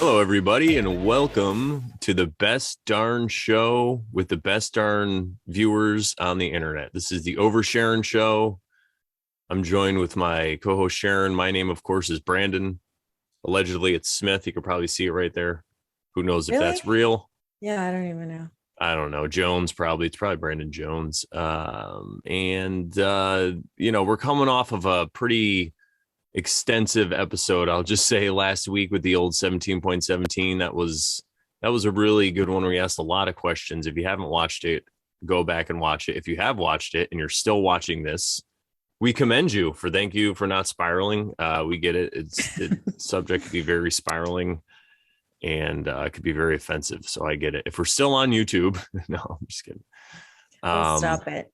Hello, everybody, and welcome to the best darn show with the best darn viewers on the internet. This is the Over Sharon Show. I'm joined with my co-host Sharon. My name, of course, is Brandon. Allegedly, it's Smith. You can probably see it right there. Who knows if that's real? Yeah, I don't even know. I don't know. Jones, probably. It's probably Brandon Jones. We're coming off of a pretty extensive episode. I'll just say last week with the old 17.17, that was a really good one. We asked a lot of questions. If you haven't watched it, go back and watch it. If you have watched it and you're still watching this, we commend you for thank you for not spiraling. We get it. The subject could be very spiraling and it could be very offensive. So I get it. If we're still on YouTube, no, I'm just kidding. Stop it.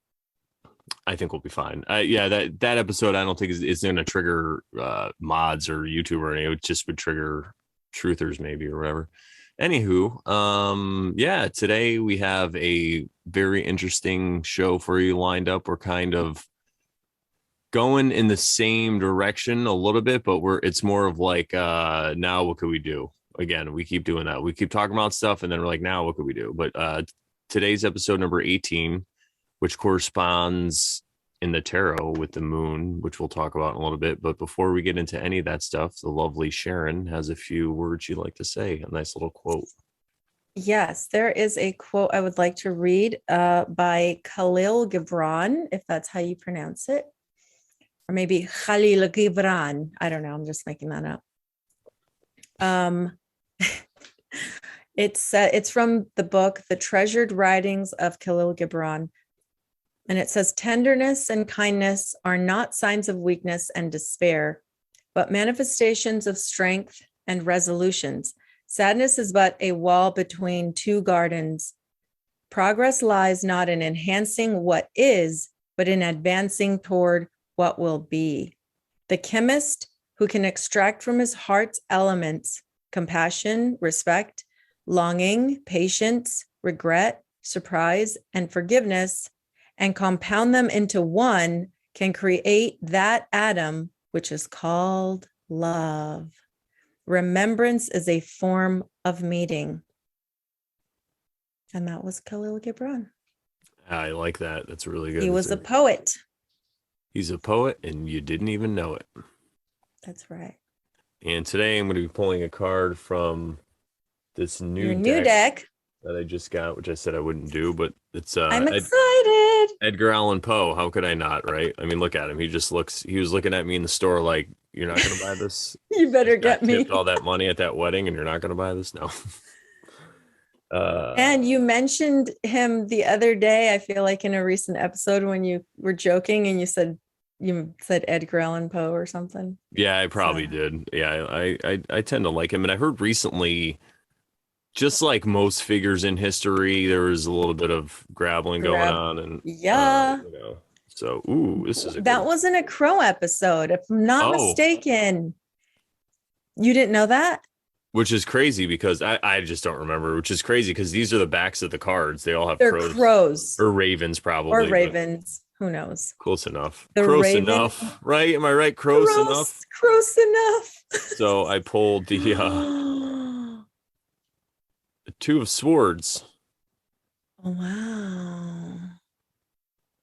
I think we'll be fine. That episode I don't think is going to trigger mods or YouTube or anything. It just would trigger truthers maybe or whatever. Anywho, today we have a very interesting show for you lined up. We're kind of going in the same direction a little bit, but it's more of like now what could we do? Again, we keep doing that. We keep talking about stuff and then we're like, now what could we do? But today's episode number 18, which corresponds in the tarot with the moon, which we'll talk about in a little bit. But before we get into any of that stuff, the lovely Sharon has a few words she'd like to say, a nice little quote. Yes, there is a quote I would like to read by Khalil Gibran, if that's how you pronounce it. Or maybe Khalil Gibran. I don't know. I'm just making that up. It's from the book, The Treasured Writings of Khalil Gibran. And it says, tenderness and kindness are not signs of weakness and despair, but manifestations of strength and resolutions. Sadness is but a wall between two gardens. Progress lies not in enhancing what is, but in advancing toward what will be. The chemist who can extract from his heart's elements compassion, respect, longing, patience, regret, surprise, and forgiveness, and compound them into one, can create that atom which is called love. Remembrance is a form of meeting. And that was Khalil Gibran. I like that. That's really good. He was a poet. He's a poet, and you didn't even know it. That's right. And today I'm going to be pulling a card from this new deck that I just got, which I said I wouldn't do, but it's I'm excited. Edgar Allan Poe. How could I not, right? I mean, look at him. He was looking at me in the store like, you're not going to buy this? You better get me. Tipped all that money at that wedding and you're not going to buy this? No. And you mentioned him the other day, I feel like in a recent episode when you were joking and you said Edgar Allan Poe or something. Yeah, I probably did. Yeah, I tend to like him. And I heard recently, just like most figures in history, there was a little bit of grappling going on. And so, this is that wasn't a Crrow episode, if I'm not mistaken. You didn't know that? Which is crazy because I just don't remember, which is crazy because these are the backs of the cards. They all have crows. Or ravens, probably. Or ravens. Who knows? Close enough. Close enough, right? Am I right? Close enough. Close enough. So I pulled the Two of Swords. Oh, wow.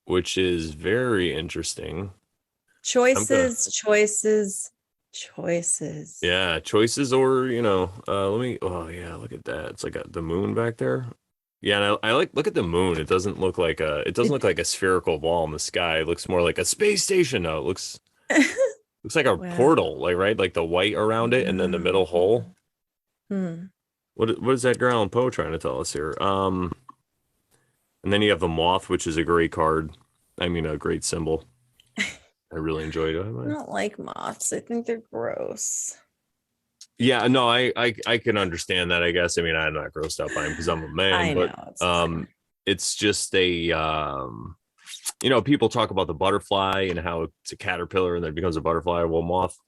Which is very interesting. Choices. Yeah, choices, or look at that. It's like the moon back there. Yeah, and I look at the moon. It doesn't look like a spherical ball in the sky. It looks more like a space station. No, it looks like a portal, like the white around it and then the middle hole. What is Edgar Allan Poe trying to tell us here? And then you have the moth, which is a great card. I mean, a great symbol. I really enjoyed it. I don't like moths. I think they're gross. Yeah, no, I can understand that, I guess. I mean, I'm not grossed out by him because I'm a man, it's just people talk about the butterfly and how it's a caterpillar and then it becomes a butterfly. Well, moth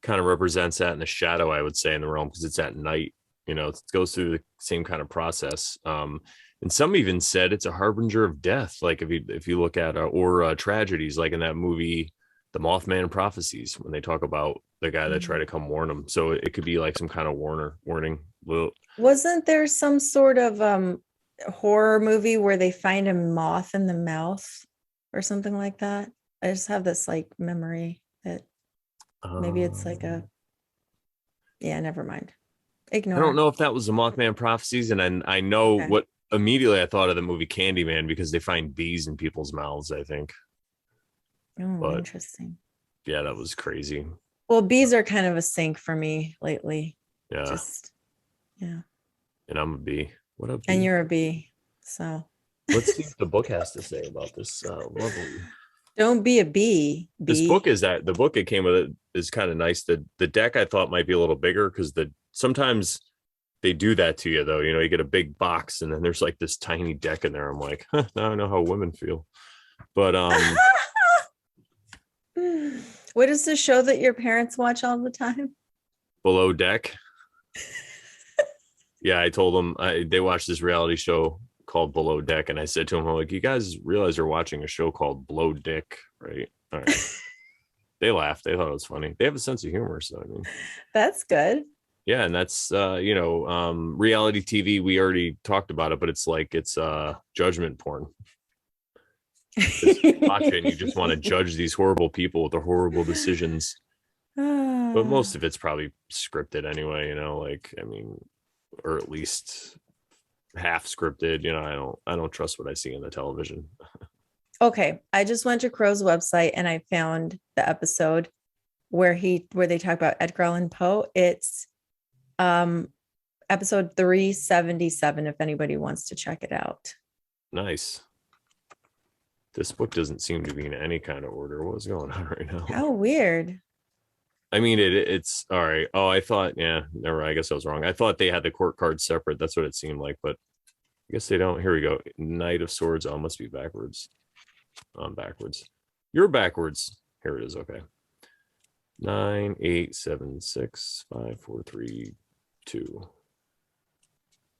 kind of represents that in the shadow, I would say, in the realm, because it's at night. It goes through the same kind of process. And some even said it's a harbinger of death. Like if you look at or tragedies, like in that movie, The Mothman Prophecies, when they talk about the guy that tried to come warn him. So it could be like some kind of warning. Well, Wasn't there some sort of horror movie where they find a moth in the mouth or something like that? I just have this like memory that maybe it's like yeah, never mind. Ignore. I don't know if that was the Mothman prophecies, and I know what immediately I thought of the movie Candyman because they find bees in people's mouths, I think. Oh, But interesting. yeah, that was crazy. Well, bees are kind of a sink for me lately. Yeah. Just yeah. And I'm a bee. What up? And you're a bee. So let's see what the book has to say about this lovely. Don't be a bee. This book is that the book it came with it is kind of nice. The deck I thought might be a little bigger because sometimes they do that to you though. You know, you get a big box and then there's like this tiny deck in there. I'm like, now I know how women feel. But what is the show that your parents watch all the time? Below Deck. Yeah, I told them they watched this reality show called Below Deck, and I said to them, I'm like, you guys realize you're watching a show called Blow Dick, right? All right. They laughed. They thought it was funny. They have a sense of humor, so I mean, that's good. Yeah, and that's reality TV. We already talked about it, but it's judgment porn. You watch it and you just want to judge these horrible people with their horrible decisions. But most of it's probably scripted anyway, or at least half scripted. I don't trust what I see in the television. Okay, I just went to Crrow's website and I found the episode where they talk about Edgar Allan Poe. It's episode 377 if anybody wants to check it out. Nice. This book doesn't seem to be in any kind of order. What's going on right now? How weird. I mean, it's all right. Oh, I thought, never. I guess I was wrong. I thought they had the court cards separate. That's what it seemed like, but I guess they don't. Here we go. Knight of Swords. Oh, it must be backwards. I'm backwards. You're backwards. Here it is. Okay. 9, 8, 7, 6, 5, 4, 3, 2.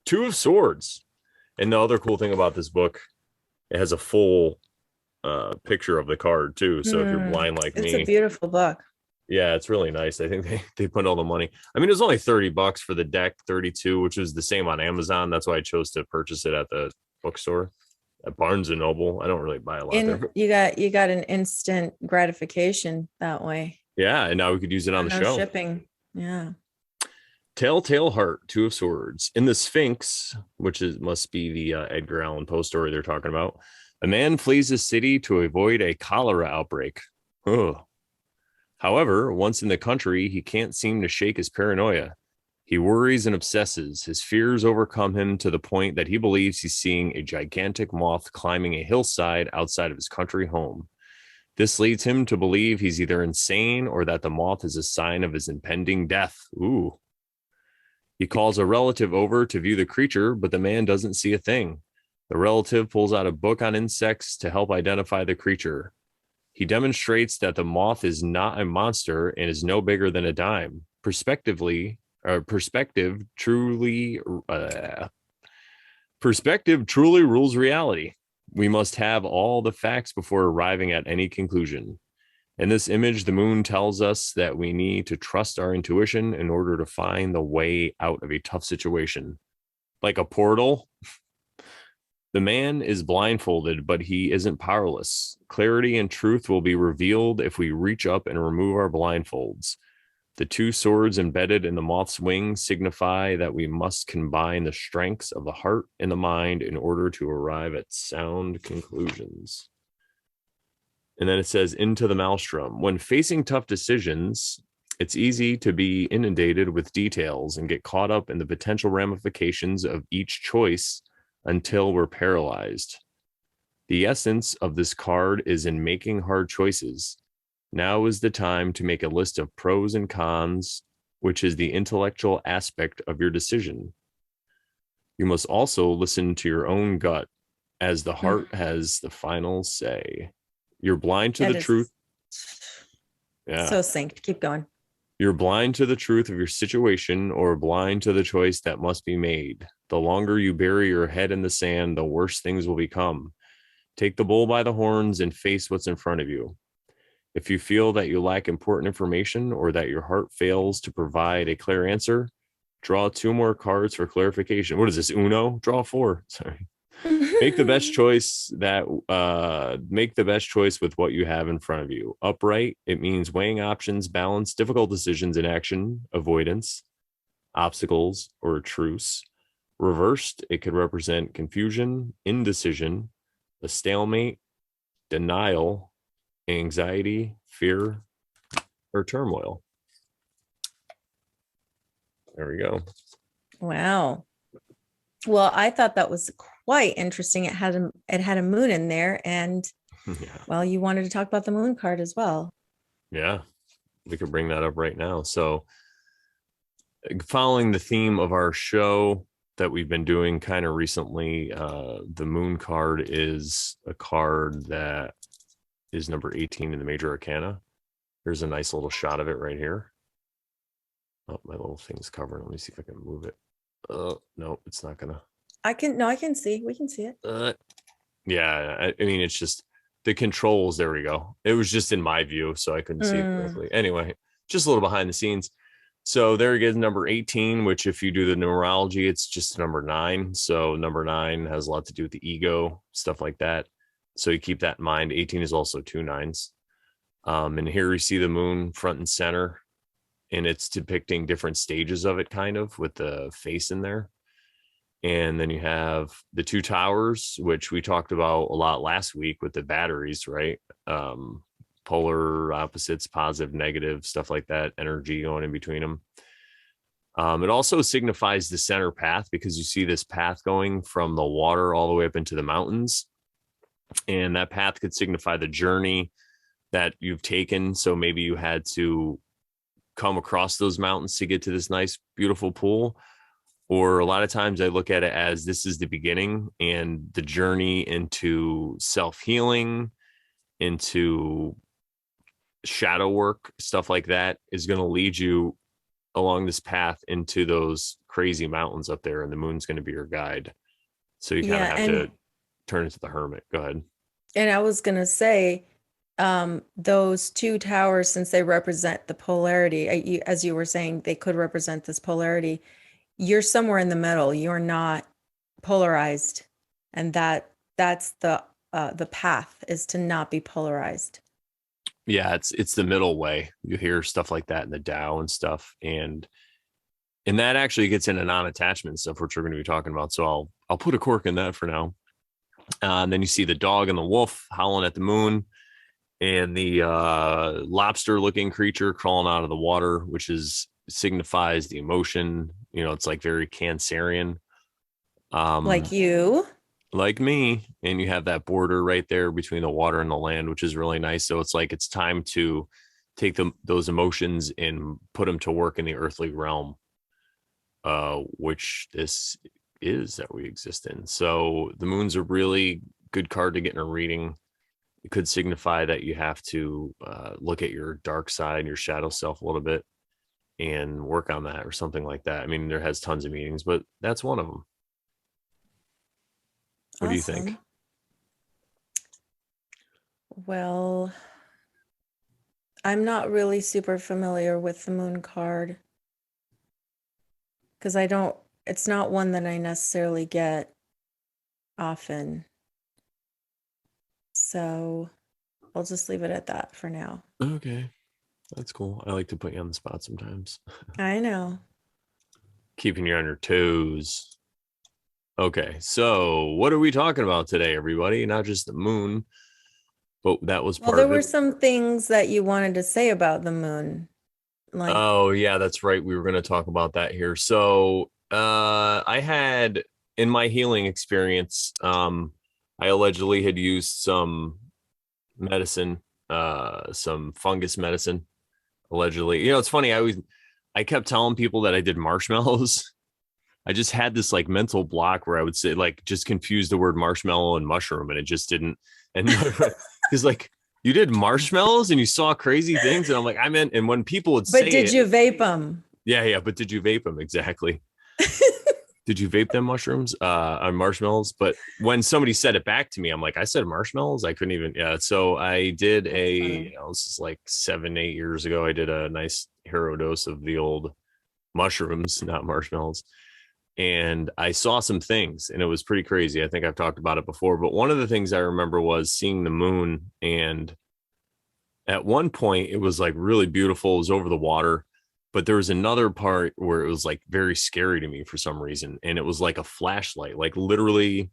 Two of Swords. And the other cool thing about this book, it has a full picture of the card too. So if you're blind like me, it's a beautiful book. Yeah, it's really nice. I think they put all the money. I mean, it was only $30 for the deck, 32, which was the same on Amazon. That's why I chose to purchase it at the bookstore at Barnes and Noble. I don't really buy a lot there. You got an instant gratification that way. Yeah, and now we could use it on the show. Shipping. Yeah. Telltale Heart, Two of Swords. In the Sphinx, which must be the Edgar Allan Poe story they're talking about, a man flees a city to avoid a cholera outbreak. Ugh. However, once in the country, he can't seem to shake his paranoia. He worries and obsesses. His fears overcome him to the point that he believes he's seeing a gigantic moth climbing a hillside outside of his country home. This leads him to believe he's either insane or that the moth is a sign of his impending death. Ooh. He calls a relative over to view the creature, but the man doesn't see a thing. The relative pulls out a book on insects to help identify the creature. He demonstrates that the moth is not a monster and is no bigger than a dime. Perspective truly rules reality. We must have all the facts before arriving at any conclusion. In this image, the moon tells us that we need to trust our intuition in order to find the way out of a tough situation. Like a portal. The man is blindfolded, but he isn't powerless. Clarity and truth will be revealed if we reach up and remove our blindfolds. The two swords embedded in the moth's wings signify that we must combine the strengths of the heart and the mind in order to arrive at sound conclusions. And then it says, into the maelstrom. When facing tough decisions, it's easy to be inundated with details and get caught up in the potential ramifications of each choice until we're paralyzed. The essence of this card is in making hard choices. Now is the time to make a list of pros and cons, which is the intellectual aspect of your decision. You must also listen to your own gut, as the heart has the final say. You're blind to the truth. Yeah. So synced. Keep going. You're blind to the truth of your situation or blind to the choice that must be made. The longer you bury your head in the sand, the worse things will become. Take the bull by the horns and face what's in front of you. If you feel that you lack important information or that your heart fails to provide a clear answer, draw 2 more cards for clarification. What is this? Uno? Draw 4. Sorry. Make the best choice with what you have in front of you. Upright, it means weighing options, balance, difficult decisions, inaction, avoidance, obstacles, or a truce. Reversed, it could represent confusion, indecision, a stalemate, denial, anxiety, fear, or turmoil. There we go. Wow. Well, I thought that was quite interesting. It had a moon in there, and well, you wanted to talk about the moon card as well. Yeah, we could bring that up right now. So, following the theme of our show that we've been doing kind of recently, the moon card is a card that is number 18 in the major arcana. Here's a nice little shot of it right here. Oh, my little thing's covered. Let me see if I can move it. No, it's not gonna. I can see. We can see it. Yeah, I mean, it's just the controls. There we go. It was just in my view, so I couldn't see it correctly. Anyway, just a little behind the scenes. So there it is, number 18, which if you do the numerology, it's just number 9. So number 9 has a lot to do with the ego, stuff like that. So you keep that in mind. 18 is also 2 9s. And here we see the moon front and center, and it's depicting different stages of it, kind of with the face in there. And then you have the 2 towers, which we talked about a lot last week with the batteries, right? Polar opposites, positive, negative, stuff like that, energy going in between them. It also signifies the center path, because you see this path going from the water all the way up into the mountains. And that path could signify the journey that you've taken. So maybe you had to come across those mountains to get to this nice, beautiful pool. Or a lot of times I look at it as this is the beginning, and the journey into self-healing, into shadow work, stuff like that, is going to lead you along this path into those crazy mountains up there, and the moon's going to be your guide. So you kind of have to turn into the hermit. Go ahead. And I was going to say, those 2 towers, since they represent the polarity, as you were saying, they could represent this polarity. You're somewhere in the middle. You're not polarized, and that's the path, is to not be polarized. Yeah, it's the middle way. You hear stuff like that in the Tao and stuff, and that actually gets into non-attachment stuff, which we're going to be talking about. So I'll put a cork in that for now. And then you see the dog and the wolf howling at the moon, and the lobster-looking creature crawling out of the water, which signifies the emotion. You know, it's like very Cancerian. Like you. Like me. And you have that border right there between the water and the land, which is really nice. So it's like it's time to take those emotions and put them to work in the earthly realm, which this is that we exist in. So the moon's a really good card to get in a reading. It could signify that you have to look at your dark side, your shadow self a little bit, and work on that or something like that. I mean, there has tons of meanings, but that's one of them. What do you think? Well, I'm not really super familiar with the moon card, because it's not one that I necessarily get often. So I'll just leave it at that for now. Okay. That's cool. I like to put you on the spot sometimes. I know. Keeping you on your toes. Okay, so what are we talking about today, everybody? Not just the moon, but that was part of it. Well, there were some things that you wanted to say about the moon. Like, oh, yeah, that's right. We were going to talk about that here. So I had, in my healing experience, I allegedly had used some medicine, some fungus medicine, allegedly. You know, it's funny. I kept telling people that I did marshmallows. I just had this like mental block where I would say, like, just confuse the word marshmallow and mushroom, and it just didn't. And because like, you did marshmallows and you saw crazy things, and I'm like, I meant, and when people would say, but did you vape them? Yeah, but did you vape them? Exactly. did you vape them mushrooms on marshmallows? But when somebody said it back to me, I'm like, I said marshmallows. I couldn't even. Yeah. So I did this is like 7, 8 years ago. I did a nice hero dose of the old mushrooms, not marshmallows. And I saw some things and it was pretty crazy. I think I've talked about it before, but one of the things I remember was seeing the moon. And at one point it was like really beautiful. It was over the water, but there was another part where it was like very scary to me for some reason. And it was like a flashlight, like literally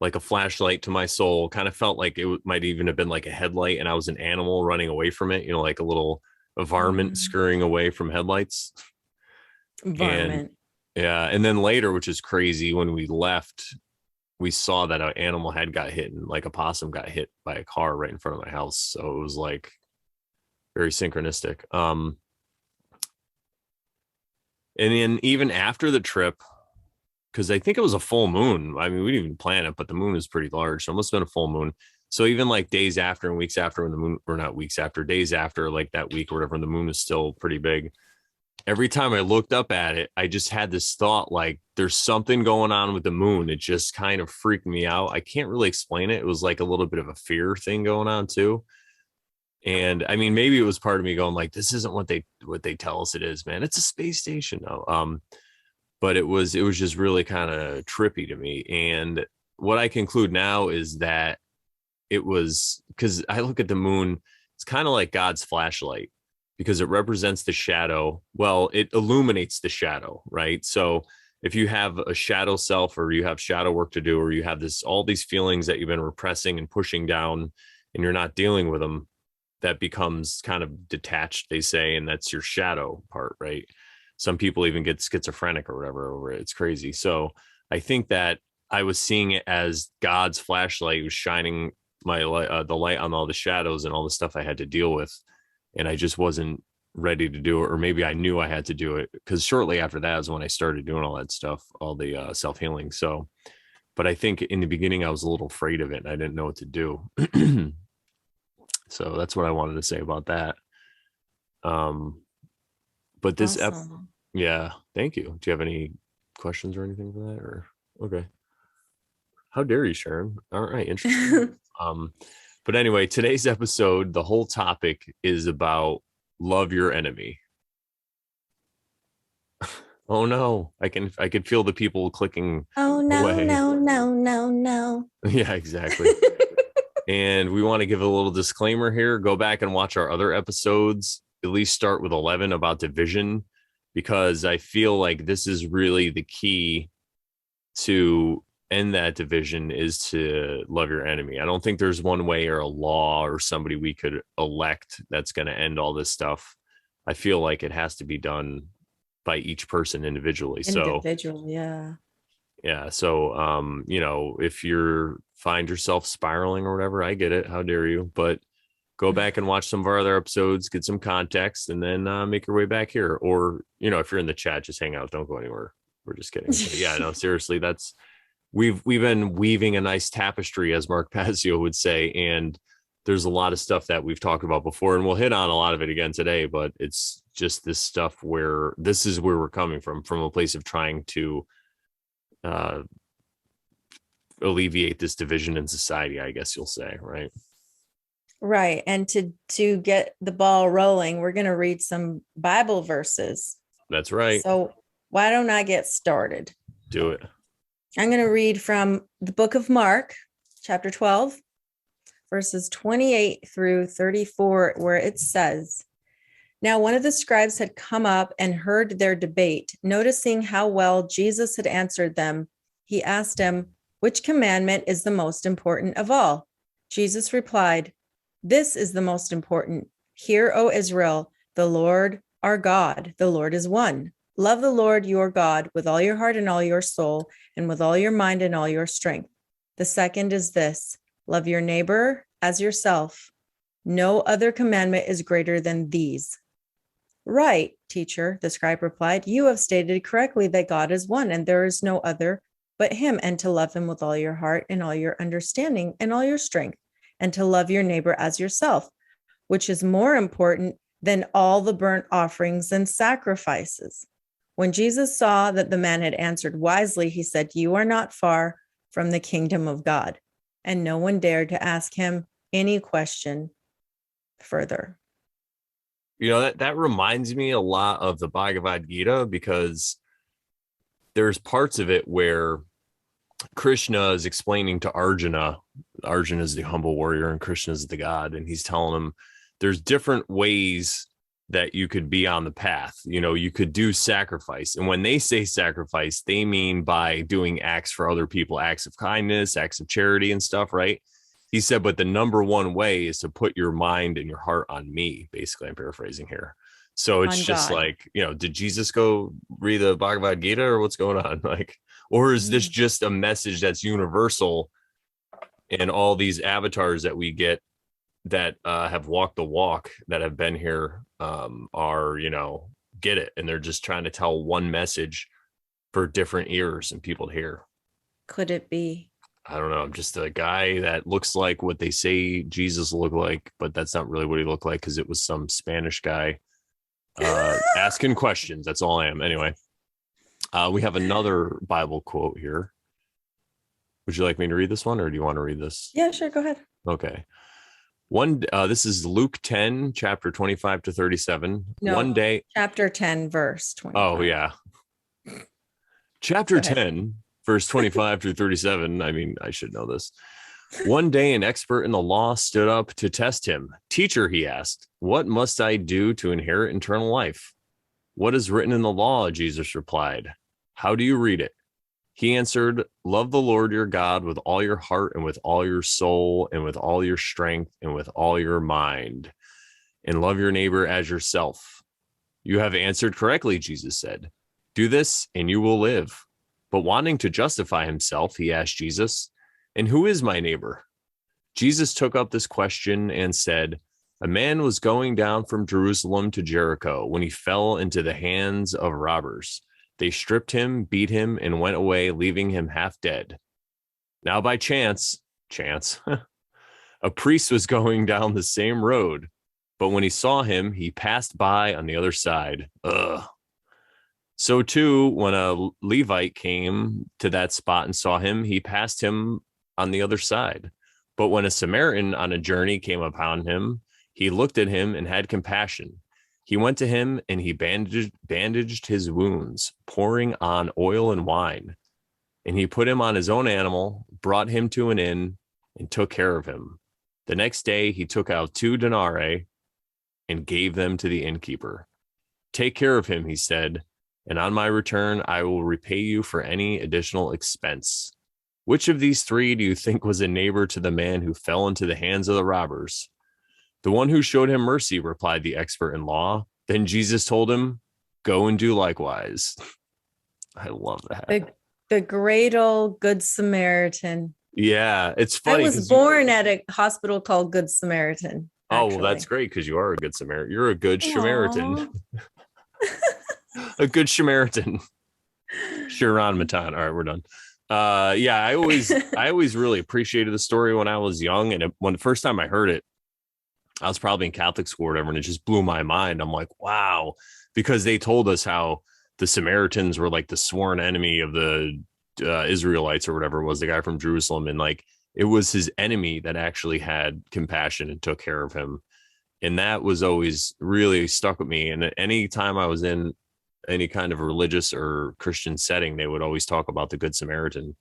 like a flashlight to my soul. Kind of felt like it might even have been like a headlight and I was an animal running away from it, like a little varmint scurrying away from headlights. Varmint. And yeah, and then later, which is crazy, when we left, we saw that an animal had got hit, and like a possum got hit by a car right in front of my house. So it was like very synchronistic. And then even after the trip, because I think it was a full moon. I mean, we didn't even plan it, but the moon is pretty large. So it must have been a full moon. So even like days after and weeks after when the moon, or not weeks after, days after, like that week or whatever, the moon is still pretty big. Every time I looked up at it, I just had this thought, like, there's something going on with the moon. It just kind of freaked me out. I can't really explain it. It was like a little bit of a fear thing going on too. And I mean, maybe it was part of me going like, this isn't what they tell us it is, man. It's a space station though. But it was just really kind of trippy to me. And what I conclude now is that it was, because I look at the moon, it's kind of like God's flashlight, because it represents the shadow. Well, it illuminates the shadow, right? So if you have a shadow self, or you have shadow work to do, or you have all these feelings that you've been repressing and pushing down and you're not dealing with them, that becomes kind of detached, they say, and that's your shadow part, right? Some people even get schizophrenic or whatever over it. It's crazy. So I think that I was seeing it as God's flashlight was shining the light on all the shadows and all the stuff I had to deal with. And I just wasn't ready to do it, or maybe I knew I had to do it, because shortly after that is when I started doing all that stuff, all the self-healing. So, but I think in the beginning I was a little afraid of it and I didn't know what to do. So that's what I wanted to say about that. But this, Awesome. yeah, thank you. Do you have any questions or anything for that? Or okay, how dare you, Sharon? All right, interesting. But anyway, today's episode, the whole topic is about love your enemy. Oh no, I could feel the people clicking. Oh no, away. no. Yeah, exactly. And we want to give a little disclaimer here. Go back and watch our other episodes. At least start with 11 about division, because I feel like this is really the key to end that division, is to love your enemy. I don't think there's one way or a law or somebody we could elect that's going to end all this stuff. I feel like it has to be done by each person individually. Yeah. So, if you're find yourself spiraling or whatever, I get it. How dare you? But go back and watch some of our other episodes, get some context, and then make your way back here. Or, if you're in the chat, just hang out. Don't go anywhere. We're just kidding. But yeah, no, seriously, we've been weaving a nice tapestry, as Mark Passio would say. And there's a lot of stuff that we've talked about before, and we'll hit on a lot of it again today, but it's just this stuff where this is where we're coming from a place of trying to alleviate this division in society, I guess you'll say, right? Right. And to get the ball rolling, we're going to read some Bible verses. That's right. So why don't I get started? Do it. I'm going to read from the book of Mark, chapter 12, verses 28 through 34, where it says, "Now one of the scribes had come up and heard their debate. Noticing how well Jesus had answered them, he asked him, 'Which commandment is the most important of all?' Jesus replied, 'This is the most important. Hear, O Israel, the Lord our God, the Lord is one. Love the Lord your God with all your heart and all your soul, and with all your mind and all your strength. The second is this: love your neighbor as yourself. No other commandment is greater than these.' 'Right, teacher,' the scribe replied. 'You have stated correctly that God is one, and there is no other but him, and to love him with all your heart and all your understanding and all your strength, and to love your neighbor as yourself, which is more important than all the burnt offerings and sacrifices.' When Jesus saw that the man had answered wisely, he said, "You are not far from the kingdom of God." And no one dared to ask him any question further. You know, that reminds me a lot of the Bhagavad Gita, because there's parts of it where Krishna is explaining to Arjuna. Arjuna is the humble warrior and Krishna is the god. And he's telling him there's different ways that you could be on the path. You know, you could do sacrifice. And when they say sacrifice, they mean by doing acts for other people, acts of kindness, acts of charity and stuff, right? He said, but the number one way is to put your mind and your heart on me. Basically, I'm paraphrasing here. So it's just like, you know, did Jesus go read the Bhagavad Gita or what's going on? Like, or is this just a message that's universal, and all these avatars that we get that have walked the walk, that have been here, are, you know, get it, and they're just trying to tell one message for different ears and people to hear? Could it be? I don't know. I'm just a guy that looks like what they say Jesus looked like, but that's not really what he looked like, because it was some Spanish guy asking questions. That's all I am. Anyway, we have another Bible quote here. Would you like me to read this one, or do you want to read this? Yeah, sure. Go ahead. Okay. This is Luke 10, chapter 25 to 37. No, one day. Chapter 10, verse 25. Oh, yeah. Chapter 10, verse 25 through 37. I mean, I should know this. One day, an expert in the law stood up to test him. "Teacher," he asked, "what must I do to inherit eternal life?" "What is written in the law?" Jesus replied. "How do you read it?" He answered, "Love the Lord your God with all your heart and with all your soul and with all your strength and with all your mind, and love your neighbor as yourself." "You have answered correctly," Jesus said. "Do this and you will live." But wanting to justify himself, he asked Jesus, "And who is my neighbor?" Jesus took up this question and said, "A man was going down from Jerusalem to Jericho when he fell into the hands of robbers. They stripped him, beat him, and went away, leaving him half dead. Now by chance, a priest was going down the same road, but when he saw him, he passed by on the other side." Ugh. "So too, when a Levite came to that spot and saw him, he passed him on the other side. But when a Samaritan on a journey came upon him, he looked at him and had compassion. He went to him and he bandaged his wounds, pouring on oil and wine. And he put him on his own animal, brought him to an inn, and took care of him. The next day, he took out 2 denarii and gave them to the innkeeper. 'Take care of him,' he said, 'and on my return, I will repay you for any additional expense.' Which of these 3 do you think was a neighbor to the man who fell into the hands of the robbers?" "The one who showed him mercy," replied the expert in law. Then Jesus told him, "Go and do likewise." I love that. The great old Good Samaritan. Yeah, it's funny. I was born at a hospital called Good Samaritan. Oh, well, that's great, because you are a good Samaritan. You're a good Samaritan. A good Samaritan. Sharon Brandon. All right, we're done. Yeah, I always really appreciated the story when I was young, and when the first time I heard it, I was probably in Catholic school or whatever, and it just blew my mind. I'm like, wow, because they told us how the Samaritans were like the sworn enemy of the Israelites or whatever it was, the guy from Jerusalem, and like it was his enemy that actually had compassion and took care of him. And that was always really stuck with me. And any time I was in any kind of religious or Christian setting, they would always talk about the Good Samaritan.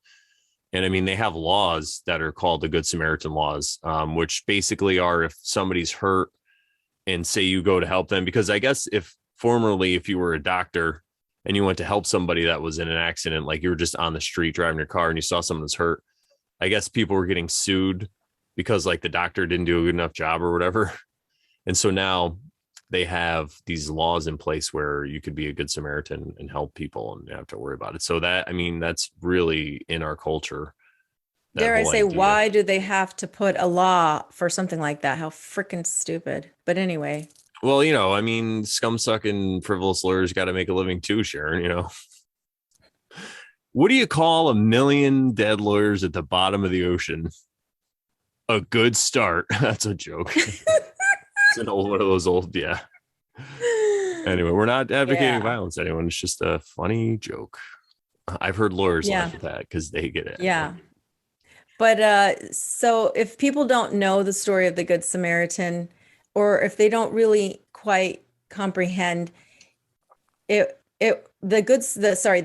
And I mean, they have laws that are called the Good Samaritan laws, which basically are if somebody's hurt and say you go to help them, because I guess if you were a doctor and you went to help somebody that was in an accident, like you were just on the street driving your car and you saw someone that's hurt, I guess people were getting sued because like the doctor didn't do a good enough job or whatever. And so now they have these laws in place where you could be a good Samaritan and help people and you don't have to worry about it. So that, I mean, that's really in our culture. Dare I say, why do they have to put a law for something like that? How freaking stupid. But anyway. Well, you know, I mean, scum-sucking frivolous lawyers got to make a living too, Sharon, you know. What do you call 1 million dead lawyers at the bottom of the ocean? A good start. That's a joke. It's an old one of those old, yeah. Anyway, we're not advocating Yeah. violence, anyone. It's just a funny joke. I've heard lawyers Yeah. laugh at that because they get it. Yeah. But so if people don't know the story of the Good Samaritan, or if they don't really quite comprehend the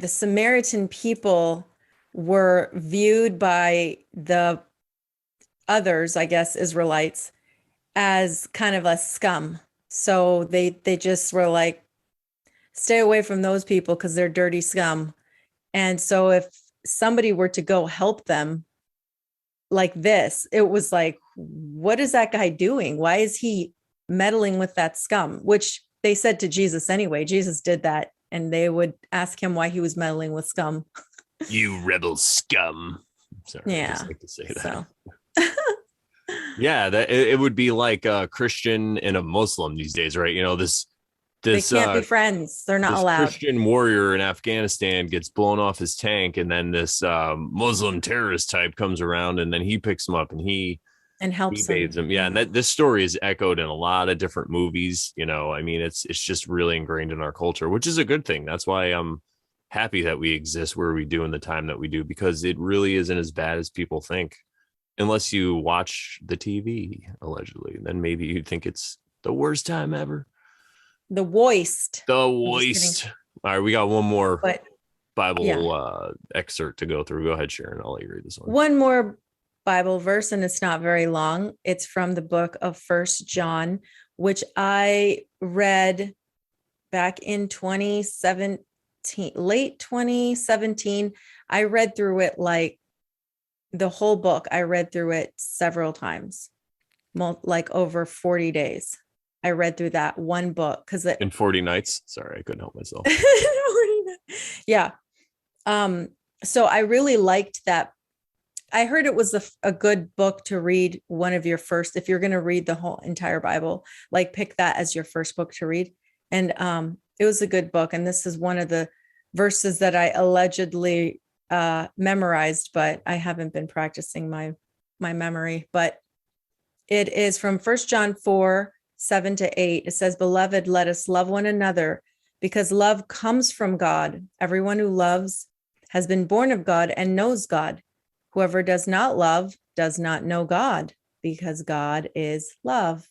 Samaritan people were viewed by the others, I guess, Israelites, as kind of a scum. So they just were like, stay away from those people because they're dirty scum. And so if somebody were to go help them like this, it was like, what is that guy doing? Why is he meddling with that scum? Which they said to Jesus anyway. Jesus did that, and they would ask him why he was meddling with scum. You rebel scum. Sorry, I just Yeah. like to say that. So Yeah, that it would be like a Christian and a Muslim these days, right? You know, they this can't be friends. They're not this allowed. Christian warrior in Afghanistan gets blown off his tank, and then this Muslim terrorist type comes around, and then he picks him up and he Helps bathes him. him. Yeah, and this story is echoed in a lot of different movies. You know, I mean, it's just really ingrained in our culture, which is a good thing. That's why I'm happy that we exist where we do in the time that we do, because it really isn't as bad as people think. Unless you watch the TV, allegedly, then maybe you think it's the worst time ever. The Woist. The Woist. All right, we got one more Bible excerpt to go through. Go ahead, Sharon. I'll let you read this one. One more Bible verse, and it's not very long. It's from the book of First John, which I read back in 2017, late 2017. I read through it like the whole book. I read through it several times, like over 40 days. I read through that one book because in 40 nights. Sorry, I couldn't help myself. Yeah. So I really liked that. I heard it was a good book to read one of your first, if you're going to read the whole entire Bible, like pick that as your first book to read. And it was a good book. And this is one of the verses that I allegedly memorized, but I haven't been practicing my memory. But it is from First John 4:7-8. It says, "Beloved, let us love one another, because love comes from God. Everyone who loves has been born of God and knows God. Whoever does not love does not know God, because God is love."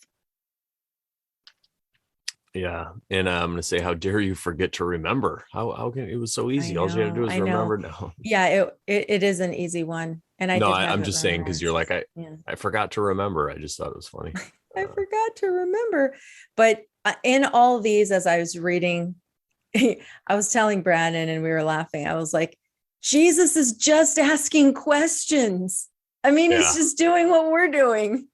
Yeah, and I'm gonna say, how dare you forget to remember? How can it was so easy? All you had to do is remember. No, yeah, it is an easy one, and I'm just saying because you're like I forgot to remember. I just thought it was funny. I forgot to remember, but in all these, as I was reading, I was telling Brandon, and we were laughing. I was like, Jesus is just asking questions. I mean, he's just doing what we're doing.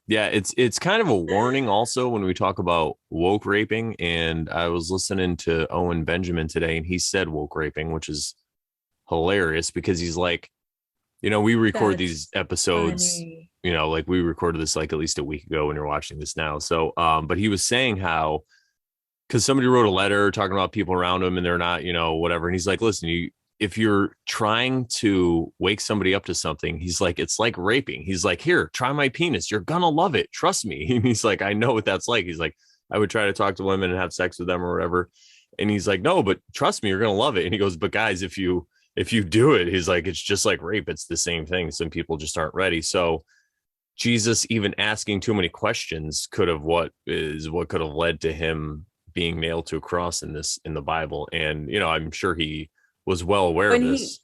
Yeah, it's kind of a warning also when we talk about woke raping. And I was listening to Owen Benjamin today, and he said woke raping, which is hilarious because he's like, you know, we record these episodes, funny. You know, like we recorded this like at least a week ago when you're watching this now. So, but he was saying how, because somebody wrote a letter talking about people around him and they're not, you know, whatever. And he's like, listen, if you're trying to wake somebody up to something, he's like, it's like raping. He's like, here, try my penis. You're going to love it. Trust me. And he's like, I know what that's like. He's like, I would try to talk to women and have sex with them or whatever. And he's like, no, but trust me, you're going to love it. And he goes, but guys, if you do it, he's like, it's just like rape. It's the same thing. Some people just aren't ready. So Jesus, even asking too many questions could have led to him being nailed to a cross in the Bible. And, you know, I'm sure he was well aware of this.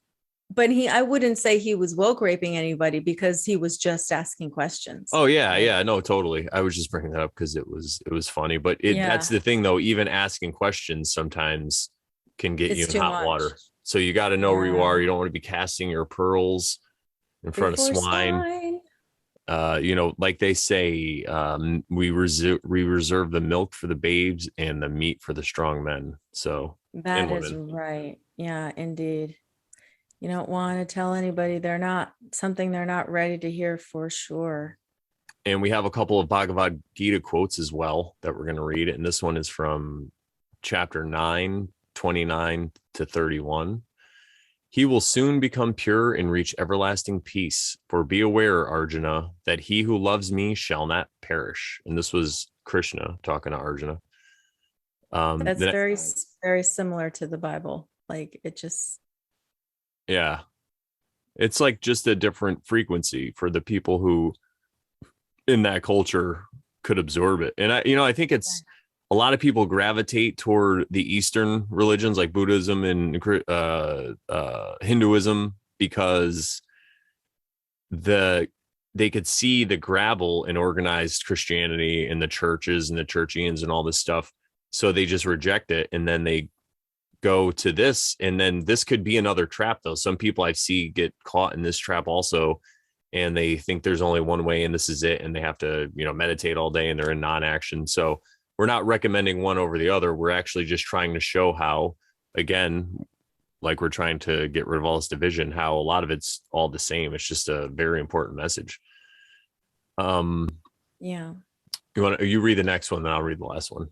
But I wouldn't say he was woke raping anybody because he was just asking questions. Oh yeah, right? Yeah, no, totally. I was just bringing that up because it was funny. But that's the thing though. Even asking questions sometimes can get you in hot water. So you got to know where you are. You don't want to be casting your pearls in front of swine. You know, like they say, we reserve the milk for the babes and the meat for the strong men. So that is right. Yeah, indeed. You don't want to tell anybody they're not ready to hear for sure. And we have a couple of Bhagavad Gita quotes as well that we're going to read. And this one is from chapter 9, 29-31. He will soon become pure and reach everlasting peace. For be aware, Arjuna, that he who loves me shall not perish. And this was Krishna talking to Arjuna. That's the very, very similar to the Bible. Like it just, Yeah, it's like just a different frequency for the people who in that culture could absorb it. And I think it's a lot of people gravitate toward the Eastern religions like Buddhism and Hinduism because the they could see the gravel in organized Christianity and the churches and the churchians and all this stuff. So they just reject it. And then they go to this. And then this could be another trap, though. Some people I see get caught in this trap also. And they think there's only one way and this is it. And they have to, meditate all day and they're in non-action. So we're not recommending one over the other. We're actually just trying to show how, again, like we're trying to get rid of all this division, how a lot of it's all the same. It's just a very important message. yeah. You read the next one, then I'll read the last one.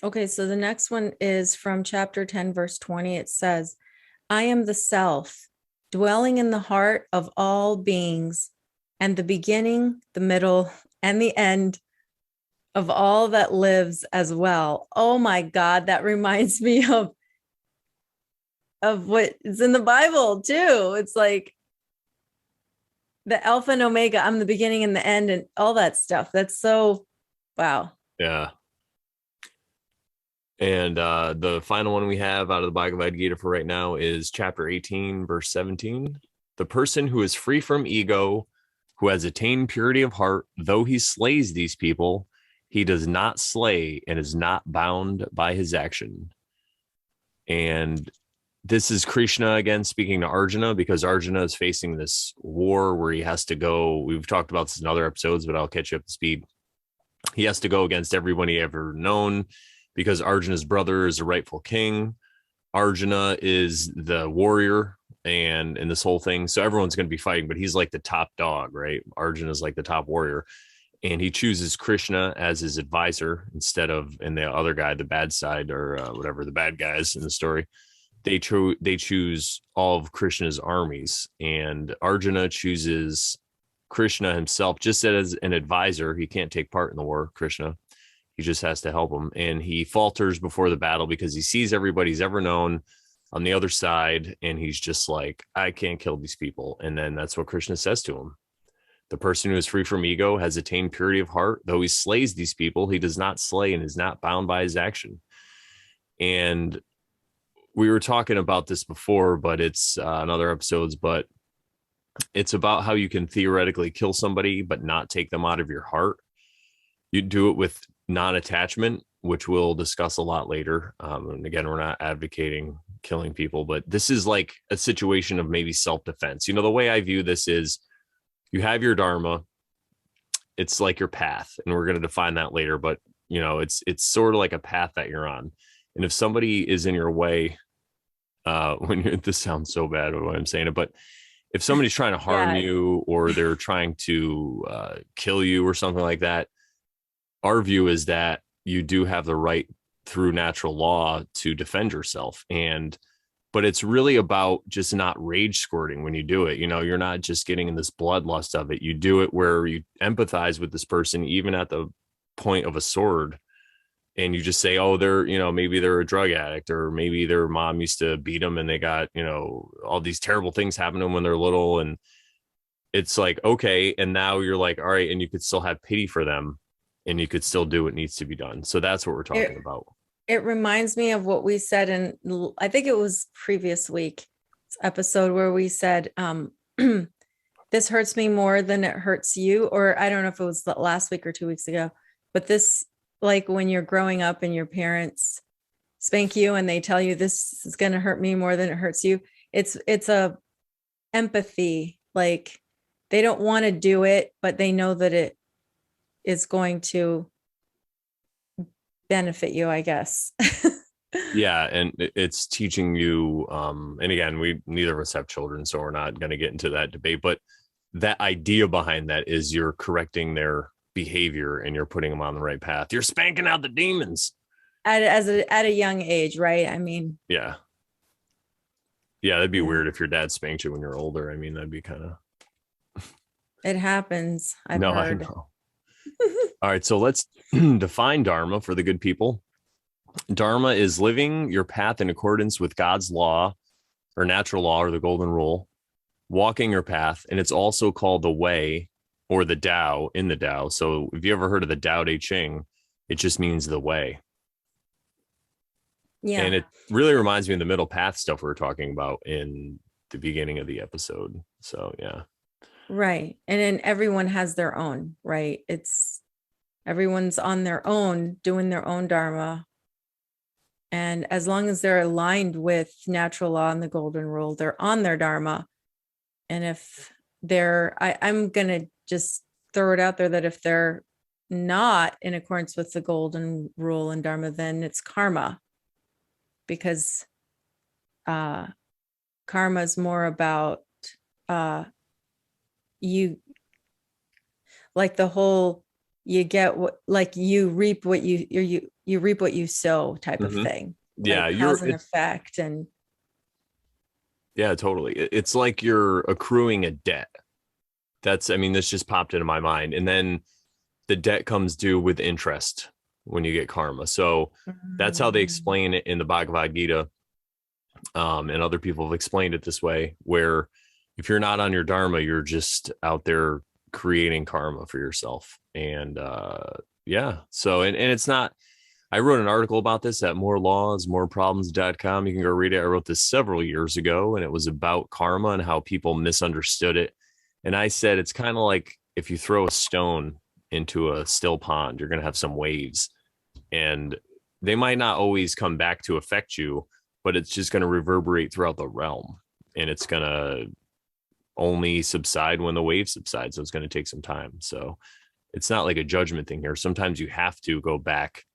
Okay, so the next one is from chapter 10, verse 20. It says, I am the self, dwelling in the heart of all beings, and the beginning, the middle, and the end of all that lives as well. Oh my God, that reminds me of what is in the Bible too. It's like the Alpha and Omega, I'm the beginning and the end and all that stuff. That's so, wow. Yeah. And the final one we have out of the Bhagavad Gita for right now is chapter 18, verse 17. The person who is free from ego, who has attained purity of heart, though he slays these people, he does not slay and is not bound by his action. And this is Krishna again speaking to Arjuna, because Arjuna is facing this war where he has to go. We've talked about this in other episodes, but I'll catch you up to speed. He has to go against everyone he ever known because Arjuna's brother is the rightful king. Arjuna is the warrior and in this whole thing. So everyone's going to be fighting, but he's like the top dog, right? Arjuna is like the top warrior. And he chooses Krishna as his advisor instead of, and the other guy, the bad side or whatever, the bad guys in the story. They choose all of Krishna's armies, and Arjuna chooses Krishna himself just as an advisor. He can't take part in the war, Krishna. He just has to help him. And he falters before the battle because he sees everybody he's ever known on the other side. And he's just like, I can't kill these people. And then that's what Krishna says to him. The person who is free from ego has attained purity of heart. Though he slays these people, he does not slay and is not bound by his action. And we were talking about this before, but it's in other episodes, but it's about how you can theoretically kill somebody, but not take them out of your heart. You do it with non-attachment, which we'll discuss a lot later. And again, we're not advocating killing people, but this is like a situation of maybe self-defense. The way I view this is you have your dharma. It's like your path, and we're going to define that later, but it's sort of like a path that you're on. And if somebody is in your way, this sounds so bad when I'm saying it, but if somebody's trying to harm you or they're trying to kill you or something like that, our view is that you do have the right through natural law to defend yourself. But it's really about just not rage squirting when you do it. You're not just getting in this bloodlust of it. You do it where you empathize with this person, even at the point of a sword. And you just say, oh, they're, maybe they're a drug addict, or maybe their mom used to beat them and they got, all these terrible things happen to them when they're little. And it's like, okay. And now you're like, all right. And you could still have pity for them and you could still do what needs to be done. So that's what we're talking about. It reminds me of what we said in, I think it was previous week's episode where we said, this hurts me more than it hurts you. Or I don't know if it was last week or 2 weeks ago, but this, like when you're growing up and your parents spank you and they tell you this is going to hurt me more than it hurts you. It's a empathy. Like they don't want to do it, but they know that it is going to benefit you, I guess. Yeah. And it's teaching you. And again, neither of us have children, so we're not going to get into that debate, but that idea behind that is you're correcting their behavior and you're putting them on the right path. You're spanking out the demons at a young age, right? I mean, yeah, that'd be weird if your dad spanked you when you're older. I mean, that'd be kind of it happens. I've heard. I know. All right, so let's define dharma for the good people. Dharma is living your path in accordance with God's law or natural law or the golden rule, walking your path. And it's also called the way or the Tao in the Tao. So if you ever heard of the Tao Te Ching, it just means the way. Yeah. And it really reminds me of the middle path stuff we were talking about in the beginning of the episode. So, yeah. Right. And then everyone has their own, right? Everyone's on their own, doing their own Dharma. And as long as they're aligned with natural law and the golden rule, they're on their Dharma. And if I'm going to just throw it out there that if they're not in accordance with the golden rule and Dharma, then it's karma. Because karma is more about you, like the whole, you get what, like you reap what you reap what you sow type of thing. Yeah, like cause and effect. And yeah, totally. It's like you're accruing a debt. That's just popped into my mind. And then the debt comes due with interest when you get karma. So that's how they explain it in the Bhagavad Gita. And other people have explained it this way, where if you're not on your Dharma, you're just out there creating karma for yourself. And yeah, so and it's not, I wrote an article about this at morelawsmoreproblems.com. You can go read it. I wrote this several years ago, and it was about karma and how people misunderstood it. And I said, it's kind of like if you throw a stone into a still pond, you're going to have some waves, and they might not always come back to affect you, but it's just going to reverberate throughout the realm, and it's going to only subside when the wave subsides. So it's going to take some time. So it's not like a judgment thing here. Sometimes you have to go back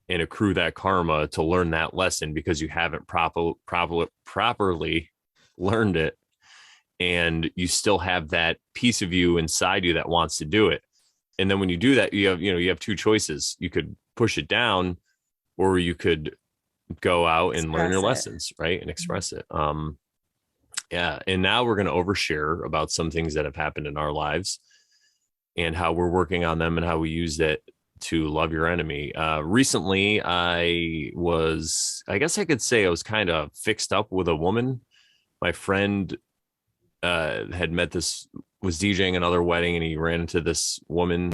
and accrue that karma to learn that lesson because you haven't properly learned it. And you still have that piece of you inside you that wants to do it. And then when you do that, you have two choices. You could push it down, or you could go out and learn your lessons, right? And express it. Yeah. And now we're going to overshare about some things that have happened in our lives and how we're working on them and how we use that to love your enemy. Recently, I guess I could say I was kind of fixed up with a woman. My friend was DJing another wedding, and he ran into this woman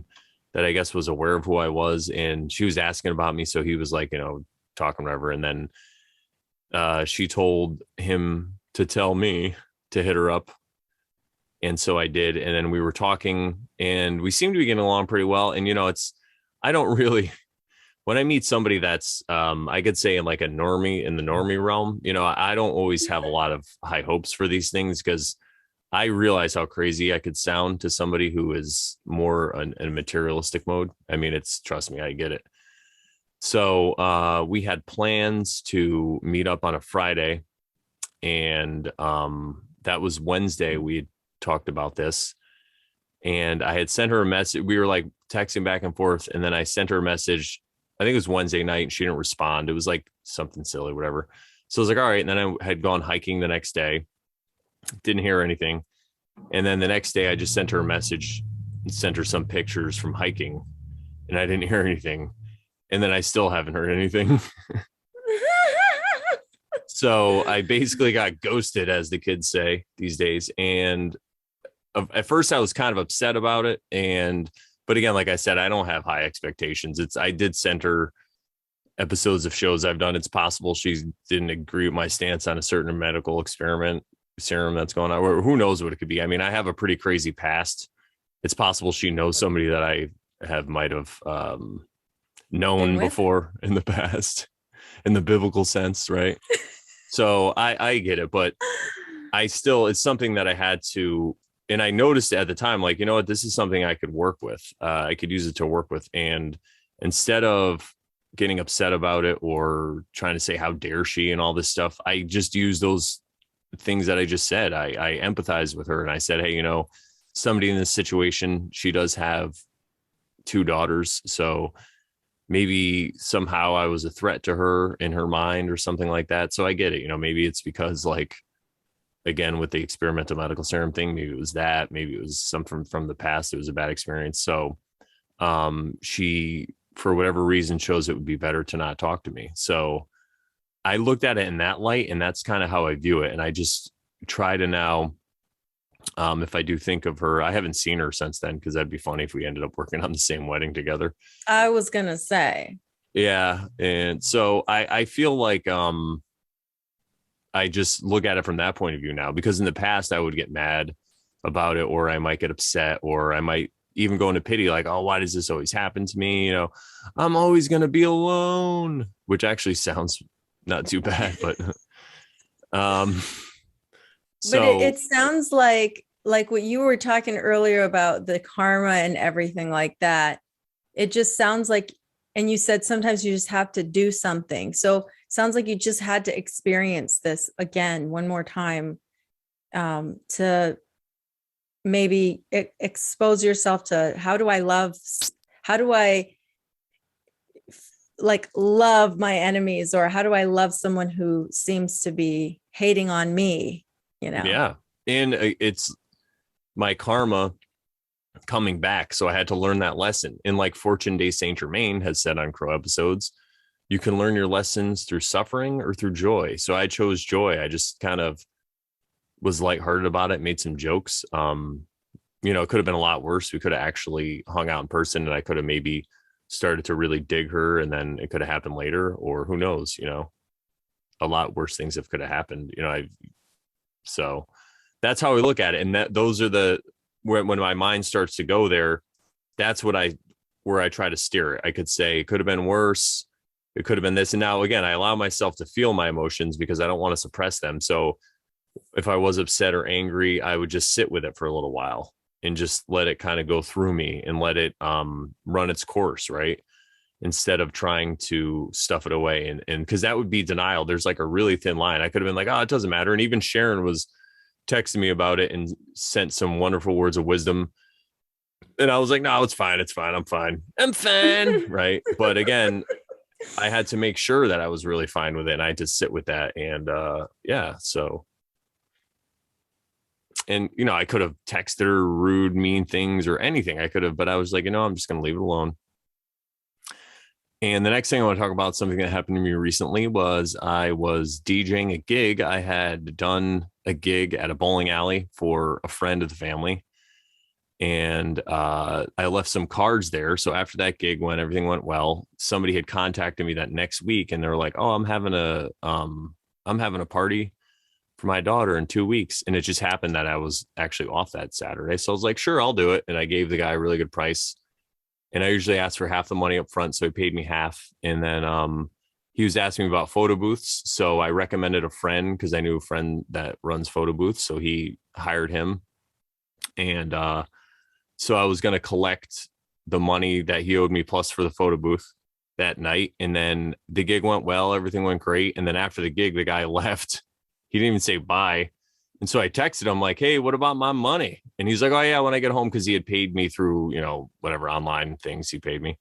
that I guess was aware of who I was, and she was asking about me. So he was like, talking whatever. And then she told him to tell me to hit her up. And so I did. And then we were talking, and we seemed to be getting along pretty well. And, I don't really, when I meet somebody that's, I could say in like in the normie realm, I don't always have a lot of high hopes for these things, because I realize how crazy I could sound to somebody who is more in a materialistic mode. Trust me, I get it. So we had plans to meet up on a Friday, and that was Wednesday. We had talked about this, and I had sent her a message. We were like texting back and forth, and then I sent her a message. I think it was Wednesday night, and she didn't respond. It was like something silly, whatever. So I was like, all right. And then I had gone hiking the next day, didn't hear anything. And then the next day I just sent her a message and sent her some pictures from hiking, and I didn't hear anything. And then I still haven't heard anything. So I basically got ghosted, as the kids say these days. And at first I was kind of upset about it. But again, like I said, I don't have high expectations. I did send her episodes of shows I've done. It's possible she didn't agree with my stance on a certain medical experiment serum that's going on, or who knows what it could be. I have a pretty crazy past. It's possible she knows somebody that I might have known before in the past, in the biblical sense, right? So I get it, but it's something that I had to, and I noticed at the time, like, this is something I could work with. I could use it to work with. And instead of getting upset about it or trying to say, how dare she, and all this stuff, I just use those things that I just said. I empathize with her, and I said, hey, somebody in this situation, she does have 2 daughters. So maybe somehow I was a threat to her in her mind or something like that. So I get it. Maybe it's because, like, again, with the experimental medical serum thing, maybe it was that, maybe it was something from the past. It was a bad experience. So she for whatever reason, chose it would be better to not talk to me. So I looked at it in that light, and that's kind of how I view it. And I just try to now, if I do think of her, I haven't seen her since then, because that'd be funny if we ended up working on the same wedding together. I was gonna say. Yeah. And so I feel like I just look at it from that point of view now, because in the past I would get mad about it, or I might get upset, or I might even go into pity, like, oh, why does this always happen to me? You know, I'm always going to be alone, which actually sounds not too bad, but um But so it sounds like what you were talking earlier about the karma and everything like that. It just sounds like, and you said sometimes you just have to do something. So it sounds like you just had to experience this again one more time, to maybe expose yourself to how do I like love my enemies, or how do I love someone who seems to be hating on me, you know? yeah. And it's my karma coming back. So I had to learn that lesson. And like Fortune Day Saint Germain has said on Crrow episodes, you can learn your lessons through suffering or through joy. So I chose joy. I just kind of was lighthearted about it, made some jokes. You know, it could have been a lot worse. We could have actually hung out in person, and I could have maybe started to really dig her, and then it could have happened later, or who knows, you know, a lot worse things have could have happened, you know. So that's how we look at it. And those are when my mind starts to go there, that's where I try to steer it. I could say it could have been worse. It could have been this. And now again, I allow myself to feel my emotions because I don't want to suppress them. So if I was upset or angry, I would just sit with it for a little while and just let it kind of go through me and let it run its course, right? Instead of trying to stuff it away. And because that would be denial. There's like a really thin line. I could have been like, oh, it doesn't matter. And even Sharon was texting me about it and sent some wonderful words of wisdom. And I was like, no, it's fine. It's fine. I'm fine. I'm fine. Right. But again, I had to make sure that I was really fine with it. And I had to sit with that. And yeah. So, and, you know, I could have texted her rude, mean things or anything. I could have, but I was like, you know, I'm just going to leave it alone. And the next thing I want to talk about, something that happened to me recently, was I was DJing a gig. I had done a gig at a bowling alley for a friend of the family. And I left some cards there. So after that gig, when everything went well, somebody had contacted me that next week, and they were like, oh, I'm having a party for my daughter in 2 weeks. And it just happened that I was actually off that Saturday. So I was like, sure, I'll do it. And I gave the guy a really good price. And I usually ask for half the money up front. So he paid me half. And then he was asking me about photo booths. So I recommended a friend, because I knew a friend that runs photo booths. So he hired him. And so I was going to collect the money that he owed me plus for the photo booth that night. And then the gig went well. Everything went great. And then after the gig, the guy left. He didn't even say bye. And so I texted him like, hey, what about my money? And he's like, oh, yeah, when I get home, because he had paid me through, you know, whatever online things he paid me.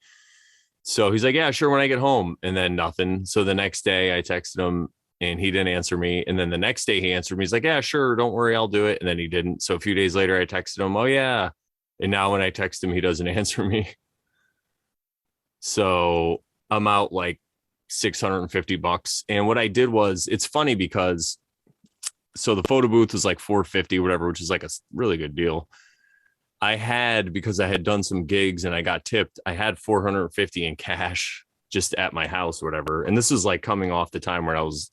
So he's like, yeah, sure, when I get home. And then nothing. So the next day I texted him and he didn't answer me. And then the next day he answered me. He's like, yeah, sure, don't worry, I'll do it. And then he didn't. So a few days later I texted him, oh, yeah. And now when I text him, he doesn't answer me. So I'm out like $650. And what I did was, it's funny because, so the photo booth was like $450, whatever, which is like a really good deal. I had, because I had done some gigs and I got tipped, I had $450 in cash just at my house, whatever. And this was like coming off the time where I was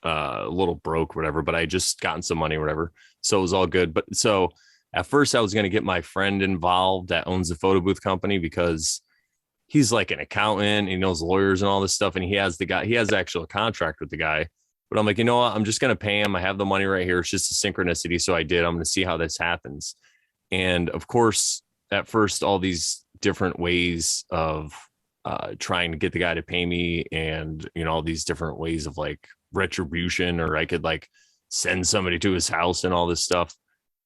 a little broke, whatever, but I just gotten some money, whatever. So it was all good. But so at first I was going to get my friend involved that owns the photo booth company, because he's like an accountant, he knows lawyers and all this stuff. And he has actually a contract with the guy. But I'm like, you know what? I'm just going to pay him. I have the money right here. It's just a synchronicity. So I did. I'm going to see how this happens. And of course, at first, all these different ways of trying to get the guy to pay me, and, you know, all these different ways of like retribution, or I could like send somebody to his house and all this stuff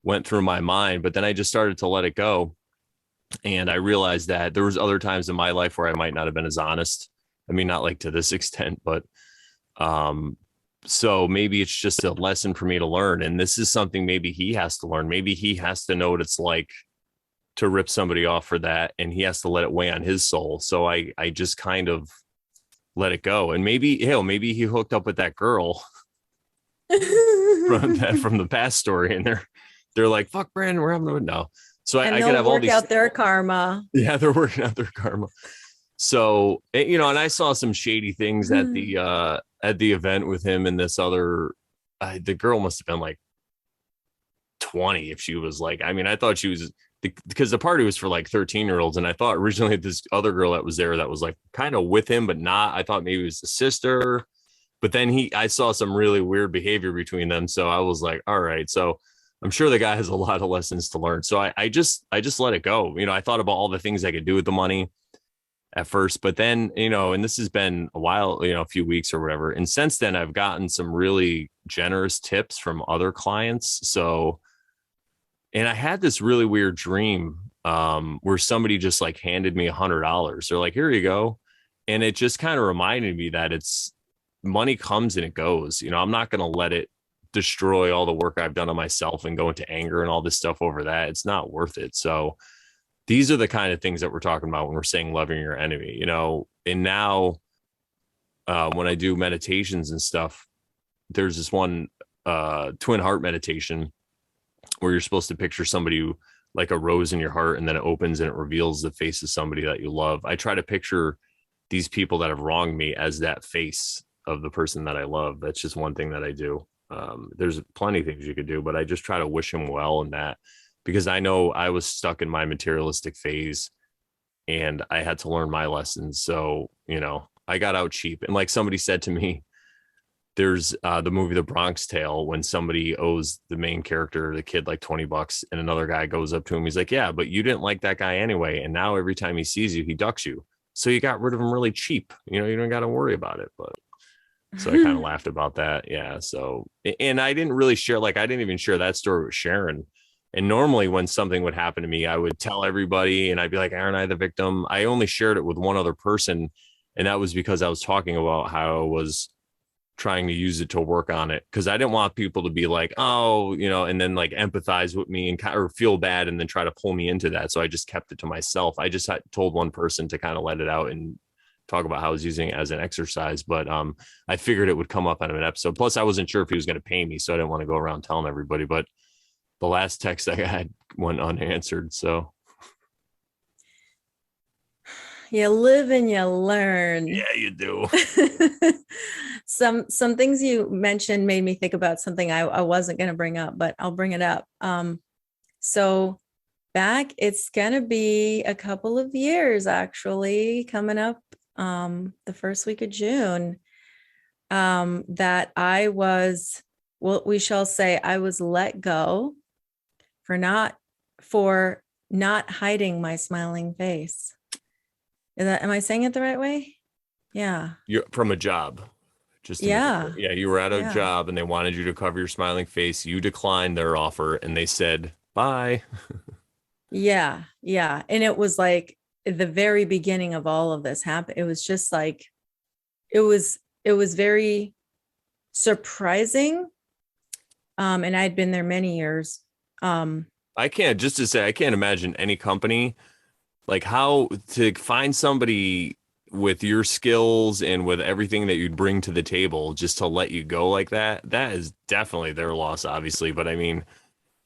went through my mind. But then I just started to let it go. And I realized that there was other times in my life where I might not have been as honest. I mean, not like to this extent, but so maybe it's just a lesson for me to learn. And this is something maybe he has to learn. Maybe he has to know what it's like to rip somebody off for that, and he has to let it weigh on his soul. So I just kind of let it go. And maybe he hooked up with that girl from the past story, and they're like, fuck Brandon, we're having no. So I could have all these out their karma. Yeah, they're working out their karma. So, and I saw some shady things at the event with him and this other the girl must have been like 20 if she was like, I mean, I thought she was, because the party was for like 13-year-olds, and I thought originally this other girl that was there that was like kind of with him but not, I thought maybe it was the sister, but then I saw some really weird behavior between them, so I was like, all right. So I'm sure the guy has a lot of lessons to learn, so I just let it go. I thought about all the things I could do with the money at first, but then, and this has been a while, a few weeks or whatever, and since then I've gotten some really generous tips from other clients. So, and I had this really weird dream where somebody just like handed me $100. They're like, here you go. And it just kind of reminded me that it's money comes and it goes. I'm not going to let it destroy all the work I've done on myself and go into anger and all this stuff over that. It's not worth it. So these are the kind of things that we're talking about when we're saying loving your enemy, and now when I do meditations and stuff, there's this one twin heart meditation where you're supposed to picture somebody who, like a rose in your heart, and then it opens and it reveals the face of somebody that you love. I try to picture these people that have wronged me as that face of the person that I love. That's just one thing that I do. There's plenty of things you could do, but I just try to wish him well in that, because I know I was stuck in my materialistic phase and I had to learn my lessons. So, I got out cheap. And like somebody said to me, there's the movie The Bronx Tale, when somebody owes the main character, the kid, like $20, and another guy goes up to him. He's like, yeah, but you didn't like that guy anyway. And now every time he sees you, he ducks you. So you got rid of him really cheap. You don't got to worry about it. But so I kind of laughed about that. Yeah. So, and I didn't really share, I didn't even share that story with Sharon. And normally when something would happen to me, I would tell everybody and I'd be like, aren't I the victim? I only shared it with one other person. And that was because I was talking about how I was trying to use it to work on it, because I didn't want people to be like, oh, and then like empathize with me and or feel bad and then try to pull me into that. So I just kept it to myself. I just told one person to kind of let it out and talk about how I was using it as an exercise. But I figured it would come up on an episode. Plus, I wasn't sure if he was going to pay me, so I didn't want to go around telling everybody. But the last text I had went unanswered. So you live and you learn. Yeah, you do. Some things you mentioned made me think about something I wasn't going to bring up, but I'll bring it up. So back, it's going to be a couple of years actually coming up, the first week of June, that I was, well, we shall say I was let go for not hiding my smiling face. Am I saying it the right way? Yeah. You're from a job. You were at a job and they wanted you to cover your smiling face. You declined their offer and they said, bye. Yeah. And it was like the very beginning of all of this happened. It was just like, it was very surprising. And I'd been there many years. I can't imagine any company, like how to find somebody with your skills and with everything that you'd bring to the table just to let you go like that. That is definitely their loss, obviously. But I mean,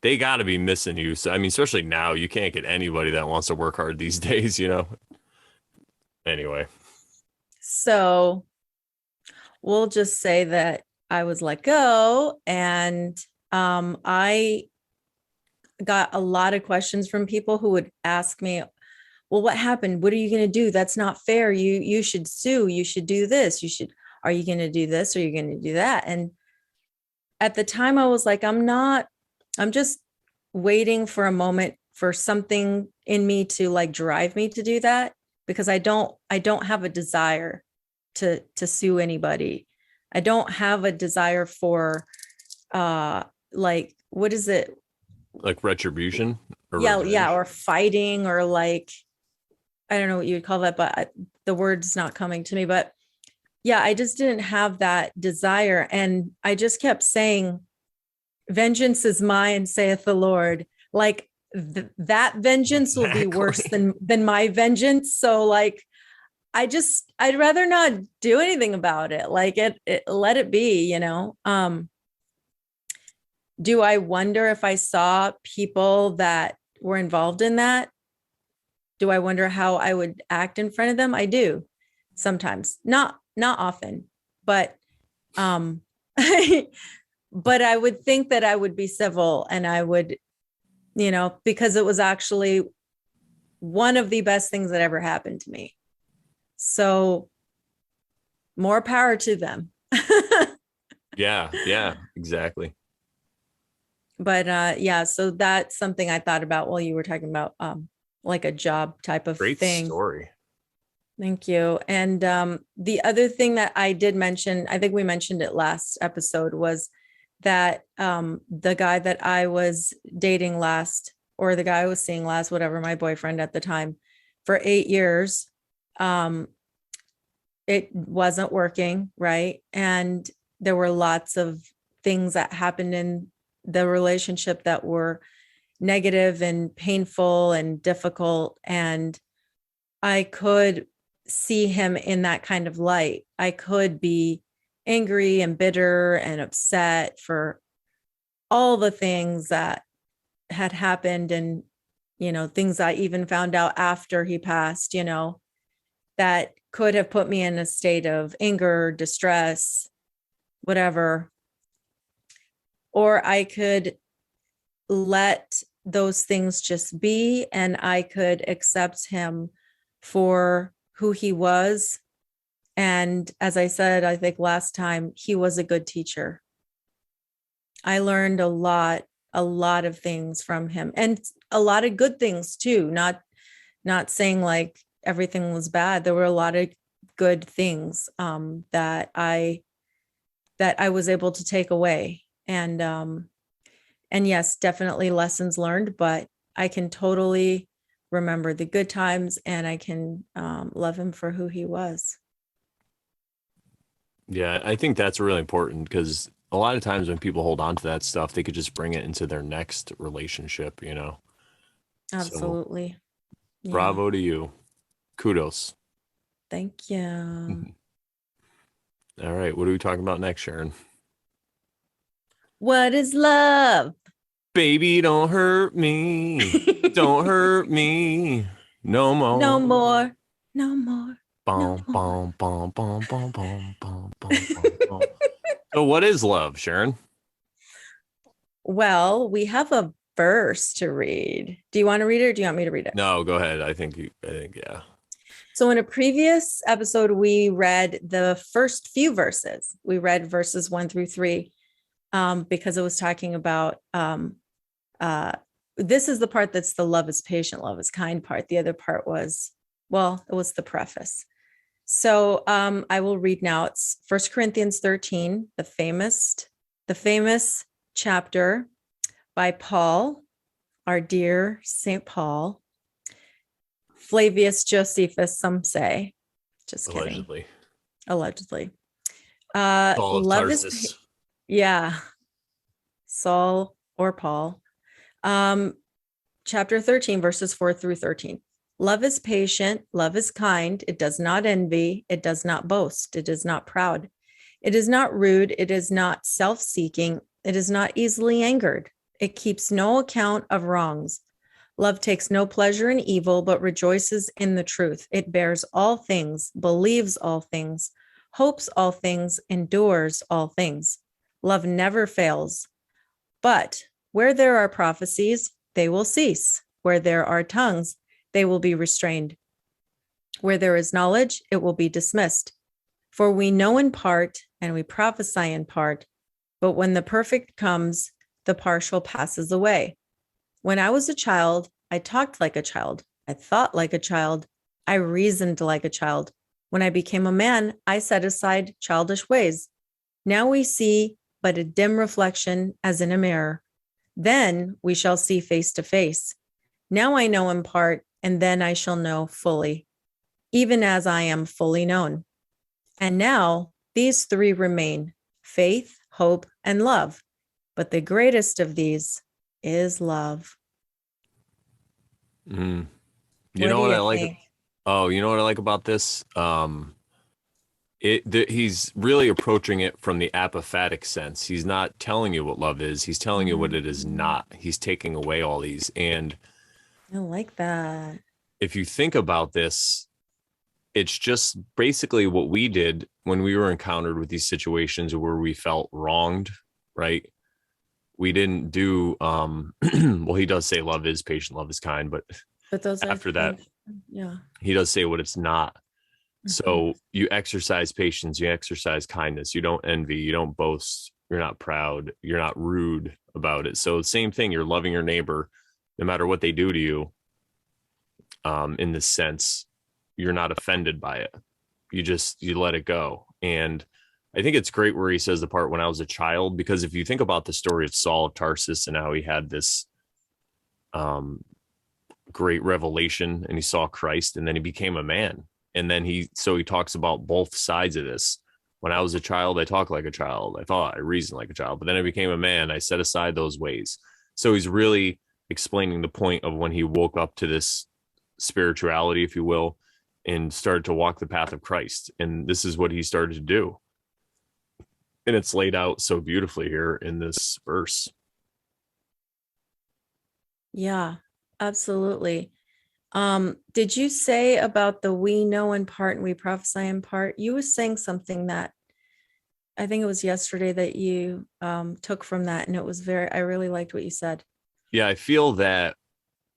they got to be missing you. So, I mean, especially now, you can't get anybody that wants to work hard these days, Anyway. So we'll just say that I was let go, and I got a lot of questions from people who would ask me, well, what happened? What are you going to do? That's not fair. You should sue. You should do this. Are you going to do this? Or are you going to do that? And at the time I was like, I'm just waiting for a moment for something in me to like drive me to do that, because I don't have a desire to sue anybody. I don't have a desire for, like, what is it? Like retribution? Or fighting, or like, I don't know what you would call that, but the word's not coming to me. But yeah, I just didn't have that desire. And I just kept saying, vengeance is mine, saith the Lord. Like that vengeance will be worse than my vengeance. So like, I'd rather not do anything about it. Like let it be, you know? Do I wonder if I saw people that were involved in that? Do I wonder how I would act in front of them? I do sometimes, not often, but, but I would think that I would be civil, and I would, you know, because it was actually one of the best things that ever happened to me. So more power to them. Yeah, exactly. But yeah, so that's something I thought about while you were talking about like a job type of Great thing. story. Thank you. And the other thing that I did mention, I think we mentioned it last episode, was that the guy that I was dating last, or the guy I was seeing last, whatever, my boyfriend at the time, for 8 years, it wasn't working, right? And there were lots of things that happened in the relationship that were negative and painful and difficult. And I could see him in that kind of light. I could be angry and bitter and upset for all the things that had happened, and, you know, things I even found out after he passed, you know, that could have put me in a state of anger, distress, whatever. Or I could let those things just be, and I could accept him for who he was. And as I said, I think last time, he was a good teacher. I learned a lot of things from him, and a lot of good things too. Not saying like everything was bad. There were a lot of good things that I was able to take away. And yes, definitely lessons learned, but I can totally remember the good times, and I can love him for who he was. Yeah, I think that's really important, because a lot of times when people hold on to that stuff, they could just bring it into their next relationship, you know? Absolutely. So, bravo to you. Kudos. Thank you. All right. What are we talking about next, Sharon? What is love? Baby, don't hurt me. Don't hurt me. No more. No more. No more. No Bom, more. bom, bom, bom, bom, bom, bom, bom, bom. So what is love, Sharon? Well, we have a verse to read. Do you want to read it, or do you want me to read it? No, go ahead. I think, yeah. So in a previous episode, we read the first few verses. We read verses 1 through 3 because it was talking about this is the part that's the love is patient, love is kind part. The other part was, well, it was the preface. So I will read now. It's 1 Corinthians 13, the famous chapter by Paul, our dear St. Paul. Flavius Josephus, some say. Just kidding. Allegedly. Saul of Love Tarsus. is, yeah. Saul or Paul. Chapter 13, verses 4 through 13. Love is patient, love is kind, it does not envy, it does not boast, it is not proud, it is not rude, it is not self-seeking, it is not easily angered, it keeps no account of wrongs. Love takes no pleasure in evil, but rejoices in the truth. It bears all things, believes all things, hopes all things, endures all things. Love never fails. But where there are prophecies, they will cease. Where there are tongues, they will be restrained. Where there is knowledge, it will be dismissed. For we know in part, and we prophesy in part, but when the perfect comes, the partial passes away. When I was a child, I talked like a child. I thought like a child. I reasoned like a child. When I became a man, I set aside childish ways. Now we see but a dim reflection as in a mirror. Then we shall see face to face. Now I know in part, and then I shall know fully, even as I am fully known. And now these three remain: faith, hope, and love. But the greatest of these is love. Mm. You What know do what I you like? think? Oh, you know what I like about this? He's really approaching it from the apophatic sense. He's not telling you what love is. He's telling you what it is Mhm. not. He's taking away all these. And I like that. if you think about this, it's just basically what we did when we were encountered with these situations where we felt wronged, right? We didn't do well, he does say love is patient, love is kind, but But those are after that, like, yeah. he does say what it's not. Mhm. So you exercise patience, you exercise kindness, you don't envy, you don't boast, you're not proud, you're not rude about it. So same thing, you're loving your neighbor no matter what they do to you. In this sense, you're not offended by it. You let it go. And I think it's great where he says the part when I was a child, because if you think about the story of Saul of Tarsus and how he had this um, great revelation and he saw Christ and then he became a man. And then he talks about both sides of this. When I was a child, I talked like a child. I thought I reasoned like a child, but then I became a man. I set aside those ways. So he's really explaining the point of when he woke up to this spirituality, if you will, and started to walk the path of Christ. And this is what he started to do. And it's laid out so beautifully here in this verse. Yeah, absolutely. Did you say about the we know in part and we prophesy in part? You were saying something that I think it was yesterday that you took from that, and it was I really liked what you said. Yeah, I feel that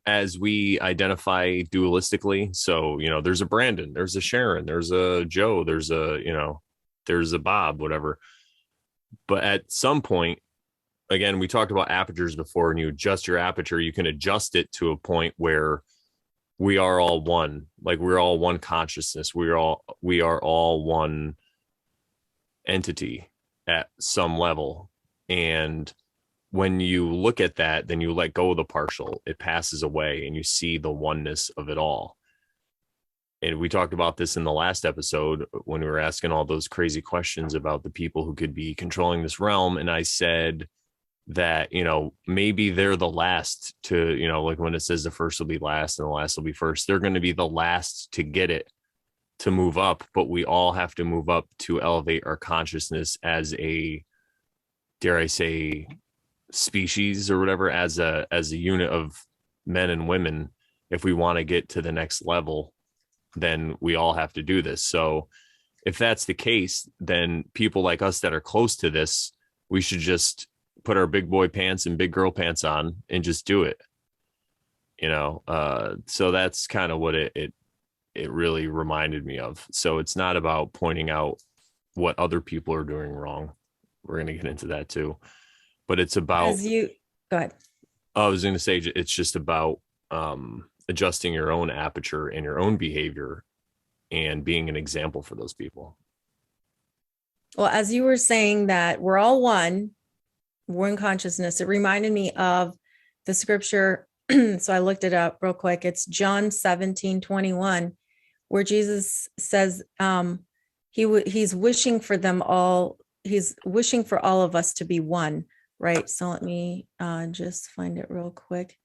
as we identify dualistically, so there's a Brandon, there's a Sharon, there's a Joe, there's a Bob, whatever. But at some point, again, we talked about apertures before, and you adjust your aperture, you can adjust it to a point where we are all one. Like we're all one consciousness. We are all one entity at some level. And when you look at that, then you let go of the partial, it passes away and you see the oneness of it all. And we talked about this in the last episode when we were asking all those crazy questions about the people who could be controlling this realm. And I said that, maybe they're the last to, like when it says the first will be last and the last will be first, they're going to be the last to get it, to move up. But we all have to move up to elevate our consciousness as a, dare I say, species or whatever, as a unit of men and women. If we want to get to the next level, then we all have to do this. So if that's the case, then people like us that are close to this, we should just put our big boy pants and big girl pants on and just do it. So that's kind of what it really reminded me of. So it's not about pointing out what other people are doing wrong. We're going to get into that too, but it's about, As you go ahead. I was going to say, it's just about adjusting your own aperture and your own behavior and being an example for those people. Well, as you were saying that we're all we're in consciousness, it reminded me of the scripture. So I looked it up real quick. It's John 17:21, where Jesus says he's wishing for them all. He's wishing for all of us to be one, right? So let me just find it real quick.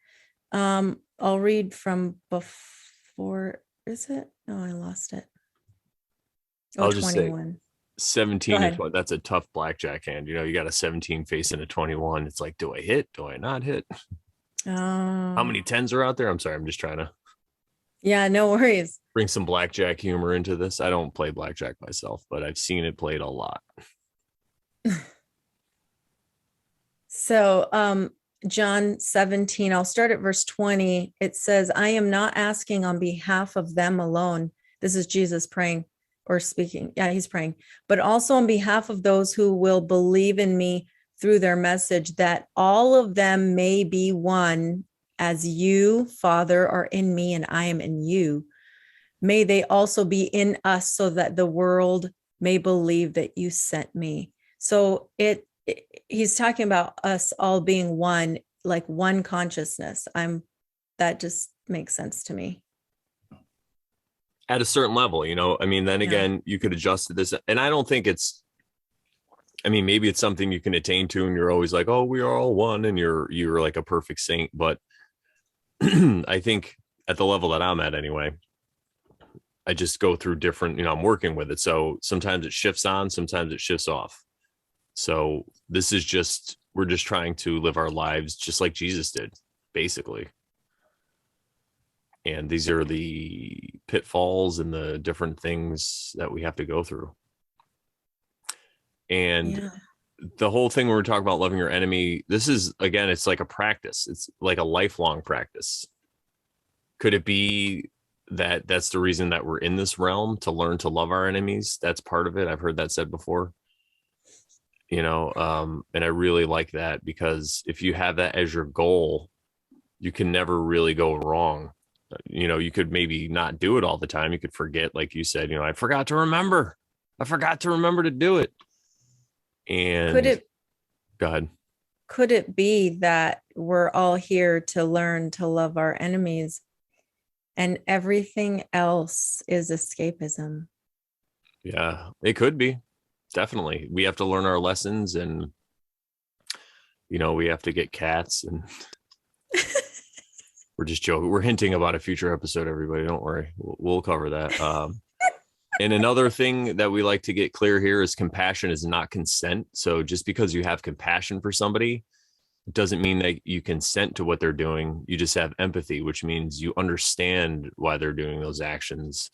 I'll read from before. Is it? Oh, I lost it. Oh, I'll just say 21. Go 17 and ahead. 20. That's a tough blackjack hand. You got a 17 facing a 21. It's like, do I hit? Do I not hit? How Oh, many tens are out there? I'm sorry. I'm just trying to yeah, no worries. bring some blackjack humor into this. I don't play blackjack myself, but I've seen it played a lot. So, John 17, I'll start at verse 20. It says, I am not asking on behalf of them alone. This is Jesus praying or speaking. Yeah, he's praying, but also on behalf of those who will believe in me through their message, that all of them may be one, as you, Father, are in me and I am in you. May they also be in us, so that the world may believe that you sent me. So he's talking about us all being one, like one consciousness. That just makes sense to me. At a certain level, I mean, then Yeah. again, you could adjust to this. And I don't think I mean, maybe it's something you can attain to and you're always like, oh, we are all one and you're like a perfect saint. But I think at the level that I'm at anyway, I just go through different, I'm working with it. So sometimes it shifts on, sometimes it shifts off. So this is just, we're just trying to live our lives just like Jesus did, basically. And these are the pitfalls and the different things that we have to go through. And the whole thing when we're talking about loving your enemy, this is, again, it's like a practice. It's like a lifelong practice. Could it be that that's the reason that we're in this realm, to learn to love our enemies? That's part of it. I've heard that said before, and I really like that, because if you have that as your goal, you can never really go wrong. You could maybe not do it all the time. You could forget, like you said, I forgot to remember to do it. And go ahead. Could it be that we're all here to learn to love our enemies and everything else is escapism? Yeah, it could be. Definitely. We have to learn our lessons, and, we have to get cats, and we're just joking. We're hinting about a future episode, everybody. Don't worry. We'll cover that. And another thing that we like to get clear here is compassion is not consent. So just because you have compassion for somebody, it doesn't mean that you consent to what they're doing. You just have empathy, which means you understand why they're doing those actions.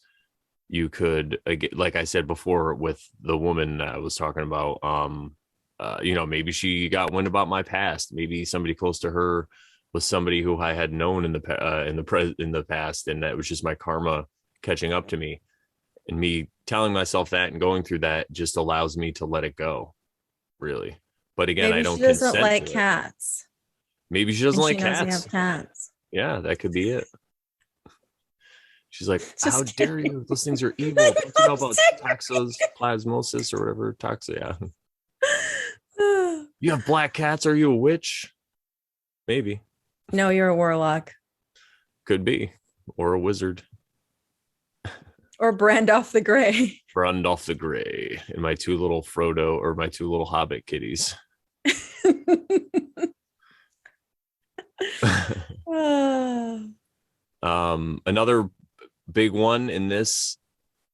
You could, like I said before, with the woman I was talking about, maybe she got wind about my past. Maybe somebody close to her was somebody who I had known in the past, and that was just my karma catching up to me. And me telling myself that and going through that just allows me to let it go, really. But again, maybe I don't she doesn't consent like to cats. Maybe she doesn't like She knows cats. you have cats. Yeah, that could be it. She's like, Just how kidding. dare you? Those things are evil. Don't you know about toxoplasmosis or whatever? Yeah. You have black cats. Are you a witch? Maybe. No, you're a warlock. Could be. Or a wizard. Or Brandolph the Grey. Brandolph the Grey. And my two little Frodo, or my two little Hobbit kitties. Another big one in this,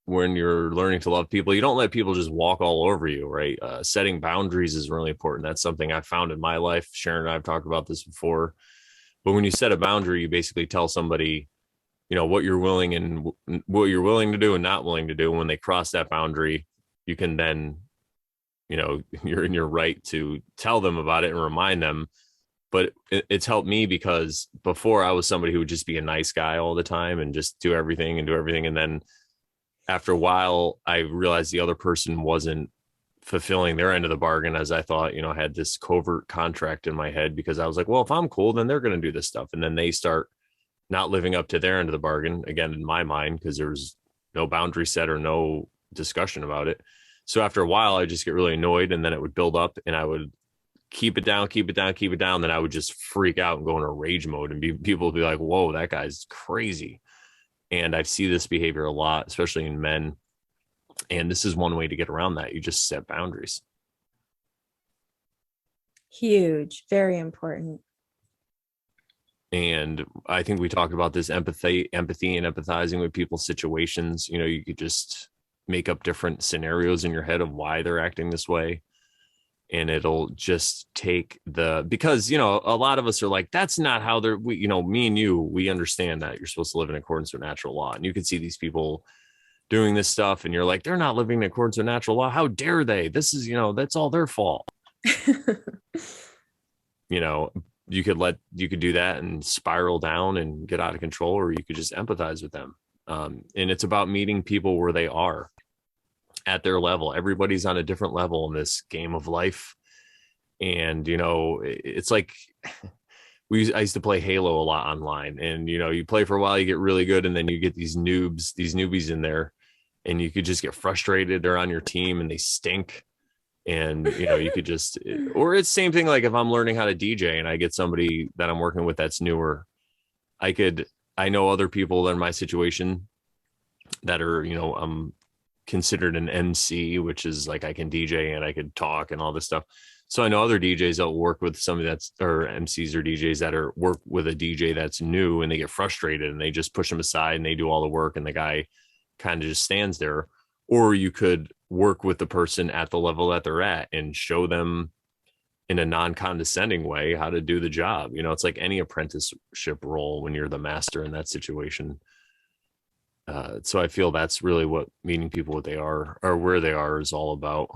when you're learning to love people, you don't let people just walk all over you, right? Setting boundaries is really important. That's something I've found in my life. Sharon and I have talked about this before. But when you set a boundary, you basically tell somebody, what you're willing to do and not willing to do. And when they cross that boundary, you can then, you're in your right to tell them about it and remind them. But it's helped me, because before I was somebody who would just be a nice guy all the time and just do everything. And then after a while, I realized the other person wasn't fulfilling their end of the bargain, as I thought. I had this covert contract in my head, because I was like, well, if I'm cool, then they're going to do this stuff. And then they start not living up to their end of the bargain, again, in my mind, because there was no boundary set or no discussion about it. So after a while, I just get really annoyed, and then it would build up, and I would keep it down. Then I would just freak out and go into rage mode, and people would be like, whoa, that guy's crazy. And I see this behavior a lot, especially in men. And this is one way to get around that. You just set boundaries. Huge, very important. And I think we talked about this empathy and empathizing with people's situations. You could just make up different scenarios in your head of why they're acting this way. And it'll just take because, a lot of us are like, that's not how me and you, we understand that you're supposed to live in accordance with natural law. And you can see these people doing this stuff, and you're like, they're not living in accordance with natural law. How dare they? This is, that's all their fault. You could do that and spiral down and get out of control, or you could just empathize with them. And it's about meeting people where they are at their level. Everybody's on a different level in this game of life. And, it's like I used to play Halo a lot online, and, you play for a while, you get really good. And then you get these newbies in there, and you could just get frustrated. They're on your team and they stink. And, you could just, or it's same thing. Like if I'm learning how to DJ and I get somebody that I'm working with that's newer, I know other people in my situation that are, I'm considered an MC, which is like, I can DJ and I could talk and all this stuff. So I know other DJs that will work with somebody that's, or MCs or DJs that are work with a DJ that's new, and they get frustrated and they just push them aside and they do all the work and the guy kind of just stands there. Or you could work with the person at the level that they're at and show them in a non-condescending way how to do the job. You know, it's like any apprenticeship role when you're the master in that situation. So I feel that's really what meeting people what they are or where they are is all about.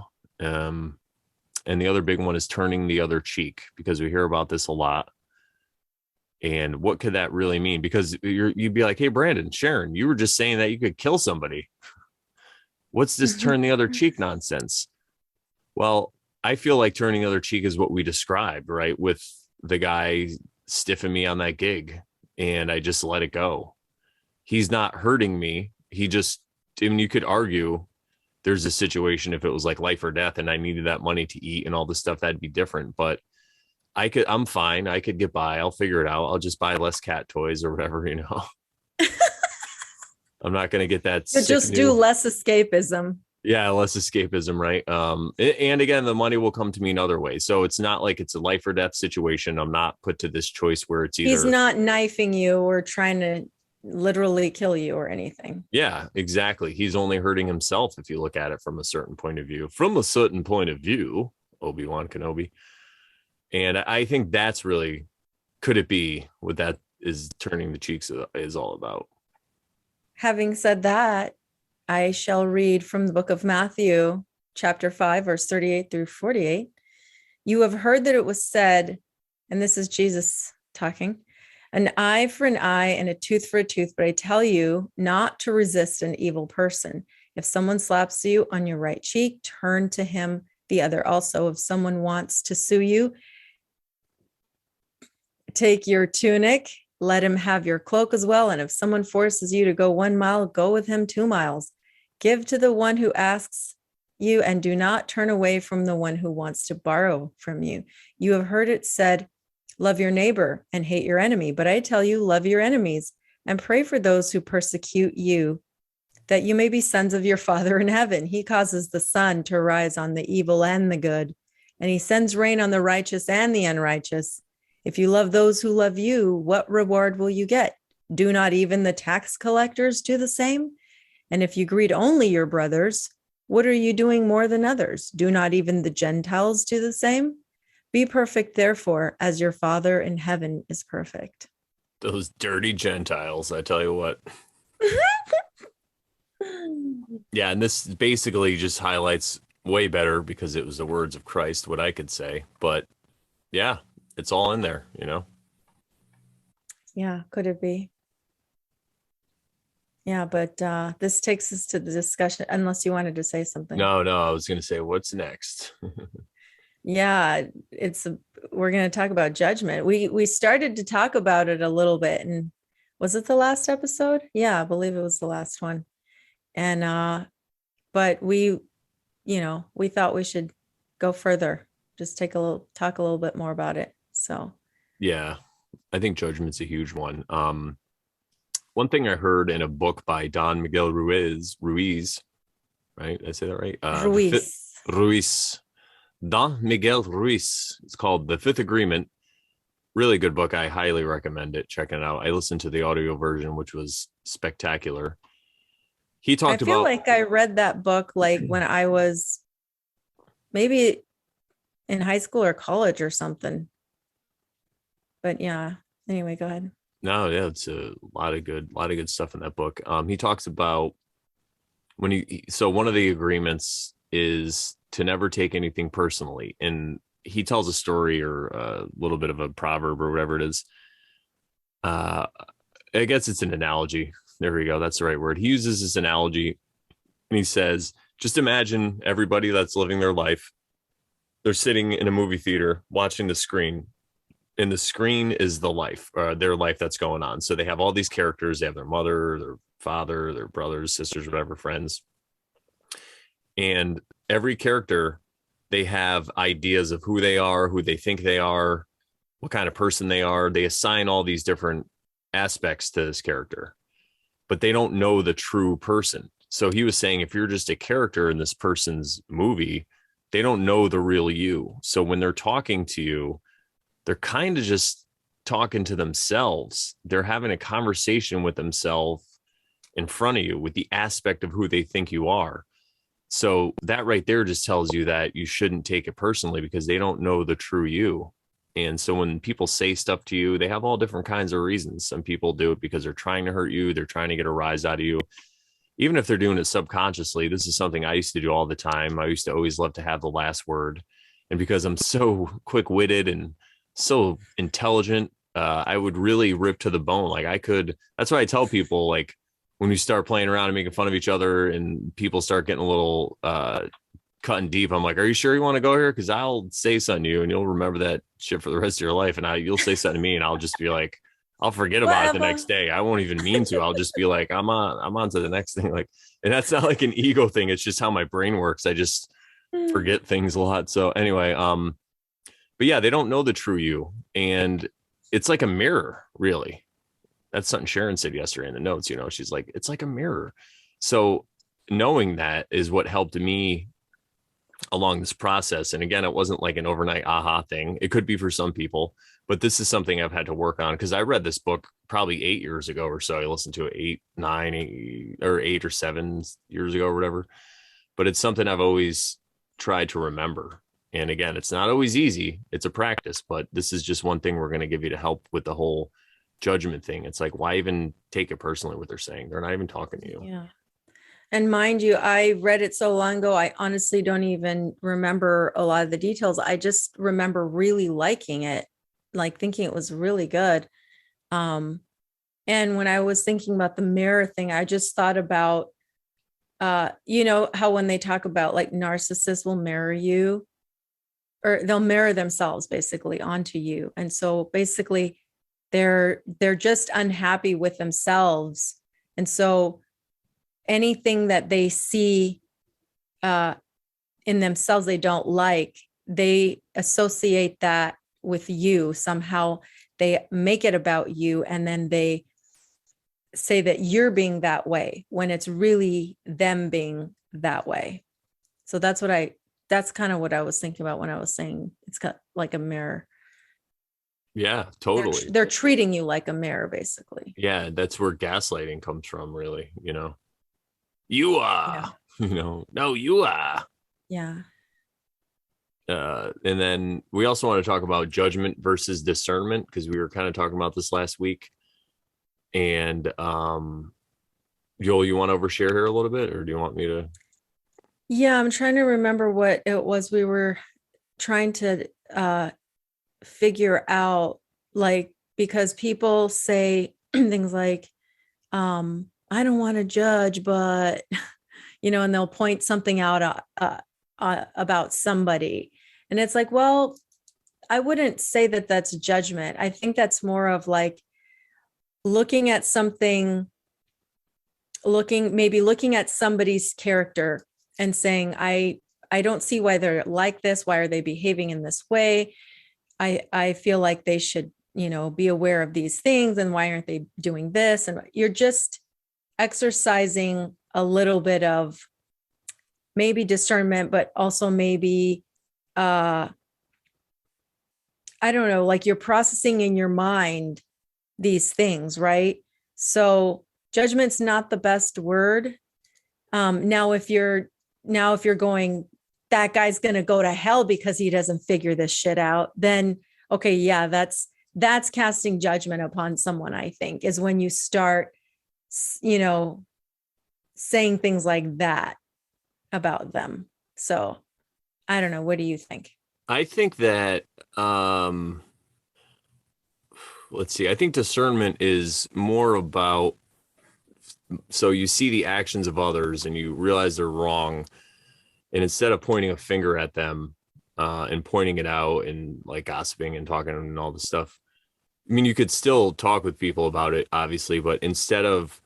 And the other big one is turning the other cheek, because we hear about this a lot. And what could that really mean? Because you'd be like, hey, Brandon, Sharon, you were just saying that you could kill somebody. What's this turn the other cheek nonsense? Well, I feel like turning the other cheek is what we described, right? With the guy stiffing me on that gig and I just let it go. He's not hurting me. He just, I mean, you could argue there's a situation if it was like life or death and I needed that money to eat and all this stuff, that'd be different. But I'm fine. I could get by. I'll figure it out. I'll just buy less cat toys or whatever, you know. I'm not going to get that. So just do less escapism. Yeah, less escapism, right? And again, the money will come to me in other ways. So it's not like it's a life or death situation. I'm not put to this choice where it's either. He's not knifing you or trying to literally kill you or anything. Yeah, exactly. He's only hurting himself if you look at it from a certain point of view. From a certain point of view, Obi-Wan Kenobi. And I think that's really, could it be what that is turning the cheeks is all about. Having said that, I shall read from the book of Matthew, chapter 5, verse 38 through 48. You have heard that it was said, and this is Jesus talking, an eye for an eye and a tooth for a tooth, but I tell you not to resist an evil person. If someone slaps you on your right cheek, turn to him the other also. If someone wants to sue you, take your tunic, let him have your cloak as well. And if someone forces you to go 1 mile, go with him 2 miles. Give to the one who asks you, and do not turn away from the one who wants to borrow from you. You have heard it said, love your neighbor and hate your enemy. But I tell you, love your enemies and pray for those who persecute you, that you may be sons of your Father in heaven. He causes the sun to rise on the evil and the good, and he sends rain on the righteous and the unrighteous. If you love those who love you, what reward will you get? Do not even the tax collectors do the same? And if you greet only your brothers, what are you doing more than others? Do not even the Gentiles do the same? Be perfect, therefore, as your Father in heaven is perfect. Those dirty Gentiles, I tell you what. Yeah, and this basically just highlights way better, because it was the words of Christ, what I could say. But yeah, it's all in there, you know? Yeah, could it be? Yeah, but this takes us to the discussion, unless you wanted to say something. No, I was going to say, what's next? Yeah, we're going to talk about judgment. We started to talk about it a little bit, and was it the last episode? Yeah, I believe it was the last one. And but we thought we should go further, just talk a little bit more about it. So yeah, I think judgment's a huge one. One thing I heard in a book by Don Miguel Ruiz, right? Did I say that right? Ruiz. Don Miguel Ruiz. It's called The Fifth Agreement. Really good book. I highly recommend it. Checking it out. I listened to the audio version, which was spectacular. He talked about. I feel like I read that book like when I was maybe in high school or college or something. But yeah. Anyway, go ahead. No, yeah, it's a lot of good stuff in that book. He talks about so one of the agreements is to never take anything personally. And he tells a story or a little bit of a proverb or whatever it is. I guess it's an analogy. There we go. That's the right word. He uses this analogy and he says, just imagine everybody that's living their life. They're sitting in a movie theater watching the screen. And the screen is their life that's going on. So they have all these characters. They have their mother, their father, their brothers, sisters, whatever, friends. And every character, they have ideas of who they are, who they think they are, what kind of person they are. They assign all these different aspects to this character, but they don't know the true person. So he was saying, if you're just a character in this person's movie, they don't know the real you. So when they're talking to you, they're kind of just talking to themselves. They're having a conversation with themselves in front of you with the aspect of who they think you are. So that right there just tells you that you shouldn't take it personally because they don't know the true you. And so when people say stuff to you, they have all different kinds of reasons. Some people do it because they're trying to hurt you. They're trying to get a rise out of you. Even if they're doing it subconsciously, this is something I used to do all the time. I used to always love to have the last word. And because I'm so quick witted and so intelligent, I would really rip to the bone. Like I could, that's why I tell people, like, when we start playing around and making fun of each other and people start getting a little cutting deep, I'm like, are you sure you want to go here? Because I'll say something to you and you'll remember that shit for the rest of your life. And you'll say something to me and I'll just be like, I'll forget about it the next day. I won't even mean to. I'll just be like, I'm on to the next thing. Like, and that's not like an ego thing. It's just how my brain works. I just forget things a lot. So anyway, but yeah, they don't know the true you. And it's like a mirror, really. That's something Sharon said yesterday in the notes. You know, she's like, it's like a mirror. So knowing that is what helped me along this process. And again, it wasn't like an overnight aha thing. It could be for some people, but this is something I've had to work on because I read this book probably 8 years ago or so. I listened to it 8 or 7 years ago or whatever. But it's something I've always tried to remember. And again, it's not always easy. It's a practice, but this is just one thing we're going to give you to help with the whole judgment thing. It's like, why even take it personally what they're saying? They're not even talking to you. Yeah. And mind you, I read it so long ago, I honestly don't even remember a lot of the details. I just remember really liking it, like thinking it was really good. And when I was thinking about the mirror thing, I just thought about, you know, how when they talk about like narcissists will mirror you, or they'll mirror themselves basically onto you. And so basically they're just unhappy with themselves. And so anything that they see in themselves they don't like, they associate that with you somehow. They make it about you, and then they say that you're being that way when it's really them being that way. So that's kind of what I was thinking about when I was saying it's got like a mirror. Yeah, totally. They're treating you like a mirror, basically. Yeah, that's where gaslighting comes from, really. You know, you are, you know, no, you are. Yeah. And then we also want to talk about judgment versus discernment, because we were kind of talking about this last week. And Joel, you want to overshare here a little bit, or do you want me to? Yeah, I'm trying to remember what it was we were trying to figure out, like, because people say things like, I don't want to judge, but, you know, and they'll point something out about somebody. And it's like, well, I wouldn't say that that's judgment. I think that's more of like looking at something, looking at somebody's character and saying, I don't see why they're like this. Why are they behaving in this way? I feel like they should, you know, be aware of these things. And why aren't they doing this? And you're just exercising a little bit of maybe discernment, but also maybe, I don't know, like you're processing in your mind these things, right? So judgment's not the best word. Now, if you're going, that guy's going to go to hell because he doesn't figure this shit out, then, okay, yeah, that's casting judgment upon someone, I think, is when you start, you know, saying things like that about them. So I don't know. What do you think? I think that, let's see, I think discernment is more about, so you see the actions of others and you realize they're wrong. And instead of pointing a finger at them and pointing it out and like gossiping and talking and all this stuff, I mean, you could still talk with people about it, obviously, but instead of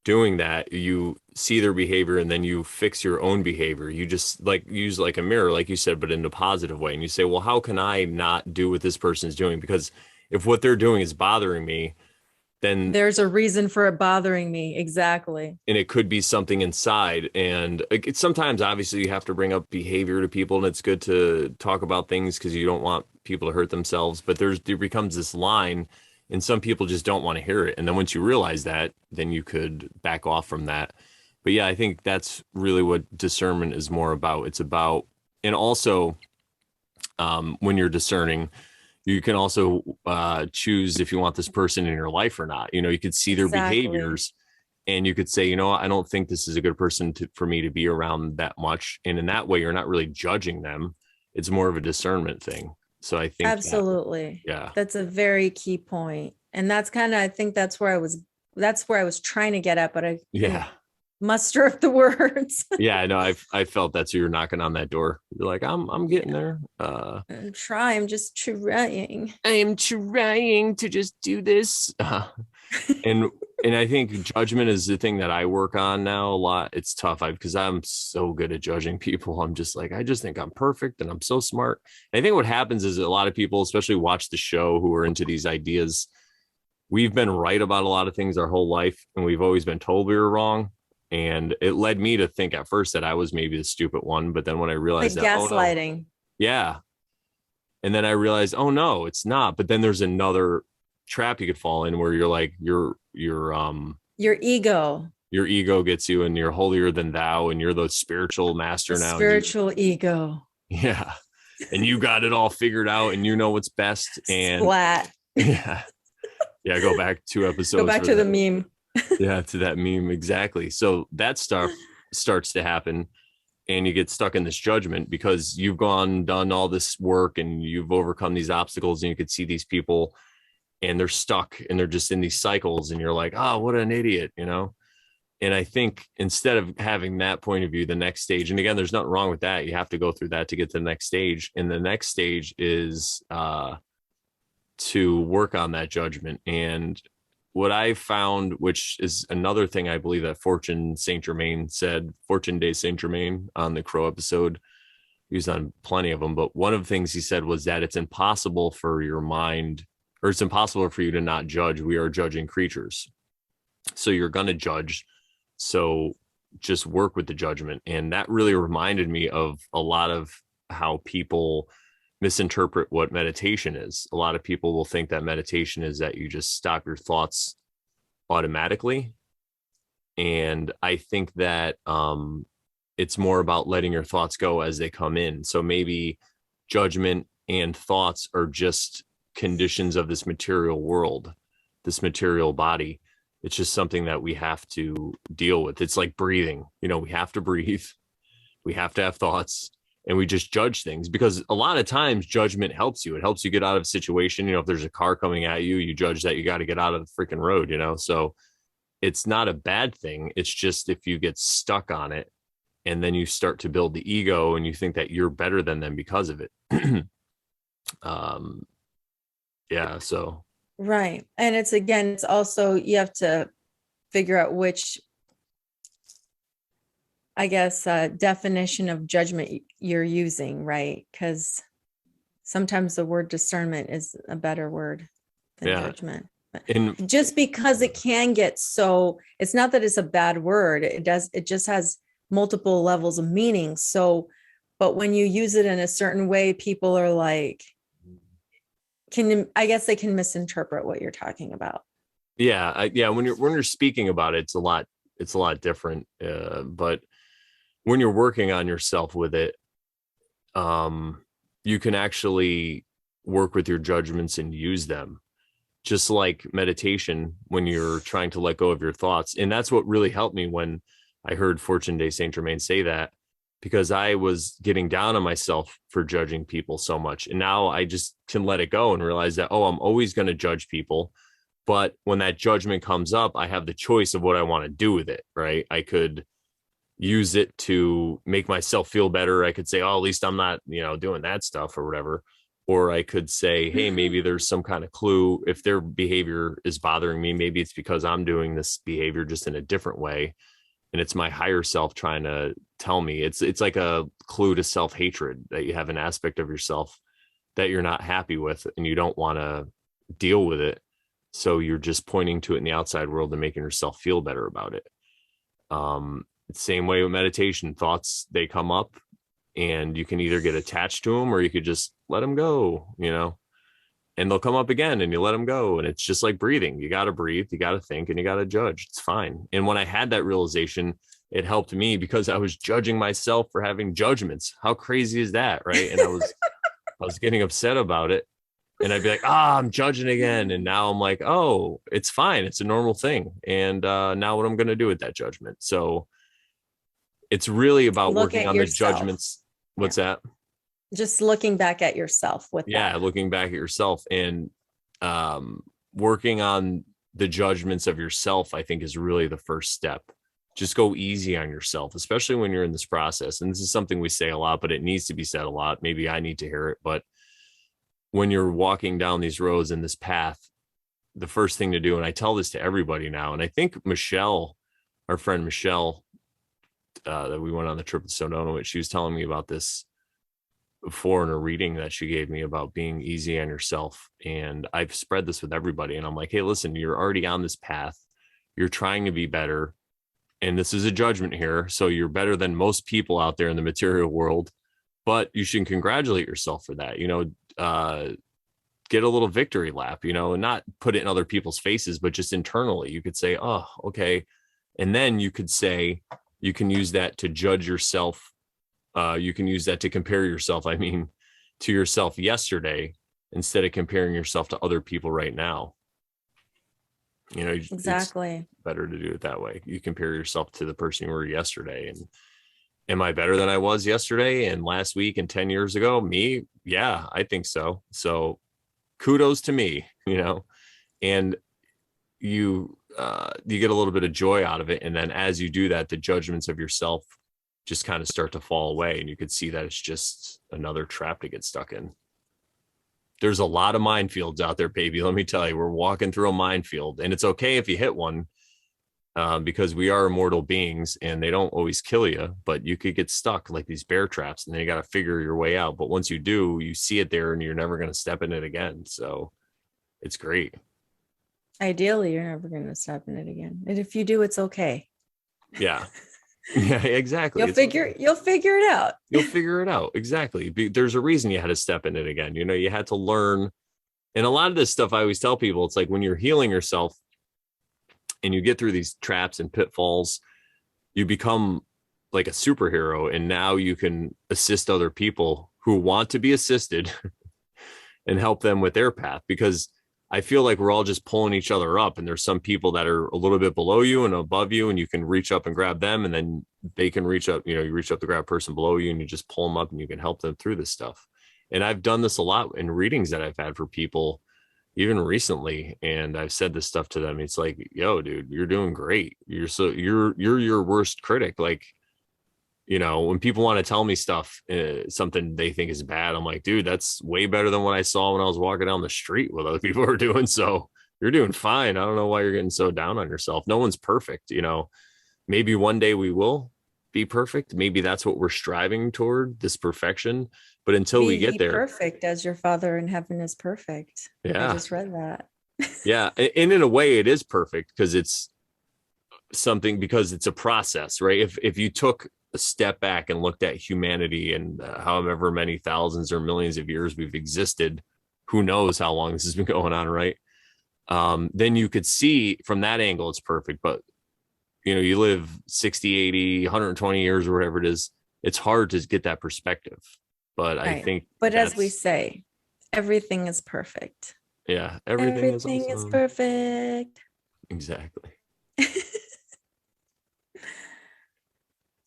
doing that, you see their behavior and then you fix your own behavior. You just like use like a mirror, like you said, but in a positive way. And you say, well, how can I not do what this person's doing? Because if what they're doing is bothering me, then there's a reason for it bothering me. Exactly. and it could be something inside. And it's sometimes obviously you have to bring up behavior to people, and it's good to talk about things because you don't want people to hurt themselves. But there becomes this line, and some people just don't want to hear it. And then once you realize that, then you could back off from that. But yeah, I think that's really what discernment is more about. It's about, and also when you're discerning, you can also choose if you want this person in your life or not. You know, you could see their Exactly. behaviors, and you could say, you know, I don't think this is a good person for me to be around that much. And in that way, you're not really judging them. It's more of a discernment thing. So I think Absolutely. yeah. That's a very key point. And that's kind of, I think that's where I was trying to get at, but I couldn't Yeah. muster up the words. Yeah, I know. I felt that. So you're knocking on that door. You're like, I'm getting there. I'm just trying. I am trying to just do this. And I think judgment is the thing that I work on now a lot. It's tough because I'm so good at judging people. I'm just like, I just think I'm perfect and I'm so smart. And I think what happens is a lot of people, especially watch the show, who are into these ideas. We've been right about a lot of things our whole life, and we've always been told we were wrong. And it led me to think at first that I was maybe the stupid one. But then when I Like realized that, gaslighting. oh, no, yeah. And then I realized, oh no, it's not. But then there's another trap you could fall in where you're like, Your ego. your ego gets you and you're holier than thou and you're the spiritual master The now. spiritual ego. Yeah. And you got it all figured out and you know what's best. And Splat. yeah. Yeah. Go back 2 episodes. Go back to the meme. Yeah. To that meme. Exactly. So that stuff starts to happen and you get stuck in this judgment because you've done all this work and you've overcome these obstacles, and you could see these people and they're stuck and they're just in these cycles, and you're like, oh, what an idiot, you know? And I think instead of having that point of view, the next stage, and again, there's nothing wrong with that. You have to go through that to get to the next stage. And the next stage is to work on that judgment. And what I found, which is another thing I believe that Fortune Day Saint Germain on the Crrow episode, he was on plenty of them, but one of the things he said was that it's impossible for your mind, or it's impossible for you to not judge. We are judging creatures. So you're going to judge. So just work with the judgment. And that really reminded me of a lot of how people misinterpret what meditation is. A lot of people will think that meditation is that you just stop your thoughts automatically. And I think that it's more about letting your thoughts go as they come in. So maybe judgment and thoughts are just conditions of this material world, this material body. It's just something that we have to deal with. It's like breathing. You know, we have to breathe. We have to have thoughts, and we just judge things because a lot of times judgment helps you. It helps you get out of a situation. You know, if there's a car coming at you, you judge that you got to get out of the freaking road, you know? So it's not a bad thing. It's just if you get stuck on it and then you start to build the ego and you think that you're better than them because of it. Yeah. So. Right. And it's also, you have to figure out which, I guess, definition of judgment you're using, right? Because sometimes the word discernment is a better word than judgment. And just because it can get so, it's not that it's a bad word. It just has multiple levels of meaning. So, but when you use it in a certain way, people are like, I guess they can misinterpret what you're talking about. Yeah. When you're speaking about it, it's a lot different. But when you're working on yourself with it, you can actually work with your judgments and use them, just like meditation when you're trying to let go of your thoughts. And that's what really helped me when I heard Fortune Day Saint Germain say that, because I was getting down on myself for judging people so much. And now I just can let it go and realize that, oh, I'm always going to judge people. But when that judgment comes up, I have the choice of what I want to do with it, right? I could use it to make myself feel better. I could say, oh, at least I'm not, doing that stuff or whatever. Or I could say, hey, maybe there's some kind of clue. If their behavior is bothering me, maybe it's because I'm doing this behavior just in a different way. And it's my higher self trying to tell me. It's like a clue to self-hatred, that you have an aspect of yourself that you're not happy with and you don't want to deal with it. So you're just pointing to it in the outside world and making yourself feel better about it. Same way with meditation, thoughts, they come up and you can either get attached to them or you could just let them go, and they'll come up again and you let them go. And it's just like breathing. You got to breathe, you got to think, and you got to judge. It's fine. And when I had that realization, it helped me because I was judging myself for having judgments. How crazy is that? Right. And I was getting upset about it. And I'd be like, I'm judging again. And now I'm like, oh, it's fine. It's a normal thing. And now what I'm going to do with that judgment. So it's really about Look working at on yourself. the judgments. What's that? Just looking back at yourself with that. Looking back at yourself and working on the judgments of yourself, I think is really the first step. Just go easy on yourself, especially when you're in this process. And this is something we say a lot, but it needs to be said a lot. Maybe I need to hear it, but when you're walking down these roads in this path, the first thing to do, and I tell this to everybody now, and I think Michelle, our friend Michelle, that we went on the trip to Sonoma with, she was telling me about this before in a reading that she gave me about being easy on yourself. And I've spread this with everybody. And I'm like, hey, listen, you're already on this path. You're trying to be better. And this is a judgment here. So you're better than most people out there in the material world, but you should congratulate yourself for that. Get a little victory lap, and not put it in other people's faces, but just internally. You could say, oh, okay. And then you could say, you can use that to judge yourself. You can use that to compare yourself, to yourself yesterday, instead of comparing yourself to other people right now. Exactly. It's better to do it that way. You compare yourself to the person you were yesterday. And am I better than I was yesterday and last week and 10 years ago? Me? Yeah, I think so. So kudos to me, and you get a little bit of joy out of it. And then as you do that, the judgments of yourself just kind of start to fall away. And you could see that it's just another trap to get stuck in. There's a lot of minefields out there, baby. Let me tell you, we're walking through a minefield, and it's okay if you hit one, because we are immortal beings and they don't always kill you, but you could get stuck like these bear traps, and then you got to figure your way out. But once you do, you see it there and you're never going to step in it again. So it's great. Ideally, you're never going to step in it again. And if you do, it's okay. Yeah. Yeah, exactly. You'll figure it out. You'll figure it out. Exactly. There's a reason you had to step in it again. You had to learn. And a lot of this stuff, I always tell people, it's like when you're healing yourself and you get through these traps and pitfalls, you become like a superhero. And now you can assist other people who want to be assisted and help them with their path, because I feel like we're all just pulling each other up, and there's some people that are a little bit below you and above you, and you can reach up and grab them, and then they can reach up, you reach up to grab a person below you, and you just pull them up and you can help them through this stuff. And I've done this a lot in readings that I've had for people, even recently. And I've said this stuff to them. It's like, yo, dude, you're doing great. You're your worst critic. Like, when people want to tell me stuff, something they think is bad, I'm like, dude, that's way better than what I saw when I was walking down the street, what other people are doing. So you're doing fine. I don't know why you're getting so down on yourself. No one's perfect. Maybe one day we will be perfect. Maybe that's what we're striving toward, this perfection. But until we get there, perfect as your Father in heaven is perfect. Yeah. I just read that. Yeah. And in a way it is perfect because it's a process, right? If you took a step back and looked at humanity and however many thousands or millions of years we've existed, who knows how long this has been going on, right? Then you could see from that angle it's perfect. But you live 60, 80, 120 years or whatever it is, it's hard to get that perspective. But right. I think as we say, everything is perfect. Yeah, everything is perfect. Exactly.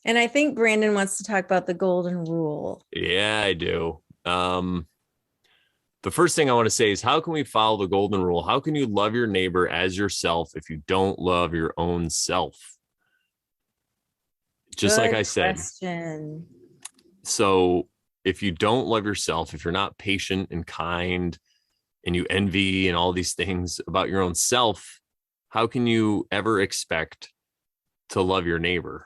And I think Brandon wants to talk about the golden rule. Yeah, I do. The first thing I want to say is, how can we follow the golden rule? How can you love your neighbor as yourself if you don't love your own self? Just Good like I said. Question. So if you don't love yourself, if you're not patient and kind and you envy and all these things about your own self, how can you ever expect to love your neighbor?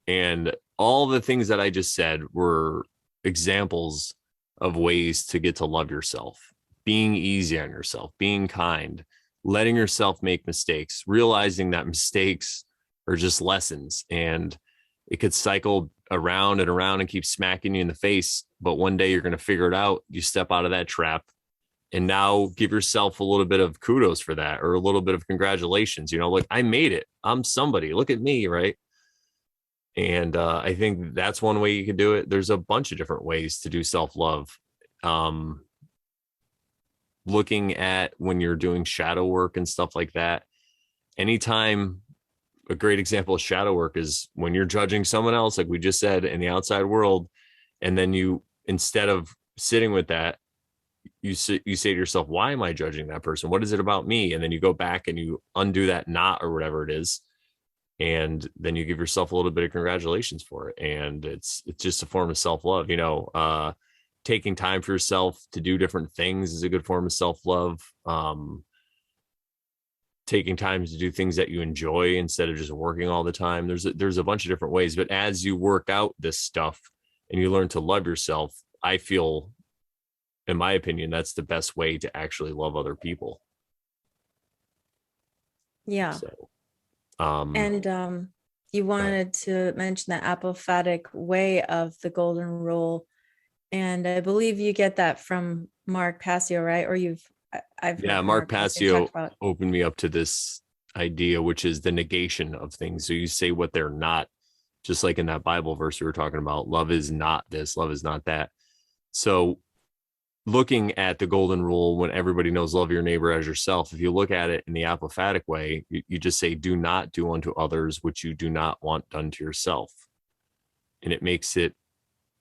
And all the things that I just said were examples of ways to get to love yourself, being easy on yourself, being kind, letting yourself make mistakes, realizing that mistakes are just lessons, and it could cycle around and around and keep smacking you in the face. But one day you're going to figure it out. You step out of that trap, and now give yourself a little bit of kudos for that, or a little bit of congratulations. Look, I made it. I'm somebody. Look at me, right? And I think that's one way you can do it. There's a bunch of different ways to do self-love. Looking at when you're doing shadow work and stuff like that. Anytime, a great example of shadow work is when you're judging someone else, like we just said, in the outside world, and then you, instead of sitting with that, you say to yourself, why am I judging that person? What is it about me? And then you go back and you undo that knot or whatever it is. And then you give yourself a little bit of congratulations for it. And it's just a form of self-love. Taking time for yourself to do different things is a good form of self-love. Taking time to do things that you enjoy instead of just working all the time. There's a bunch of different ways, but as you work out this stuff and you learn to love yourself, I feel, in my opinion, that's the best way to actually love other people. Yeah. So, you wanted to mention the apophatic way of the golden rule. And I believe you get that from Mark Passio, right? Or I've heard Mark Passio talk about. Opened me up to this idea, which is the negation of things. So you say what they're not, just like in that Bible verse we were talking about. Love is not this, love is not that. So looking at the golden rule, when everybody knows love your neighbor as yourself, if you look at it in the apophatic way, you just say, do not do unto others which you do not want done to yourself. And it makes it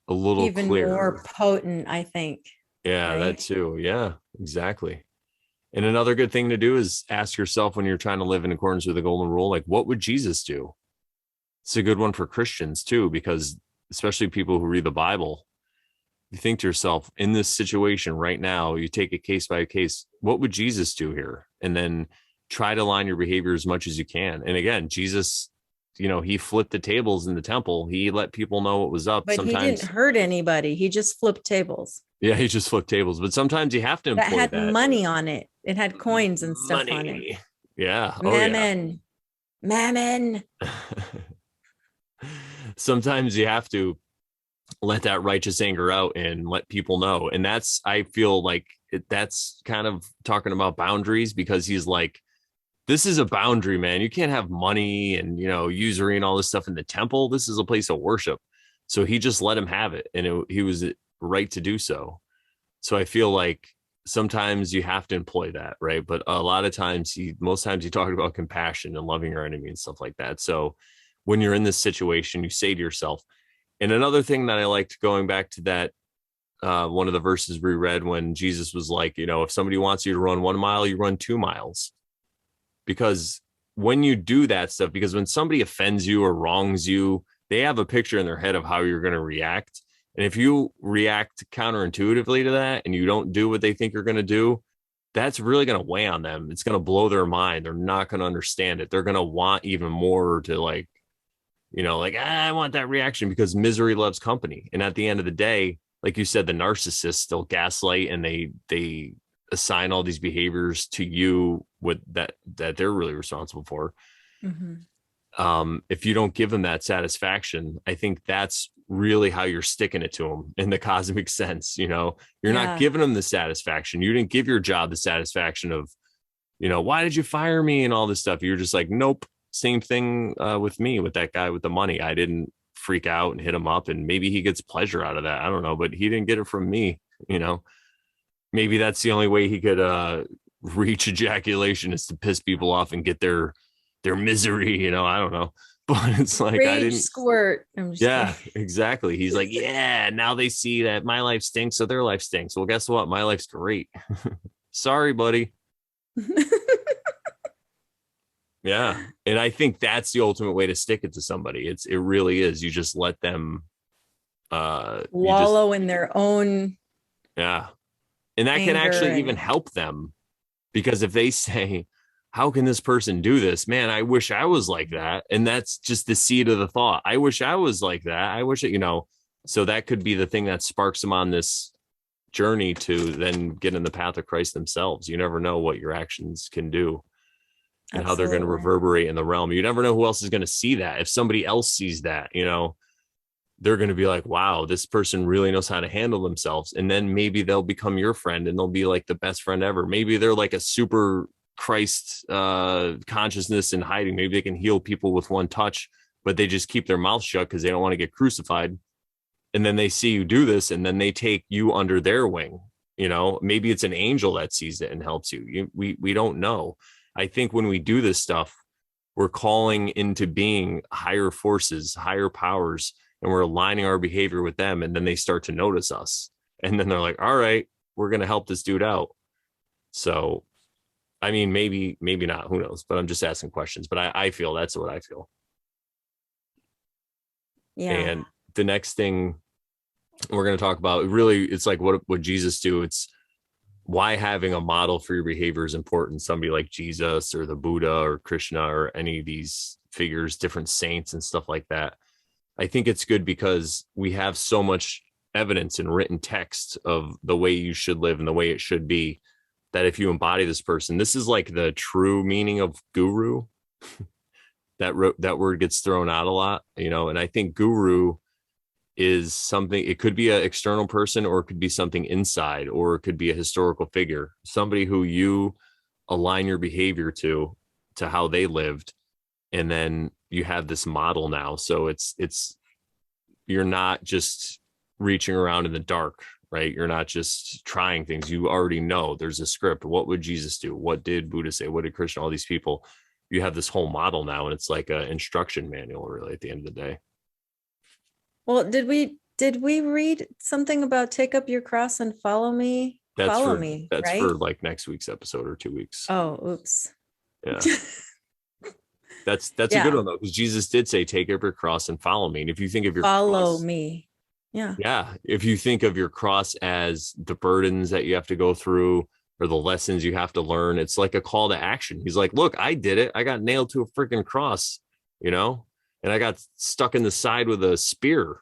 a little even clearer. More potent, I think. Yeah, right? That too. Yeah, exactly. And another good thing to do is ask yourself, when you're trying to live in accordance with the golden rule, like, what would Jesus do? It's a good one for Christians too, because especially people who read the Bible, you think to yourself, in this situation right now, you take it case by case, what would Jesus do here? And then try to align your behavior as much as you can. And again, Jesus, he flipped the tables in the temple. He let people know what was up. But sometimes he didn't hurt anybody. He just flipped tables. Yeah, he just flipped tables. But sometimes you have to employ that had money on it. It had coins and stuff on it. Yeah. Mammon. Oh, yeah. Mammon. Sometimes you have to let that righteous anger out and let people know. And I feel like that's kind of talking about boundaries, because he's like, this is a boundary, man. You can't have money and, usury and all this stuff in the temple. This is a place of worship. So he just let him have it. And he was right to do so. So I feel like sometimes you have to employ that, right? But a lot of times, most times you talk about compassion and loving your enemy and stuff like that. So when you're in this situation, you say to yourself, and another thing that I liked, going back to that, one of the verses we read when Jesus was like, if somebody wants you to run 1 mile, you run 2 miles. Because when you do that stuff, because when somebody offends you or wrongs you, they have a picture in their head of how you're going to react. And if you react counterintuitively to that and you don't do what they think you're going to do, that's really going to weigh on them. It's going to blow their mind. They're not going to understand it. They're going to want even more to I want that reaction, because misery loves company. And at the end of the day, like you said, the narcissists still gaslight, and they assign all these behaviors to you with that they're really responsible for. Mm-hmm. If you don't give them that satisfaction, I think that's really how you're sticking it to them in the cosmic sense. You're not giving them the satisfaction. You didn't give your job the satisfaction of, why did you fire me and all this stuff. You're just like, nope. Same thing with me, with that guy with the money. I didn't freak out and hit him up, and maybe he gets pleasure out of that. I don't know, but he didn't get it from me. Maybe that's the only way he could reach ejaculation, is to piss people off and get their misery. I don't know, but it's like, Rage I didn't squirt. Yeah, exactly. He's like, yeah, now they see that my life stinks, so their life stinks. Well, guess what? My life's great. Sorry, buddy. Yeah. And I think that's the ultimate way to stick it to somebody. It really is. You just let them wallow in their own. Yeah. And that can actually even help them, because if they say, how can this person do this? Man, I wish I was like that. And that's just the seed of the thought. I wish I was like that. I wish it, so that could be the thing that sparks them on this journey to then get in the path of Christ themselves. You never know what your actions can do and how they're going to Absolutely. reverberate in the realm. You never know who else is going to see that. If somebody else sees that, they're going to be like, wow, this person really knows how to handle themselves. And then maybe they'll become your friend and they'll be like the best friend ever. Maybe they're like a super Christ consciousness in hiding. Maybe they can heal people with one touch, but they just keep their mouth shut because they don't want to get crucified. And then they see you do this and then they take you under their wing. Maybe it's an angel that sees it and helps you. We don't know. I think when we do this stuff, we're calling into being higher forces, higher powers, and we're aligning our behavior with them. And then they start to notice us. And then they're like, all right, we're going to help this dude out. So, I mean, maybe not, who knows, but I'm just asking questions, but I feel that's what I feel. Yeah. And the next thing we're going to talk about, really, it's like, what would Jesus do? It's why having a model for your behavior is important. Somebody like Jesus or the Buddha or Krishna or any of these figures, different saints and stuff like that. I think it's good because we have so much evidence in written text of the way you should live and the way it should be, that if you embody this person, this is like the true meaning of guru. That word gets thrown out a lot, and I think guru is something, it could be an external person, or it could be something inside, or it could be a historical figure, somebody who you align your behavior to how they lived. And then you have this model now. So it's you're not just reaching around in the dark, right? You're not just trying things. You already know there's a script. What would Jesus do? What did Buddha say? What did Krishna? All these people. You have this whole model now, and it's like an instruction manual, really, at the end of the day. Well, did we read something about take up your cross and follow me? That's Right? for like next week's episode or 2 weeks. Oh, oops. Yeah. That's a good Yeah. one though, because Jesus did say, take up your cross and follow me. And if you think of your Follow cross, me. Yeah. yeah, if you think of your cross as the burdens that you have to go through or the lessons you have to learn, it's like a call to action. He's like, look, I did it. I got nailed to a freaking cross, and I got stuck in the side with a spear.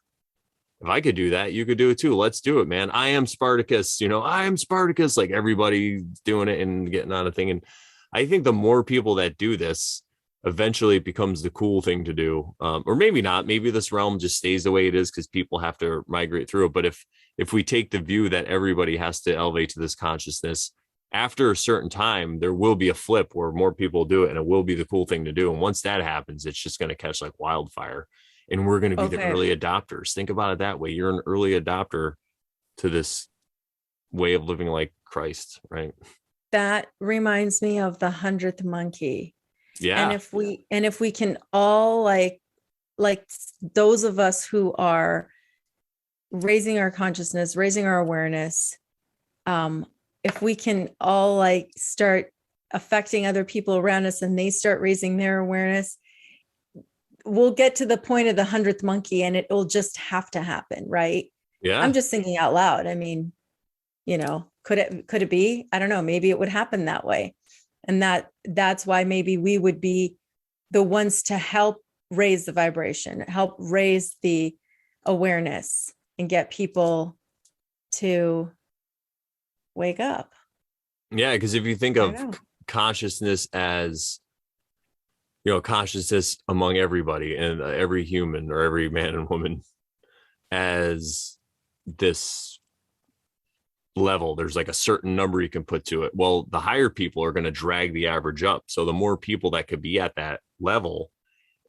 If I could do that, you could do it too. Let's do it, man. I am Spartacus, I am Spartacus, like everybody doing it and getting on a thing. And I think the more people that do this, eventually it becomes the cool thing to do. Or maybe not, maybe this realm just stays the way it is because people have to migrate through it. But if we take the view that everybody has to elevate to this consciousness, after a certain time, there will be a flip where more people do it and it will be the cool thing to do. And once that happens, it's just going to catch like wildfire. And we're going to be the early adopters. Think about it that way. You're an early adopter to this way of living like Christ, right? That reminds me of the 100th monkey. Yeah. And if we can all like those of us who are raising our consciousness, raising our awareness, if we can all like start affecting other people around us and they start raising their awareness, we'll get to the point of the 100th monkey and it will just have to happen, right? Yeah. I'm just thinking out loud. I mean, could it be? I don't know. Maybe it would happen that way. And that's why maybe we would be the ones to help raise the vibration, help raise the awareness and get people to wake up. Yeah. Because if you think of consciousness as, consciousness among everybody and every human or every man and woman as this level, there's like a certain number you can put to it. Well, the higher people are going to drag the average up. So the more people that could be at that level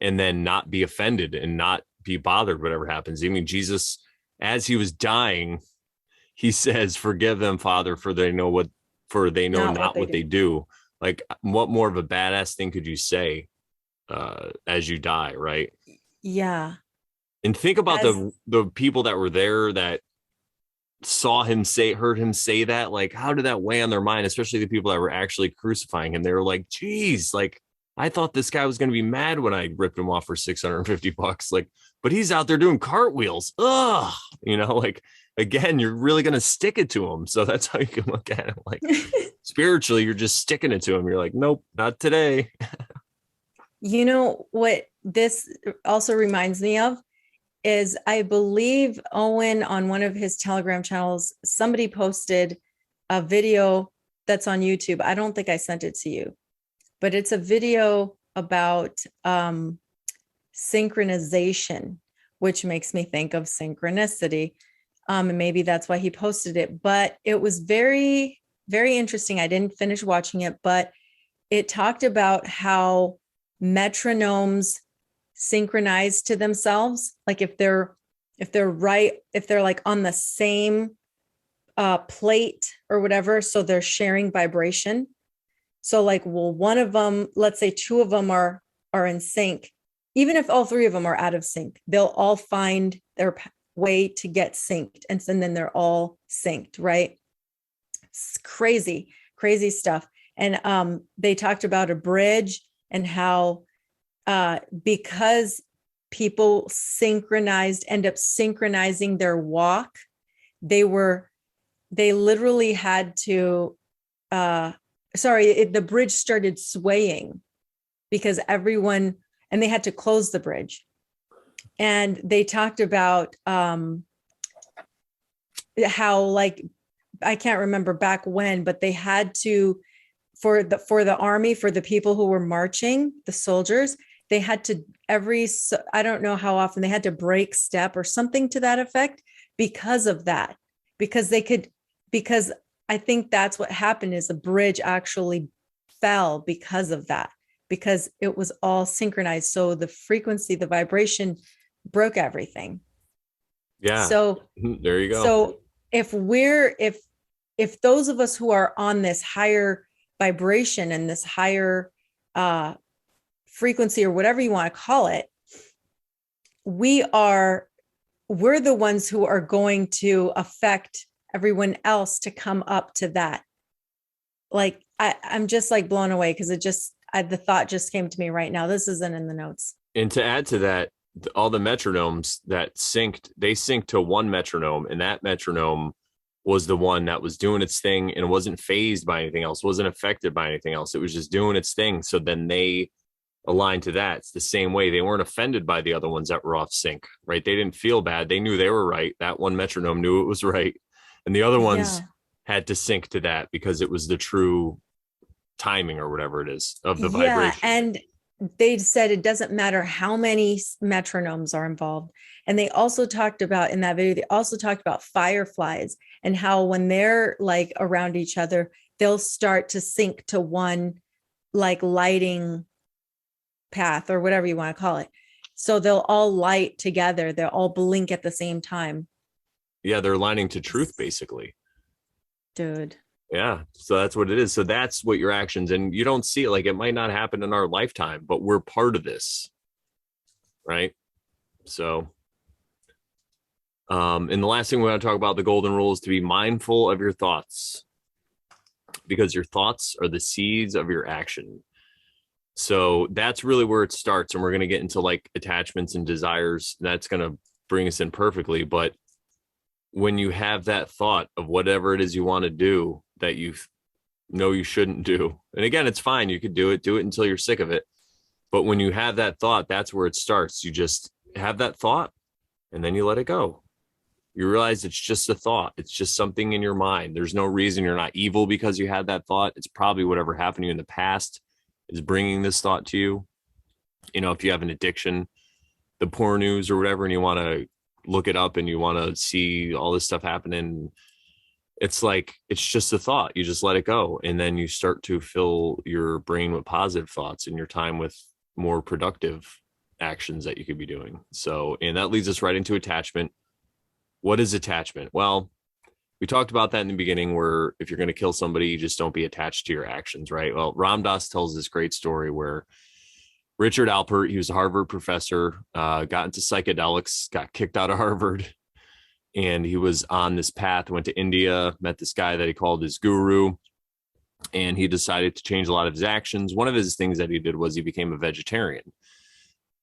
and then not be offended and not be bothered, whatever happens. I mean, Jesus, as he was dying, he says, forgive them, Father, for they know not what they do. Like, what more of a badass thing could you say as you die, right? Yeah. And think about the people that were there that heard him say that. Like, how did that weigh on their mind, especially the people that were actually crucifying him? They were like, geez, like, I thought this guy was going to be mad when I ripped him off for $650. Like, but he's out there doing cartwheels. Ugh. Like, again, you're really going to stick it to him. So that's how you can look at it. Like, spiritually, you're just sticking it to him. You're like, nope, not today. What this also reminds me of is, I believe Owen on one of his Telegram channels, somebody posted a video that's on YouTube. I don't think I sent it to you, but it's a video about synchronization, which makes me think of synchronicity. And maybe that's why he posted it, but it was very, very interesting. I didn't finish watching it, but it talked about how metronomes synchronize to themselves. Like if they're like on the same plate or whatever, so they're sharing vibration. So like, well, one of them, let's say two of them are in sync. Even if all three of them are out of sync, they'll all find their way to get synced. And then they're all synced, right? It's crazy, crazy stuff. And they talked about a bridge and how because people end up synchronizing their walk, they literally had to, the bridge started swaying because everyone, and they had to close the bridge. And they talked about how, like, I can't remember back when, but they had to, for the army, for the people who were marching, the soldiers, they had to I don't know how often they had to break step or something to that effect because of that, because I think that's what happened, is the bridge actually fell because of that, because it was all synchronized. So the frequency, the vibration broke everything. Yeah. So there you go. So if those of us who are on this higher vibration and this higher frequency, or whatever you want to call it, we're the ones who are going to affect everyone else to come up to that. Like, I'm just like blown away, because the thought just came to me right now. This isn't in the notes. And to add to that, all the metronomes that they synced to one metronome, and that metronome was the one that was doing its thing and wasn't phased by anything else, wasn't affected by anything else. It was just doing its thing. So then they aligned to that. It's the same way. They weren't offended by the other ones that were off sync, right? They didn't feel bad. They knew they were right. That one metronome knew it was right. And the other ones had to sync to that because it was the true timing, or whatever it is, of the vibration. And they said it doesn't matter how many metronomes are involved. And they also talked about, in that video, they also talked about fireflies and how when they're like around each other, they'll start to sync to one like lighting path, or whatever you want to call it. So they'll all light together. They'll all blink at the same time. Yeah, they're aligning to truth, basically. Dude. Yeah, so that's what it is. So that's what your actions, and you don't see it, like, it might not happen in our lifetime, but we're part of this, right? So and the last thing we want to talk about, the golden rule, is to be mindful of your thoughts, because your thoughts are the seeds of your action. So that's really where it starts. And we're going to get into like attachments and desires. That's going to bring us in perfectly. But when you have that thought of whatever it is you want to do that you know you shouldn't do, and again, it's fine, you could do it until you're sick of it. But when you have that thought, that's where it starts. You just have that thought and then you let it go. You realize it's just a thought. It's just something in your mind. There's no reason. You're not evil because you had that thought. It's probably whatever happened to you in the past is bringing this thought to you. You know, if you have an addiction, the poor news or whatever, and you want to look it up and you want to see all this stuff happening, it's like, it's just a thought. You just let it go. And then you start to fill your brain with positive thoughts and your time with more productive actions that you could be doing. So, and that leads us right into attachment. What is attachment? Well, we talked about that in the beginning, where if you're going to kill somebody, you just don't be attached to your actions, right? Well, Ram Dass tells this great story where Richard Alpert, he was a Harvard professor, got into psychedelics, got kicked out of Harvard, and he was on this path, went to India, met this guy that he called his guru, and he decided to change a lot of his actions. One of his things that he did was he became a vegetarian.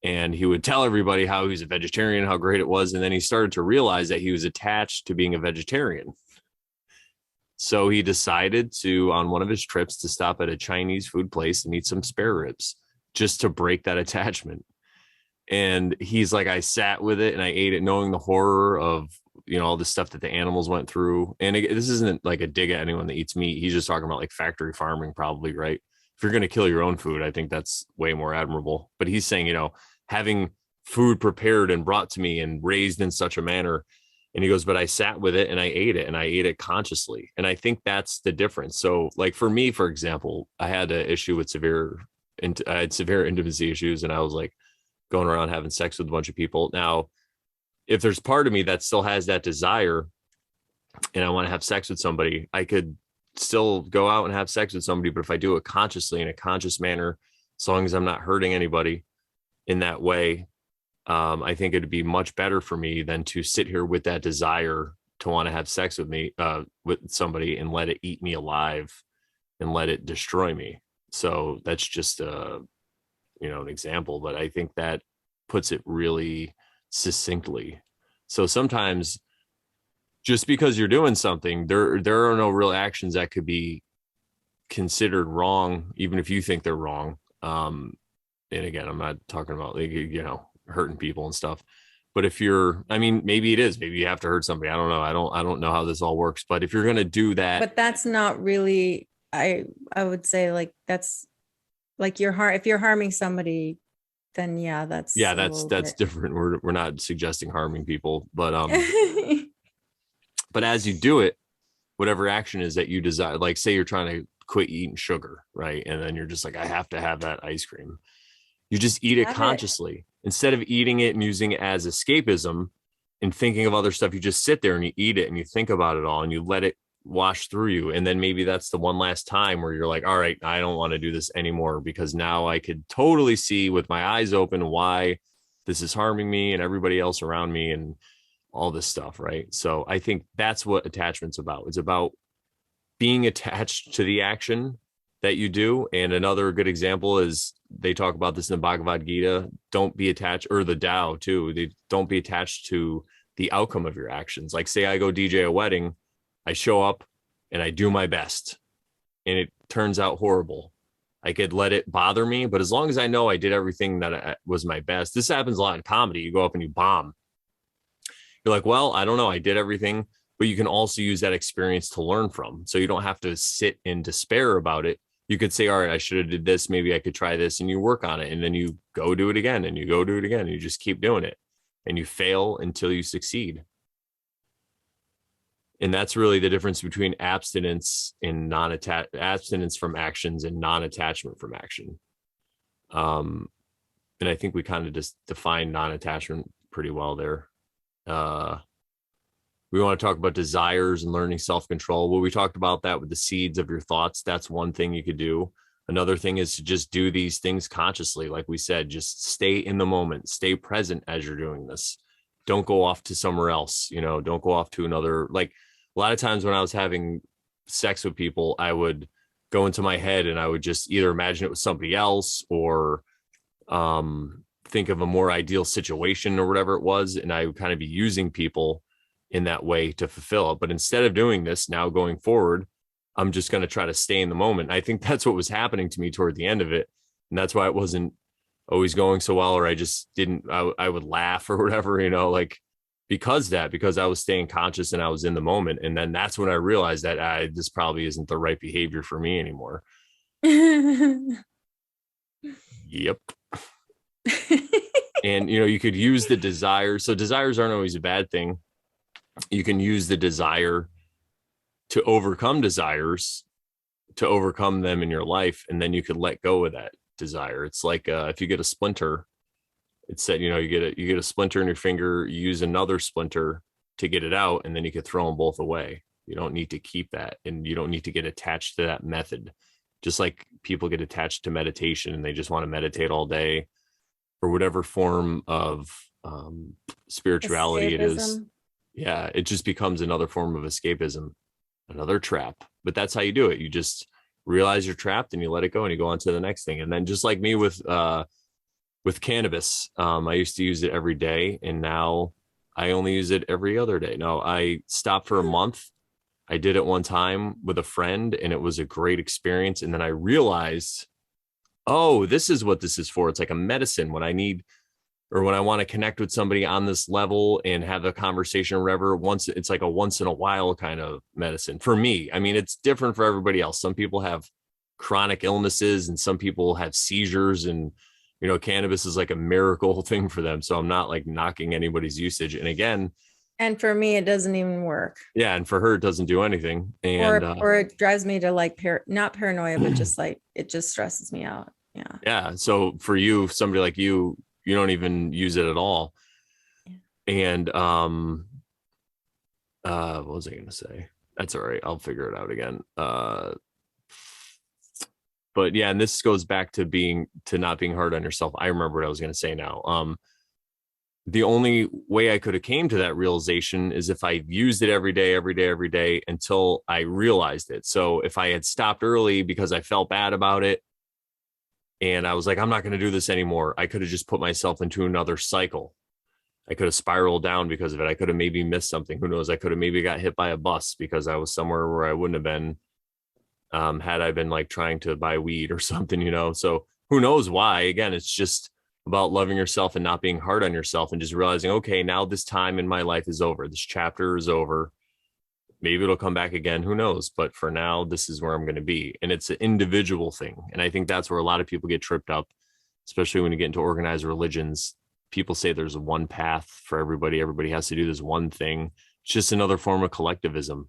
And he would tell everybody how he was a vegetarian, how great it was. And then he started to realize that he was attached to being a vegetarian. So he decided to, on one of his trips, to stop at a Chinese food place and eat some spare ribs just to break that attachment. And he's like, I sat with it and I ate it knowing the horror of, all the stuff that the animals went through. And this isn't like a dig at anyone that eats meat. He's just talking about like factory farming, probably, right? If you're going to kill your own food, I think that's way more admirable. But he's saying, having food prepared and brought to me and raised in such a manner. And he goes, but I sat with it and I ate it, and I ate it consciously. And I think that's the difference. So like for me, for example, I had an issue with I had severe intimacy issues, and I was like going around having sex with a bunch of people. Now, if there's part of me that still has that desire and I want to have sex with somebody, I could still go out and have sex with somebody. But if I do it consciously, in a conscious manner, as long as I'm not hurting anybody in that way, I think it'd be much better for me than to sit here with that desire to want to have sex with me, with somebody, and let it eat me alive and let it destroy me. So that's just an example, but I think that puts it really succinctly. So sometimes just because you're doing something, there are no real actions that could be considered wrong, even if you think they're wrong. And again, I'm not talking about like, hurting people and stuff. But if maybe it is, maybe you have to hurt somebody. I don't know. I don't know how this all works, but if you're going to do that, but that's not really, I would say like, that's like if you're harming somebody, then that's different. We're not suggesting harming people, but but as you do it, whatever action is that you desire, like say you're trying to quit eating sugar, right? And then you're just like, I have to have that ice cream. You just eat it consciously. Instead of eating it and using it as escapism and thinking of other stuff, you just sit there and you eat it and you think about it all and you let it wash through you. And then maybe that's the one last time where you're like, all right, I don't want to do this anymore, because now I could totally see with my eyes open why this is harming me and everybody else around me and all this stuff, right? So I think that's what attachment's about. It's about being attached to the action that you do. And another good example is, they talk about this in the Bhagavad Gita, don't be attached, or the Tao too. They don't be attached to the outcome of your actions. Like say I go DJ a wedding, I show up and I do my best and it turns out horrible. I could let it bother me, but as long as I know I did everything that was my best. This happens a lot in comedy. You go up and you bomb. You're like, well, I don't know, I did everything, but you can also use that experience to learn from. So you don't have to sit in despair about it. You could say, all right, I should have did this. Maybe I could try this, and you work on it. And then you go do it again, and you go do it again. And you just keep doing it, and you fail until you succeed. And that's really the difference between abstinence from actions and non-attachment from action. And I think we kind of just define non-attachment pretty well there. We want to talk about desires and learning self-control. Well, we talked about that with the seeds of your thoughts. That's one thing you could do. Another thing is to just do these things consciously. Like we said, just stay in the moment, stay present as you're doing this. Don't go off to somewhere else. Don't go off to another, like a lot of times when I was having sex with people, I would go into my head and I would just either imagine it was somebody else or think of a more ideal situation or whatever it was. And I would kind of be using people in that way to fulfill it. But instead of doing this now going forward, I'm just going to try to stay in the moment. I think that's what was happening to me toward the end of it. And that's why it wasn't always going so well, or I just didn't, I would laugh or whatever, because I was staying conscious and I was in the moment. And then that's when I realized that this probably isn't the right behavior for me anymore. Yep. And, you could use the desire. So desires aren't always a bad thing. You can use the desire to overcome desires, to overcome them in your life. And then you could let go of that desire. It's like if you get a splinter, it's said, you get a splinter in your finger, you use another splinter to get it out, and then you could throw them both away. You don't need to keep that, and you don't need to get attached to that method. Just like people get attached to meditation and they just want to meditate all day, or whatever form of spirituality escapism. It is. Yeah, it just becomes another form of escapism, another trap. But that's how you do it. You just realize you're trapped and you let it go and you go on to the next thing. And then just like me with cannabis, I used to use it every day, and now I only use it every other day. No, I stopped for a month. I did it one time with a friend and it was a great experience. And then I realized, oh, this is what this is for. It's like a medicine when I need, or when I want to connect with somebody on this level and have a conversation or whatever, it's like a once in a while kind of medicine for me. I mean, it's different for everybody else. Some people have chronic illnesses and some people have seizures, and cannabis is like a miracle thing for them. So I'm not like knocking anybody's usage. And again, And for me, it doesn't even work. yeah, and for her, it doesn't do anything. And or it drives me to like not paranoia, but just like it just stresses me out. Yeah. yeah. So for you, somebody like you don't even use it at all. Yeah. And what was I gonna say? That's all right. I'll figure it out again. But yeah, and this goes back to not being hard on yourself. I remember what I was gonna say now. The only way I could have came to that realization is if I used it every day until I realized it. So if I had stopped early because I felt bad about it and I was like, I'm not going to do this anymore, I could have just put myself into another cycle. I could have spiraled down because of it. I could have maybe missed something. Who knows? I could have maybe got hit by a bus because I was somewhere where I wouldn't have been had I been like trying to buy weed or something. So who knows why? Again, it's just about loving yourself and not being hard on yourself and just realizing, okay, now this time in my life is over. This chapter is over. Maybe it'll come back again. Who knows? But for now, this is where I'm going to be. And it's an individual thing. And I think that's where a lot of people get tripped up, especially when you get into organized religions. People say there's one path for everybody. Everybody has to do this one thing. It's just another form of collectivism.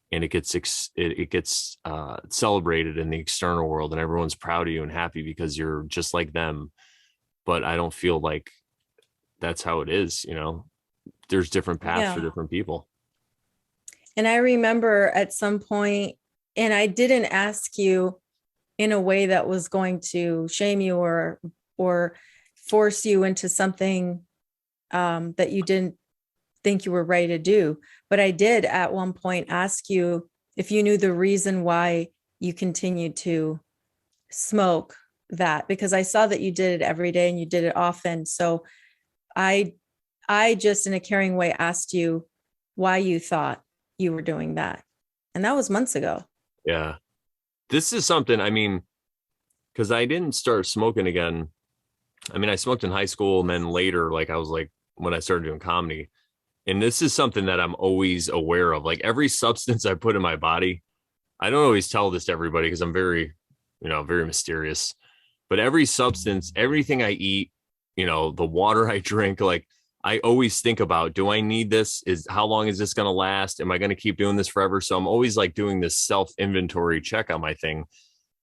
And it gets celebrated in the external world, and everyone's proud of you and happy because you're just like them. But I don't feel like that's how it is. There's different paths for different people. And I remember at some point, and I didn't ask you in a way that was going to shame you or force you into something that you didn't think you were ready to do. But I did at one point ask you if you knew the reason why you continued to smoke that, because I saw that you did it every day and you did it often. So I just in a caring way asked you why you thought you were doing that. And that was months ago. Yeah. This is something, I mean, because I didn't start smoking again. I mean, I smoked in high school and then later, like I was like, when I started doing comedy. And this is something that I'm always aware of. Like every substance I put in my body, I don't always tell this to everybody because I'm very, very mysterious. But every substance, everything I eat, the water I drink, like I always think about, do I need this? How long is this going to last? Am I going to keep doing this forever? So I'm always like doing this self inventory check on my thing.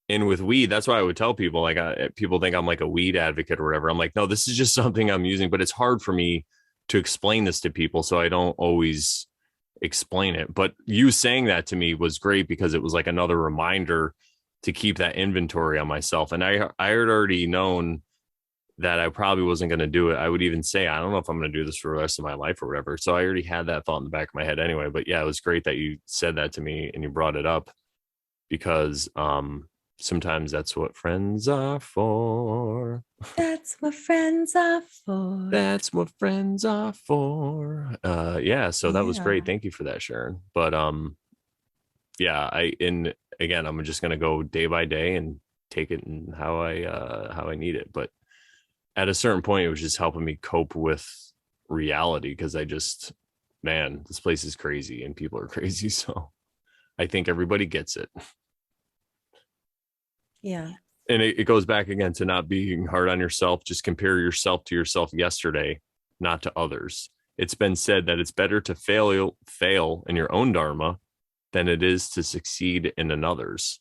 And with weed, that's why I would tell people, like people think I'm like a weed advocate or whatever. I'm like, no, this is just something I'm using, but it's hard for me to explain this to people. So I don't always explain it. But you saying that to me was great because it was like another reminder to keep that inventory on myself. And I had already known that I probably wasn't going to do it. I would even say, I don't know if I'm going to do this for the rest of my life or whatever. So I already had that thought in the back of my head anyway. But yeah, it was great that you said that to me and you brought it up because sometimes that's what friends are for. That's what friends are for. That's what friends are for. Yeah, so that was great. Thank you for that, Sharon. But yeah, again, I'm just gonna go day by day and take it and how I need it. But at a certain point, it was just helping me cope with reality because man, this place is crazy and people are crazy. So I think everybody gets it. Yeah. And it goes back again to not being hard on yourself. Just compare yourself to yourself yesterday, not to others. It's been said that it's better to fail in your own dharma than it is to succeed in another's.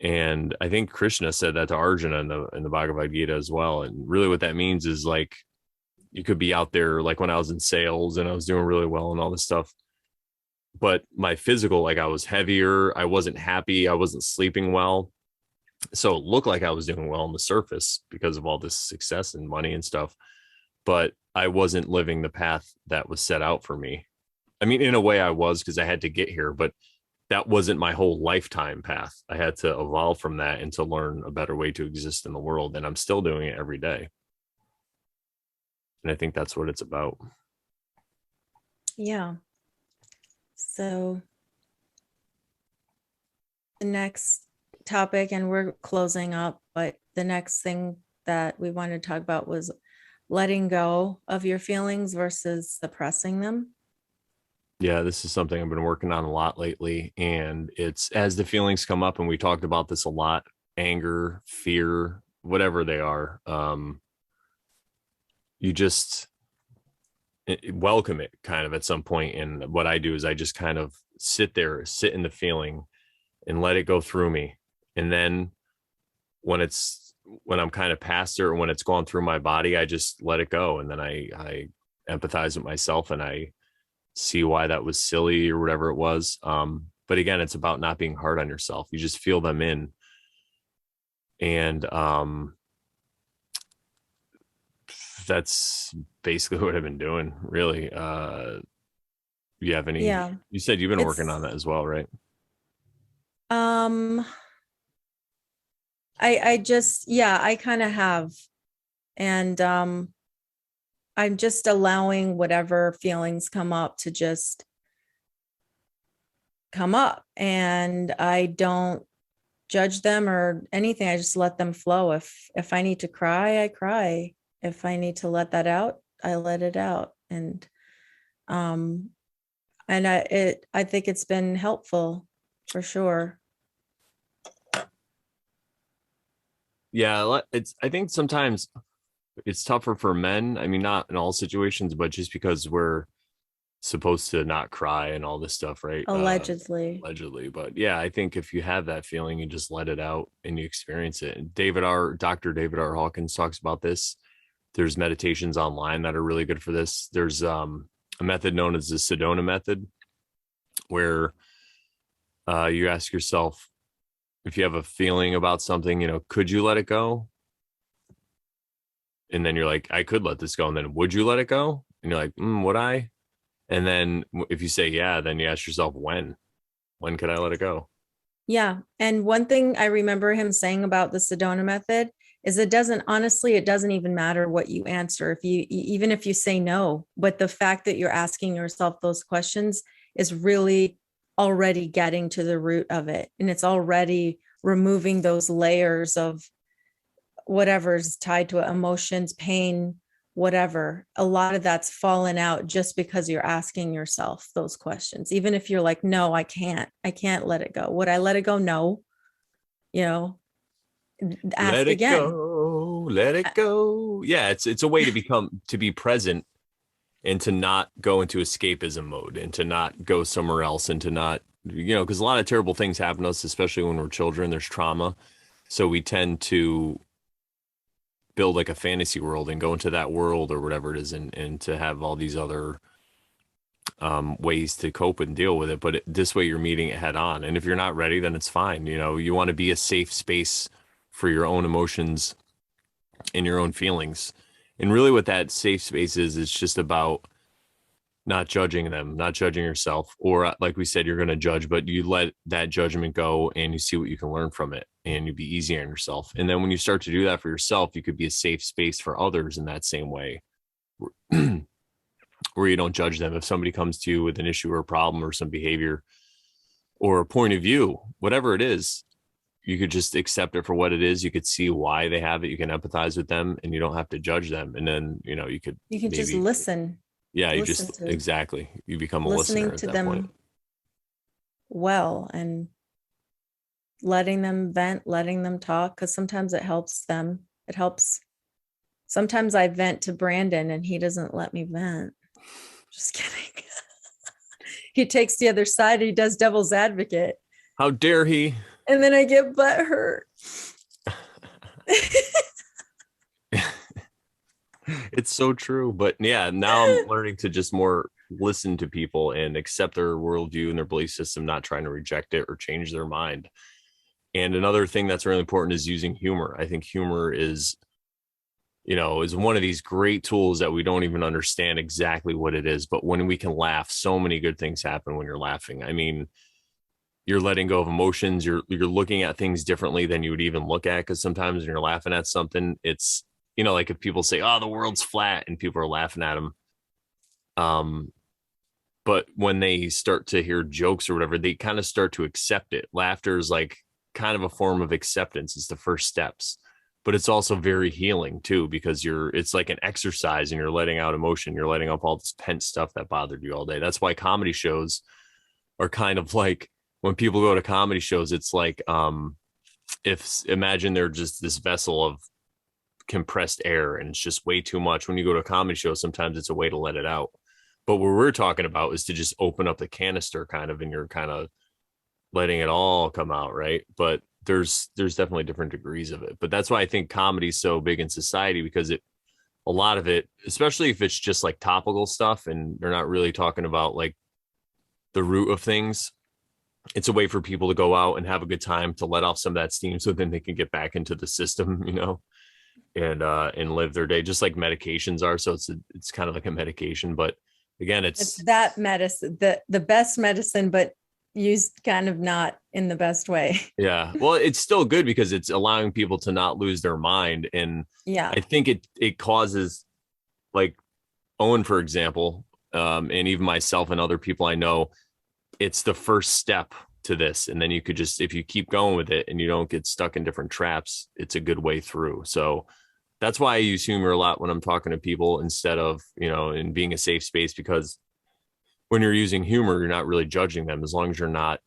And I think Krishna said that to Arjuna in the Bhagavad Gita as well. And really what that means is like, you could be out there, like when I was in sales and I was doing really well and all this stuff, but my physical, like I was heavier. I wasn't happy. I wasn't sleeping well. So it looked like I was doing well on the surface because of all this success and money and stuff, but I wasn't living the path that was set out for me. I mean, in a way I was because I had to get here, but that wasn't my whole lifetime path. I had to evolve from that and to learn a better way to exist in the world. And I'm still doing it every day. And I think that's what it's about. Yeah. So the next topic, and we're closing up, but the next thing that we wanted to talk about was letting go of your feelings versus suppressing them. Yeah, this is something I've been working on a lot lately. And it's as the feelings come up, and we talked about this a lot, anger, fear, whatever they are, you just welcome it kind of at some point. And what I do is I just kind of sit in the feeling and let it go through me. And then when I'm kind of past it, or when it's gone through my body, I just let it go. And then I empathize with myself, and I see why that was silly or whatever it was. But again, it's about not being hard on yourself. You just feel them in. And that's basically what I've been doing, really. You have any, you said you've been working on that as well, right? I kind of have. And I'm just allowing whatever feelings come up to just come up, and I don't judge them or anything. I just let them flow. If I need to cry, I cry. If I need to let that out, I let it out. And I think it's been helpful for sure. Yeah, I think sometimes it's tougher for men. I mean, not in all situations, but just because we're supposed to not cry and all this stuff, right? Allegedly. But yeah, I think if you have that feeling, you just let it out and you experience it. And Dr. David R. Hawkins talks about this. There's meditations online that are really good for this. There's a method known as the Sedona method, where you ask yourself, if you have a feeling about something, could you let it go? And then you're like, I could let this go. And then, would you let it go? And you're like, would I? And then if you say, yeah, then you ask yourself, when could I let it go? Yeah. And one thing I remember him saying about the Sedona method is it doesn't even matter what you answer. Even if you say no, but the fact that you're asking yourself those questions is really already getting to the root of it. And it's already removing those layers of whatever's tied to it, emotions, pain, whatever. A lot of that's fallen out just because you're asking yourself those questions. Even if you're like, no, I can't let it go. Would I let it go? No. Ask again. Let it go. Yeah, it's a way to be present, and to not go into escapism mode, and to not go somewhere else, and to not, because a lot of terrible things happen to us, especially when we're children. There's trauma. So we tend to build like a fantasy world and go into that world or whatever it is, and to have all these other ways to cope and deal with it. But this way you're meeting it head on. And if you're not ready, then it's fine. You want to be a safe space for your own emotions and your own feelings. And really what that safe space is, it's just about not judging them, not judging yourself. Or like we said, you're going to judge, but you let that judgment go and you see what you can learn from it, and you be easy on yourself. And then when you start to do that for yourself, you could be a safe space for others in that same way, where you don't judge them. If somebody comes to you with an issue or a problem or some behavior or a point of view, whatever it is, you could just accept it for what it is. You could see why they have it. You can empathize with them, and you don't have to judge them. And then, you can just listen. Yeah, exactly. You become a listener at that point. Well, and letting them vent, letting them talk, because sometimes it helps them. It helps. Sometimes I vent to Brandon and he doesn't let me vent. Just kidding. He takes the other side. He does devil's advocate. How dare he? And then I get butthurt. It's so true. But yeah, now I'm learning to just more listen to people and accept their worldview and their belief system, not trying to reject it or change their mind. And another thing that's really important is using humor. I think humor is one of these great tools that we don't even understand exactly what it is. But when we can laugh, so many good things happen when you're laughing. I mean, you're letting go of emotions. You're looking at things differently than you would even look at. Because sometimes when you're laughing at something, it's, like if people say, oh, the world's flat, and people are laughing at them. But when they start to hear jokes or whatever, they kind of start to accept it. Laughter is like kind of a form of acceptance. It's the first steps. but it's also very healing too, because it's like an exercise and you're letting out emotion. You're letting up all this pent stuff that bothered you all day. That's why comedy shows are kind of like, when people go to comedy shows, it's like, if imagine they're just this vessel of compressed air and it's just way too much. When you go to a comedy show, sometimes it's a way to let it out. But what we're talking about is to just open up the canister kind of, and you're kind of letting it all come out, right? But there's definitely different degrees of it. But that's why I think comedy is so big in society, because a lot of it, especially if it's just like topical stuff and they're not really talking about like the root of things, it's a way for people to go out and have a good time, to let off some of that steam so then they can get back into the system, and live their day, just like medications are. So it's kind of like a medication, but again, It's that medicine, the best medicine, but used kind of not in the best way. yeah. Well, it's still good because it's allowing people to not lose their mind. And Yeah. I think it causes, like Owen, for example, and even myself and other people I know, it's the first step to this. And then you could just, if you keep going with it and you don't get stuck in different traps, it's a good way through. So that's why I use humor a lot when I'm talking to people, instead of, in being a safe space, because when you're using humor, you're not really judging them, as long as you're not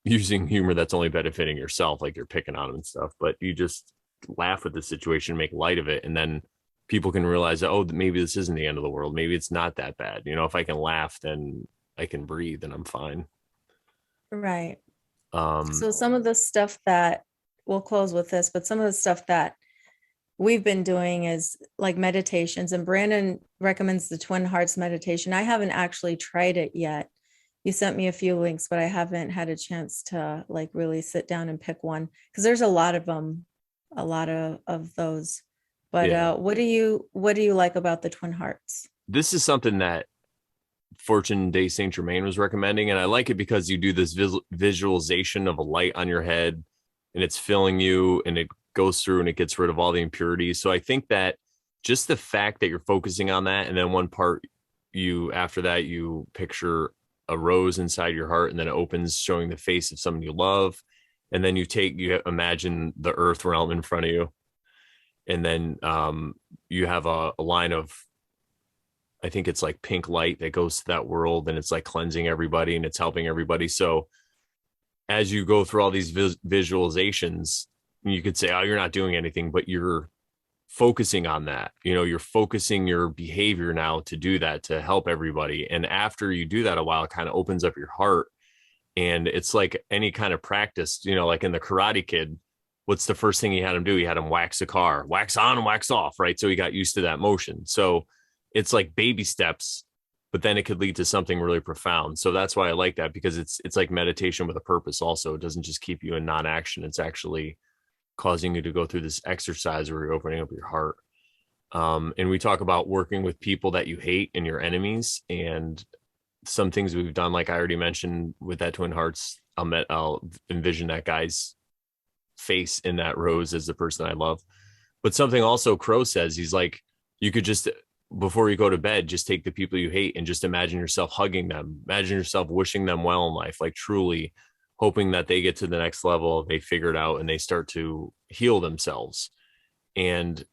using humor that's only benefiting yourself, like you're picking on them and stuff, but you just laugh at the situation, make light of it. And then people can realize that, oh, maybe this isn't the end of the world. Maybe it's not that bad. If I can laugh, then I can breathe and I'm fine. Right. So some of the stuff that, we'll close with this, but some of the stuff that we've been doing is like meditations, and Brandon recommends the Twin Hearts meditation. I haven't actually tried it yet. You sent me a few links, but I haven't had a chance to like really sit down and pick one, because there's a lot of them, a lot of those. But Yeah. what do you like about the Twin Hearts? This is something that Fortune Day Saint Germain was recommending, and I like it because you do this visualization of a light on your head, and it's filling you, and it goes through and it gets rid of all the impurities. So I think that just the fact that you're focusing on that, and then one part, after that you picture a rose inside your heart, and then it opens showing the face of someone you love, and then you imagine the earth realm in front of you, and then you have a line of, I think it's like pink light that goes to that world, and it's like cleansing everybody and it's helping everybody. So as you go through all these visualizations, you could say, oh, you're not doing anything, but you're focusing on that. You're focusing your behavior now to do that, to help everybody. And after you do that a while, it kind of opens up your heart. And it's like any kind of practice, like in the Karate Kid, what's the first thing he had him do? He had him wax a car, wax on and wax off, right? So he got used to that motion. So it's like baby steps, but then it could lead to something really profound. So that's why I like that, because it's like meditation with a purpose also. It doesn't just keep you in non-action. It's actually causing you to go through this exercise where you're opening up your heart. And we talk about working with people that you hate and your enemies, and some things we've done, like I already mentioned with that Twin Hearts, I'll envision that guy's face in that rose as the person I love. But something also Crrow says, he's like, you could just, before you go to bed, just take the people you hate and just imagine yourself hugging them. Imagine yourself wishing them well in life, like truly hoping that they get to the next level, they figure it out, and they start to heal themselves. And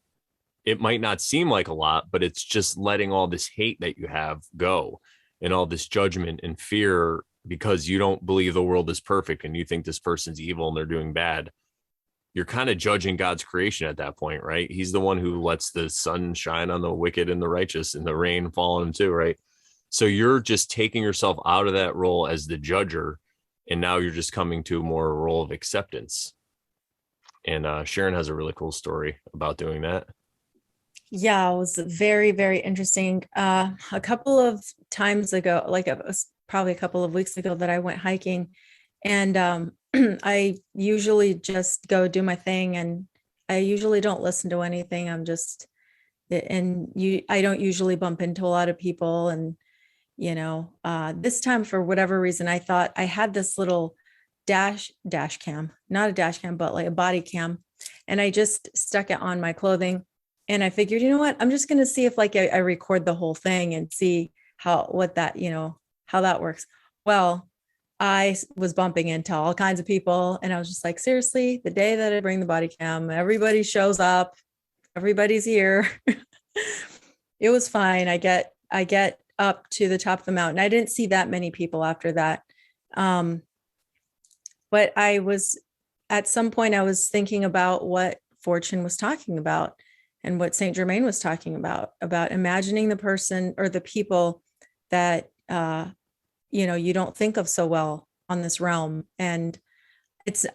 it might not seem like a lot, but it's just letting all this hate that you have go, and all this judgment and fear, because you don't believe the world is perfect and you think this person's evil and they're doing bad. You're kind of judging God's creation at that point, right? He's the one who lets the sun shine on the wicked and the righteous, and the rain fall on them too, right? So you're just taking yourself out of that role as the judger, and now you're just coming to more a role of acceptance. And Sharon has a really cool story about doing that. Yeah, it was very, very interesting. A couple of times ago, like it was probably a couple of weeks ago, that I went hiking, and I usually just go do my thing, and I usually don't listen to anything. I don't usually bump into a lot of people. And, this time, for whatever reason, I thought I had this little dash cam, not a dash cam, but like a body cam. And I just stuck it on my clothing, and I figured, you know what, I'm just going to see if like I record the whole thing and see how that works. Well, I was bumping into all kinds of people, and I was just like, seriously, the day that I bring the body cam, everybody shows up, everybody's here. It was fine. I get up to the top of the mountain. I didn't see that many people after that. But at some point I was thinking about what Fortune was talking about and what Saint Germain was talking about imagining the person or the people that, you don't think of so well on this realm. And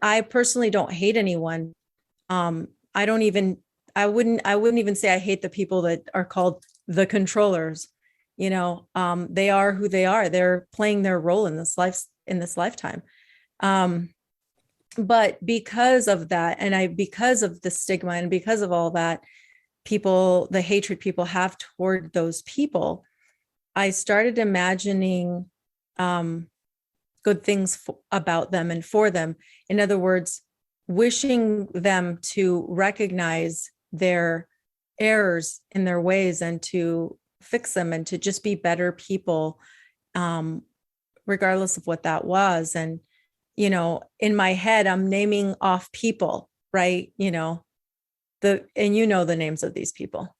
I personally don't hate anyone. I wouldn't even say I hate the people that are called the controllers. They are who they are. They're playing their role in this lifetime. But because of that, and because of the stigma and because of all that, the hatred people have toward those people, I started imagining good things about them and for them. In other words, wishing them to recognize their errors in their ways and to fix them and to just be better people, regardless of what that was. And, in my head, I'm naming off people, right? The names of these people,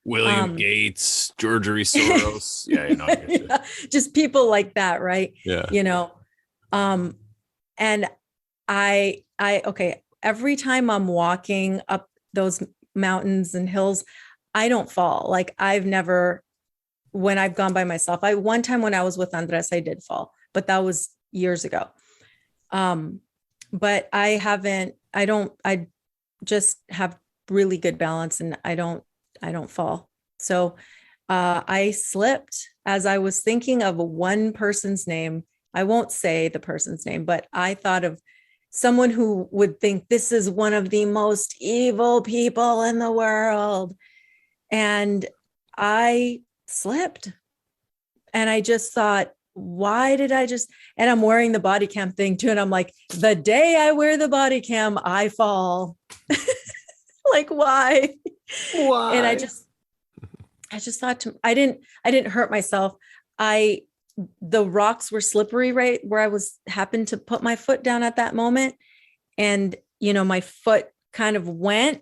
William Gates, George Soros. Yeah, I get you. Just people like that, right? Yeah. And okay, every time I'm walking up those mountains and hills, I don't fall. Like when I've gone by myself, one time when I was with Andres, I did fall, but that was years ago. But I just have really good balance, and I don't fall. So, I slipped as I was thinking of one person's name. I won't say the person's name, but I thought of someone who would think this is one of the most evil people in the world. And I slipped, and I just thought, why did I and I'm wearing the body cam thing too. And I'm like, the day I wear the body cam, I fall. Like, why? And I just thought I didn't hurt myself. The rocks were slippery right where I happened to put my foot down at that moment. And, my foot kind of went,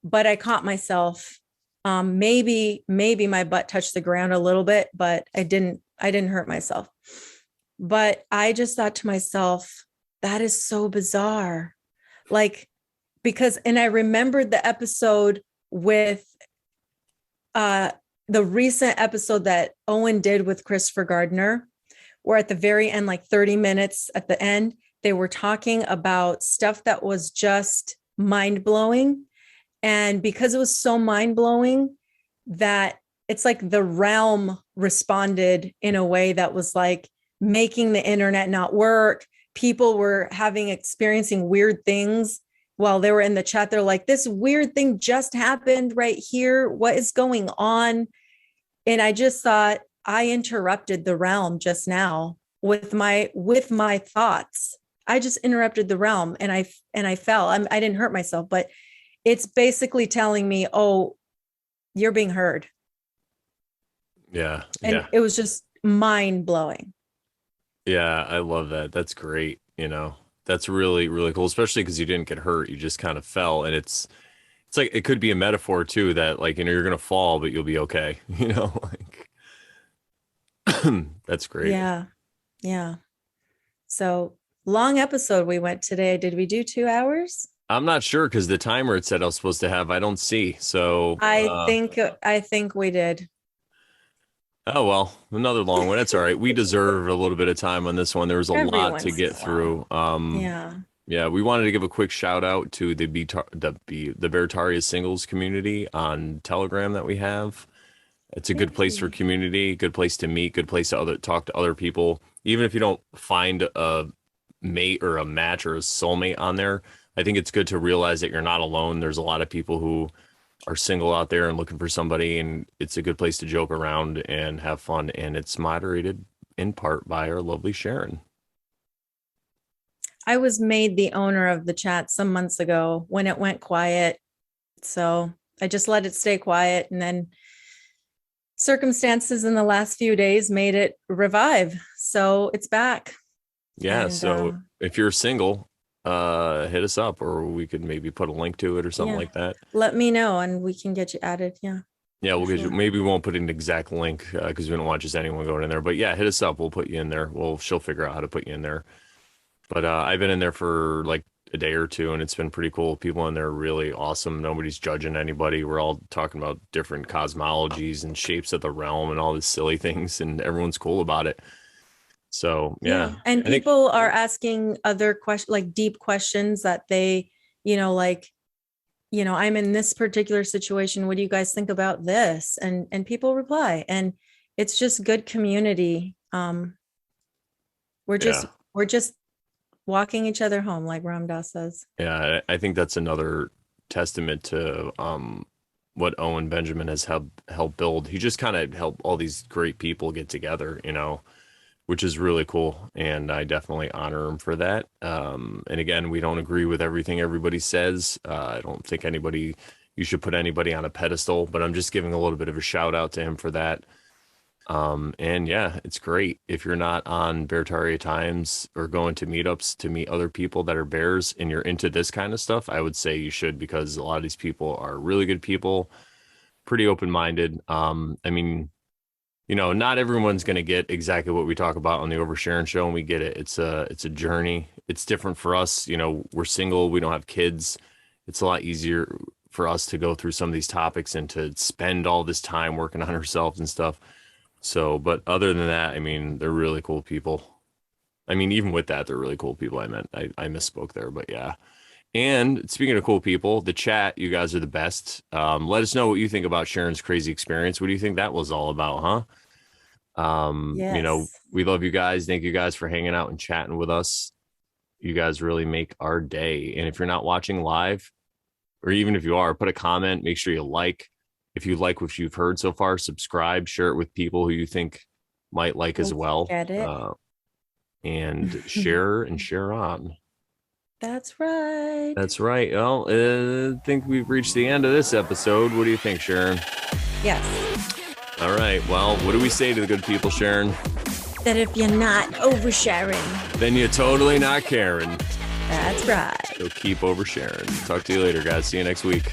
but I caught myself. Maybe my butt touched the ground a little bit, but I didn't hurt myself. But I just thought to myself, that is so bizarre. Like, and I remembered the episode with, the recent episode that Owen did with Christopher Gardner, where at the very end, like 30 minutes at the end, they were talking about stuff that was just mind-blowing. And because it was so mind-blowing that it's like the realm responded in a way that was like making the internet not work. People were experiencing weird things while they were in the chat. They're like, this weird thing just happened right here. What is going on? And I just thought, I interrupted the realm just now with my thoughts. I just interrupted the realm, and I fell. I didn't hurt myself, but it's basically telling me, oh, you're being heard. Yeah. And it was just mind blowing. Yeah. I love that. That's great. That's really, really cool, especially because you didn't get hurt. You just kind of fell. And it's like, it could be a metaphor too, that like, you're going to fall, but you'll be okay. Like that's great. Yeah. Yeah. So long episode we went today. Did we do 2 hours? I'm not sure, because the timer it said I was supposed to have, I don't see. So I think we did. Oh, well, another long one. That's all right. We deserve a little bit of time on this one. There was a lot to get through. Yeah, we wanted to give a quick shout out to the Bertaria singles community on Telegram that we have. It's a good place for community, good place to meet, good place to talk to other people. Even if you don't find a mate or a match or a soulmate on there, I think it's good to realize that you're not alone. There's a lot of people who are single out there and looking for somebody, and it's a good place to joke around and have fun. And it's moderated in part by our lovely Sharon. I was made the owner of the chat some months ago when it went quiet. So I just let it stay quiet, and then circumstances in the last few days made it revive. So it's back. Yeah. And So if you're single, hit us up, or we could maybe put a link to it or something yeah, like that. let me know and we can get you added. Yeah. Yeah, we'll for get you. sure. Maybe we won't put an exact link because we don't want just anyone going in there. But yeah, hit us up. We'll put you in there. She'll figure out how to put you in there. But I've been in there for like a day or two, and it's been pretty cool. People in there are really awesome. Nobody's judging anybody. We're all talking about different cosmologies and shapes of the realm and all these silly things, and everyone's cool about it. So yeah, And I think people are asking other questions, like deep questions that they, like, I'm in this particular situation. What do you guys think about this? And people reply, and it's just good community. We're just yeah, we're just walking each other home, like Ram Dass says. yeah, I think that's another testament to what Owen Benjamin has helped build. He just kind of helped all these great people get together, which is really cool. And I definitely honor him for that. And again, we don't agree with everything everybody says. I don't think you should put anybody on a pedestal, but I'm just giving a little bit of a shout out to him for that. And yeah, it's great. If you're not on Beartaria Times or going to meetups to meet other people that are bears and you're into this kind of stuff, I would say you should, because a lot of these people are really good people, pretty open-minded. I mean, not everyone's going to get exactly what we talk about on the Oversharing show, and we get it. It's a journey. It's different for us. We're single. We don't have kids. It's a lot easier for us to go through some of these topics and to spend all this time working on ourselves and stuff. So, but other than that, I mean, they're really cool people. I mean, even with that, they're really cool people. I misspoke there, but yeah. And speaking of cool people, the chat, you guys are the best. Let us know what you think about Sharon's crazy experience. What do you think that was all about, huh? Yes. We love you guys. Thank you guys for hanging out and chatting with us. You guys really make our day. And if you're not watching live, or even if you are, put a comment, make sure you like. If you like what you've heard so far, subscribe, share it with people who you think might like as Don't well. forget it. And share and share on. That's right. That's right. Well, I think we've reached the end of this episode. What do you think, Sharon? Yes. All right. Well, what do we say to the good people, Sharon? That if you're not oversharing, Then you're totally not caring. that's right. So keep oversharing. Talk to you later, guys. See you next week.